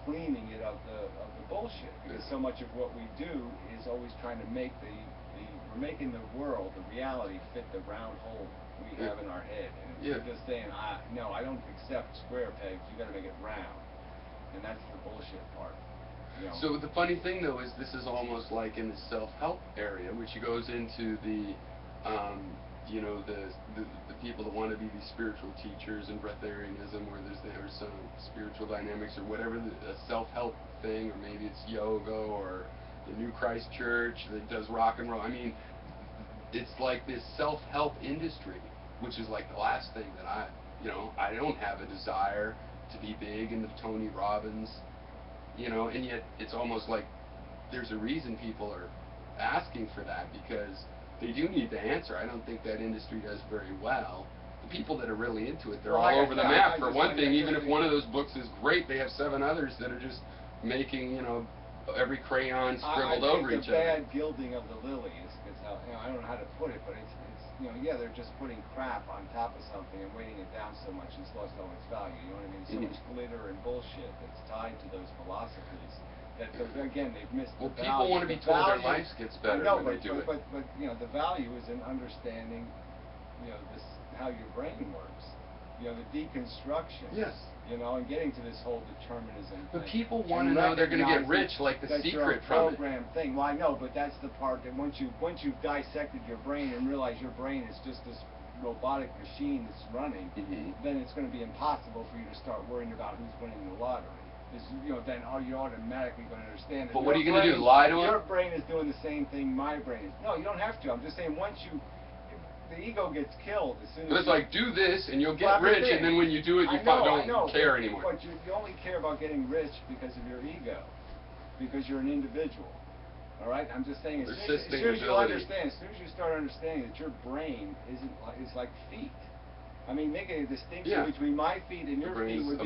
cleaning it of the bullshit, because so much of what we do is always trying to make we're making the world, the reality, fit the round hole we have in our head, and we're just saying, no, I don't accept square pegs. You got to make it round, and that's the bullshit part. You know? So the funny thing though is this is almost like in the self-help area, which goes into the you know, the people that want to be these spiritual teachers and breatharianism, where there's some spiritual dynamics or whatever, a self-help thing, or maybe it's yoga or the New Christ Church that does rock and roll. I mean, it's like this self-help industry, which is like the last thing that I don't have a desire to be big in the Tony Robbins, you know, and yet it's almost like there's a reason people are asking for that, because they do need the answer. I don't think that industry does very well. The people that are really into it, they're all over the map. For one thing, even if one of those books is great, they have 7 others that are just making, you know, every crayon scribbled over each other. The bad gilding of the lily is how, you know, I don't know how to put it, but it's you know, yeah, they're just putting crap on top of something and weighting it down so much it's lost all its value. You know what I mean? So much glitter and bullshit that's tied to those philosophies that, again, they've missed the value. People want to be told their life gets better when they do it. But you know, the value is in understanding, you know, how your brain works. You know, the deconstruction. Yes. You know, and getting to this whole determinism thing. But people want to know they're going to get rich, like The Secret from it. Program thing. Well, I know, but that's the part that once you've dissected your brain and realize your brain is just this robotic machine that's running, then it's going to be impossible for you to start worrying about who's winning the lottery. You know, then you're automatically going to understand that. But what are you going to do? Lie to him? Your brain is doing the same thing my brain is. No, you don't have to. I'm just saying the ego gets killed as soon as. But it's like, do this and you'll get rich, and then when you do it, you don't care anymore. But you only care about getting rich because of your ego, because you're an individual. All right, I'm just saying. As soon as you understand, as soon as you start understanding that your brain is like feet. I mean, making a distinction between my feet and your feet would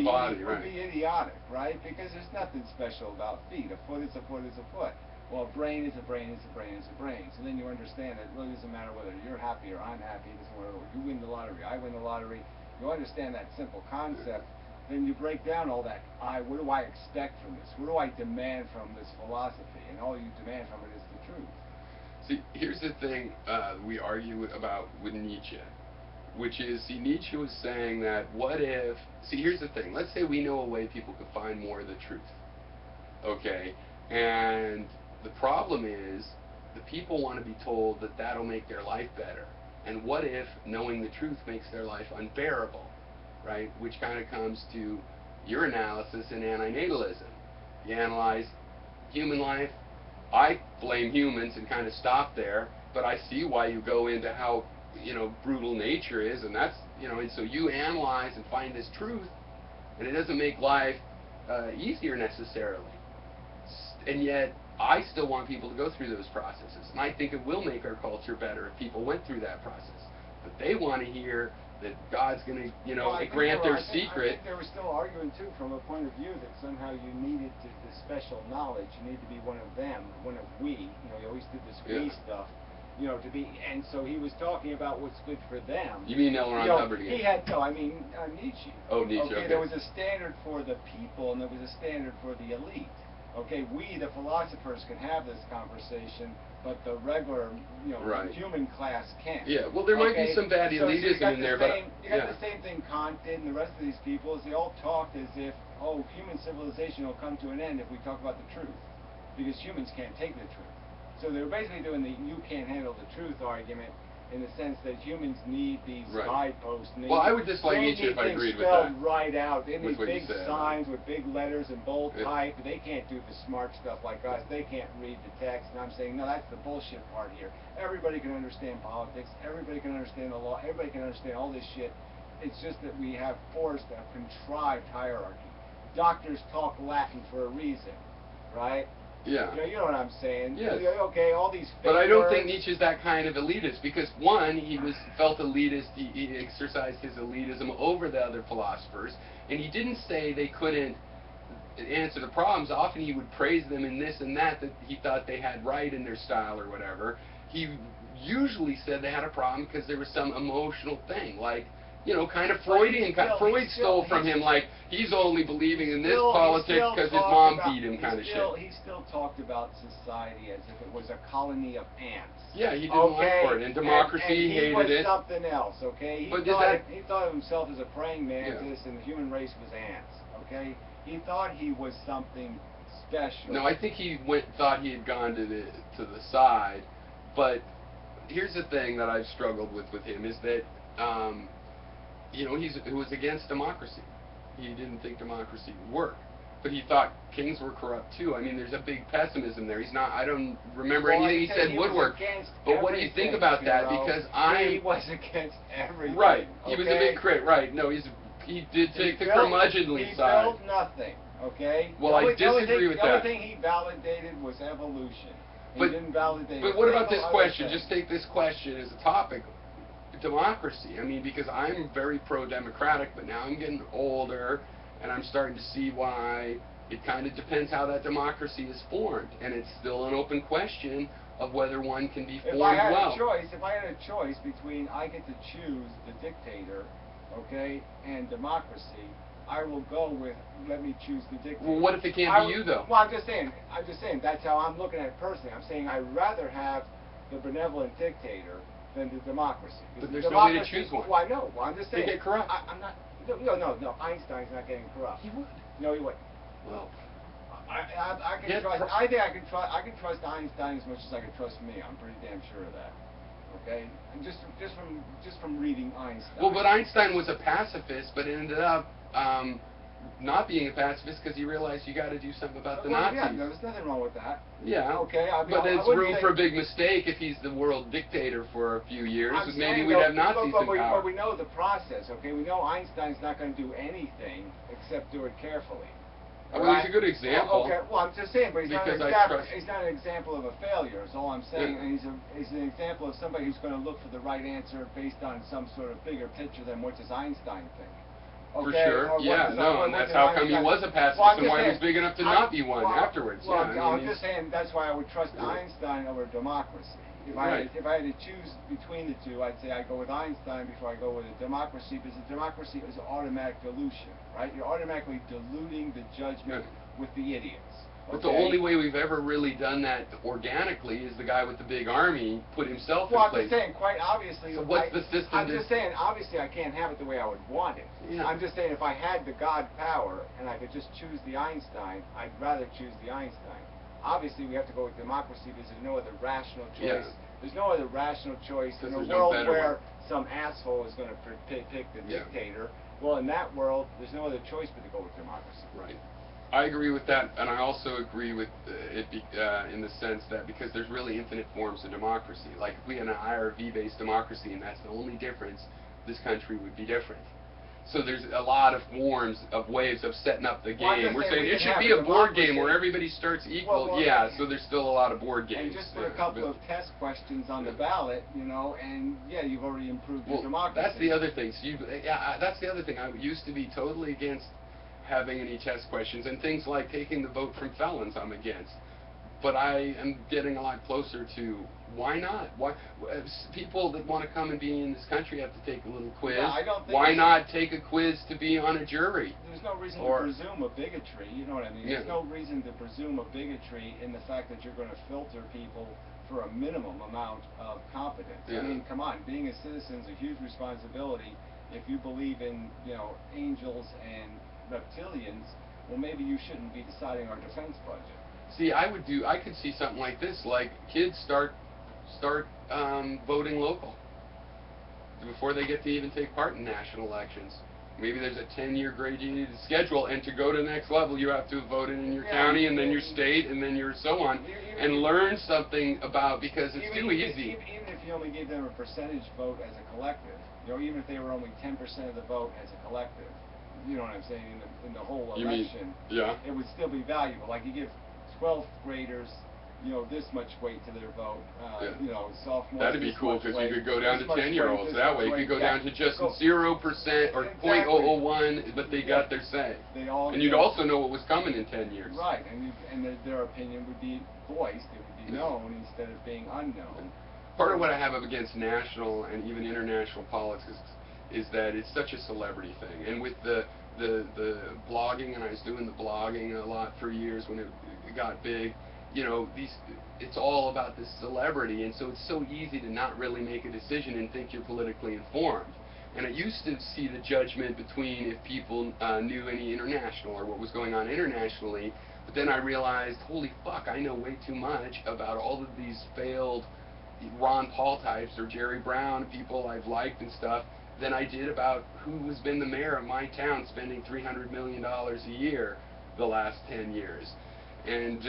be idiotic, right? Because there's nothing special about feet. A foot is a foot is a foot. Well, a brain is a brain is a brain is a brain. So then you understand that it really doesn't matter whether you're happy or I'm happy. It doesn't matter whether you win the lottery, I win the lottery. You understand that simple concept. Then you break down all that. What do I expect from this? What do I demand from this philosophy? And all you demand from it is the truth. See, here's the thing we argue about with Nietzsche. Which is, see, Nietzsche was saying that what if, see, here's the thing, let's say we know a way people can find more of the truth, okay, and the problem is the people want to be told that that'll make their life better, and what if knowing the truth makes their life unbearable, right, which kind of comes to your analysis in antinatalism. You analyze human life, I blame humans and kind of stop there, but I see why you go into how, you know, brutal nature is, and that's, you know, and so you analyze and find this truth, and it doesn't make life easier necessarily, and yet I still want people to go through those processes, and I think it will make our culture better if people went through that process, but they want to hear that God's going to, you know, grant their secret. I think they were still arguing too from a point of view that somehow you needed the special knowledge, you need to be one of them, one of we, you know, you always did this we stuff. You know, to be, and so he was talking about what's good for them. You mean L. Ron Hubbard again? He had, no, I mean Nietzsche. Oh, Nietzsche, okay. There was a standard for the people, and there was a standard for the elite. Okay, we, the philosophers, can have this conversation, but the regular, you know, human class can't. Yeah, well, there might be some bad elitism in there, but you got the same thing Kant did, and the rest of these people, is they all talked as if, oh, human civilization will come to an end if we talk about the truth, because humans can't take the truth. So they were basically doing the you can't handle the truth argument in the sense that humans need these guideposts. Well, I would dislike Nietzsche if I agreed with that. Right out. They need big signs with big letters and bold type. They can't do the smart stuff like us. They can't read the text. And I'm saying, no, that's the bullshit part here. Everybody can understand politics. Everybody can understand the law. Everybody can understand all this shit. It's just that we have forced a contrived hierarchy. Doctors talk Latin for a reason, right? Yeah. You know what I'm saying? Yes. Okay, all these But I don't think Nietzsche's that kind of elitist, because one, he felt elitist, he exercised his elitism over the other philosophers, and he didn't say they couldn't answer the problems. Often he would praise them in this and that he thought they had right in their style or whatever. He usually said they had a problem because there was some emotional thing, like, you know, kind of Freudian. Freud stole from him, like, he's only believing in this Still- he politics still because his talked mom about- beat him, he kind of still- shit. He still talked about society as if it was a colony of ants. Yeah, he didn't like for it, and democracy, and he hated was it. something else, okay? But is that- He thought of himself as a praying mantis, and the human race was ants, okay? He thought he was something special. No, I think he thought he had gone to the side, but here's the thing that I've struggled with him is that, he was against democracy. He didn't think democracy would work. But he thought kings were corrupt too. I mean, there's a big pessimism there. I don't remember anything he said would work. But what do you think about that? Because he was against everything. Right. He was a okay? big crit. Right. No, he did take the curmudgeonly He side. built nothing. Okay. Well, I disagree with that. The only that. thing he validated was evolution. He But- didn't validate. But what about this other question? thing. Just take this question as a topic. Democracy. I mean, because I'm very pro-democratic, but now I'm getting older, and I'm starting to see why it kind of depends how that democracy is formed, and it's still an open question of whether one can be formed If I had well. if I had a choice between I get to choose the dictator, okay, and democracy, I will go with let me choose the dictator. Well, what if it can't be you, though? Well, I'm just saying that's how I'm looking at it personally. I'm saying I'd rather have the benevolent dictator than the democracy. But The there's no way to democracy- choose one. Well, I know. Well, I'm just They saying. get corrupt. I'm not. No. Einstein's not getting corrupt. He would. No, he wouldn't. Well, I can Yeah, trust. I think I can trust Einstein as much as I can trust me. I'm pretty damn sure of that. Okay, and just from reading Einstein. well, but Einstein was a pacifist, but ended up not being a pacifist because he realized you got to do something about the Nazis. Yeah, there's nothing wrong with that. Yeah. Okay, I mean, but I there's wouldn't room say- for a big mistake if he's the world dictator for a few years. I'm Maybe saying, we'd though, have Nazis but in power. But we know the process, okay? We know Einstein's not going to do anything except do it carefully. Well, Alright? he's a good example. Okay, well, I'm just saying, but he's Because I not, trust- he's not an example of a failure, is all I'm saying. Yeah. And he's an example of somebody who's going to look for the right answer based on some sort of bigger picture than what does Einstein think. For Okay? sure, Or what yeah, does- no, what and that's does how come he Einstein- was a pacifist Well, I'm and just why he was saying, big enough to I'm- not be one well, afterwards. Well, yeah, I I'm mean, just saying that's why I would trust Yeah. Einstein over democracy. If Right. I had to choose between the two, I'd say I go with Einstein before I go with a democracy, because a democracy is automatic dilution, right? You're automatically diluting the judgment with the idiots. But the okay? only way we've ever really done that organically is the guy with the big army put himself Well, in I'm place. just saying, quite obviously. So what's the system I'm to- just saying, obviously, I can't have it the way I would want it. Yeah. I'm just saying, if I had the God power and I could just choose the Einstein, I'd rather choose the Einstein. Obviously, we have to go with democracy because there's no other rational choice. Yeah. There's no other rational choice in a There's no world better where one. some asshole is going to pick the Yeah. dictator. Well, in that world, there's no other choice but to go with democracy. Right. I agree with that, and I also agree with in the sense that because there's really infinite forms of democracy. Like if we had an IRV-based democracy and that's the only difference, this country would be different. So there's a lot of forms of ways of setting up the Well, I'm game. just We're saying saying we it can should have be a a board game democracy. where everybody starts equal. Well, yeah, so there's still a lot of board games. And just put a couple of test questions on the ballot, and yeah, you've already improved your Well, democracy. that's the other thing. So that's the other thing. I used to be totally against having any test questions, and things like taking the vote from felons I'm against. But I am getting a lot closer to why not? Why people that want to come and be in this country have to take a little quiz? Yeah, I don't think why it's- not take a quiz to be on a jury? There's no reason Or- to presume a bigotry, you know what I mean? Yeah. There's no reason to presume a bigotry in the fact that you're going to filter people for a minimum amount of competence. Yeah. I mean, come on, being a citizen is a huge responsibility. If you believe in, angels and reptilians, well, maybe you shouldn't be deciding our defense budget. See, I could see something like this, like kids start voting local before they get to even take part in national elections. Maybe there's a 10-year graded schedule, and to go to the next level, you have to have voted in your county, and then your state, and then your so on, and learn something about, because it's too easy. Even if you only gave them a percentage vote as a collective, even if they were only 10% of the vote as a collective, you know what I'm saying, in the whole You mean- election, yeah. it would still be valuable. Like you give 12th graders, this much weight to their vote, sophomores. That'd be this cool much because you weight, could go down this to much 10-year-olds weight, this that much way. You weight, could go down to just Go- 0% or Exactly. 0.001, but they got their say. They all And you'd get- also know what was coming in 10 years. Right, and their opinion would be voiced, it would be known instead of being unknown. Part of what I have up against national and even international politics is that it's such a celebrity thing. And with the the blogging, and I was doing the blogging a lot for years when it got big. You know, it's all about this celebrity, and so it's so easy to not really make a decision and think you're politically informed. And I used to see the judgment between if people knew any international or what was going on internationally, but then I realized, holy fuck, I know way too much about all of these failed Ron Paul types or Jerry Brown, people I've liked and stuff, than I did about who has been the mayor of my town spending $300 million a year the last 10 years. And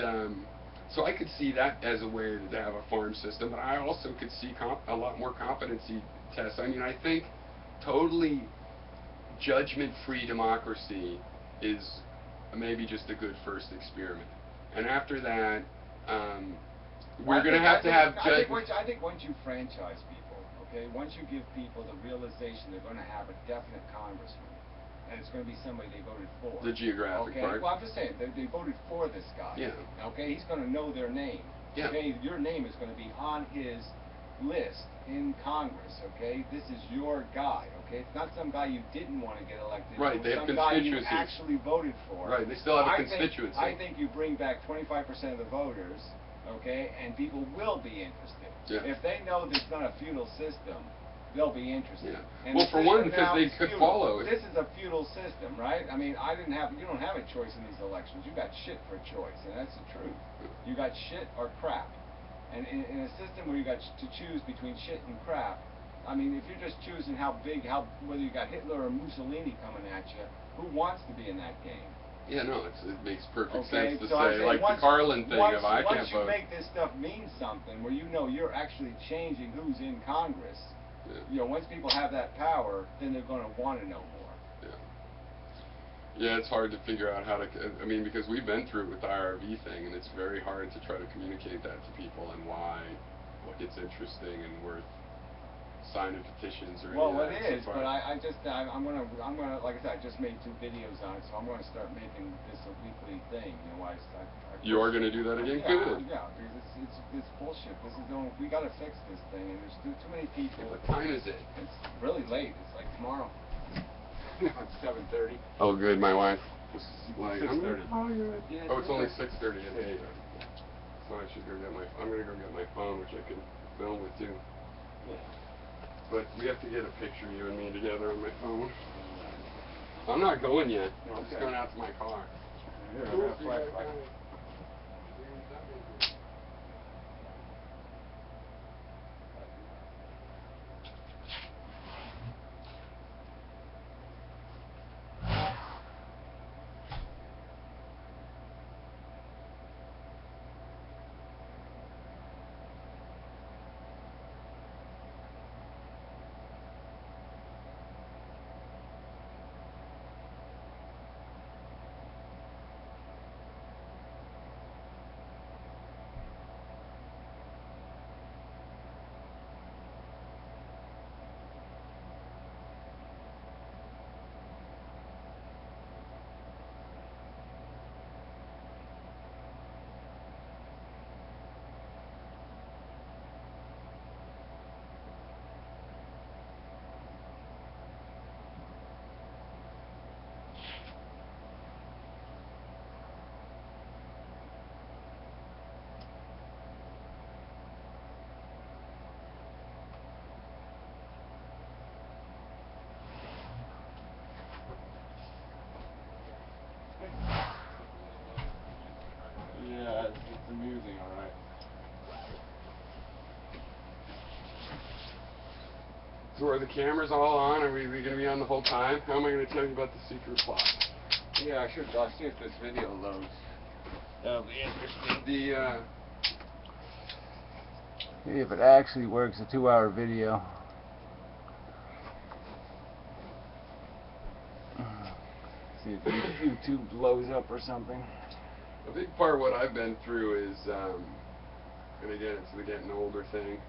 so I could see that as a way to have a farm system, but I also could see a lot more competency tests. I mean, I think totally judgment-free democracy is maybe just a good first experiment. And after that, we're going to have judgment. I think once you franchise people, okay, once you give people the realization they're going to have a definite congressman, and it's going to be somebody they voted for. The geographic okay? part. Well, I'm just saying, they voted for this guy. Yeah. Okay, he's going to know their name. Yeah. Okay, your name is going to be on his list in Congress. Okay, this is your guy. Okay, it's not some guy you didn't want to get elected. Right, they have some guy you constituencies. actually voted for. Right, they still have a constituency. I think you bring back 25% of the voters. Okay, and people will be interested. Yeah. If they know there's not a feudal system, they'll be interested. Yeah. And well, for one, because they could feudal. follow it. This is a feudal system, right? I mean, you don't have a choice in these elections. You got shit for choice, and that's the truth. You got shit or crap. And in a system where you got to choose between shit and crap, I mean, if you're just choosing whether you got Hitler or Mussolini coming at you, who wants to be in that game? Yeah, no, it makes perfect okay, sense to so say, like the Carlin thing of I can't vote. Once you vote. make this stuff mean something, where you know you're actually changing who's in Congress, you know, once people have that power, then they're going to want to know more. Yeah. Yeah, it's hard to figure out how to, I mean, because we've been through it with the IRV thing, and it's very hard to try to communicate that to people and why it's interesting and worth signing petitions or well, anything. Well, it is, but I'm gonna, like I said, I just made 2 videos on it, so I'm gonna start making this a weekly thing. You know, you are gonna do that again? Yeah, good. Yeah, because it's bullshit. This is we gotta fix this thing, and there's too many people. What time is it? It's really late. It's like tomorrow. It's 7:30. Oh, good. My wife was like, 6:30. Oh, it's only 6:30. Okay. So I should go get I'm gonna go get my phone, which I can film with too. Yeah. But we have to get a picture of you and me together on my phone. I'm not going yet. I'm just going out to my car. Here, I got a flashlight. Yeah, it's amusing, all right. So are the cameras all on? Are we going to be on the whole time? How am I going to tell you about the secret plot? Yeah, I'll see if this video loads. That'll be interesting. See if it actually works, a 2-hour video. See if YouTube blows up or something. A big part of what I've been through is, and again, it's the getting older thing.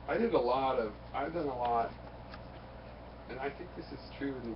I've done a lot, and I think this is true in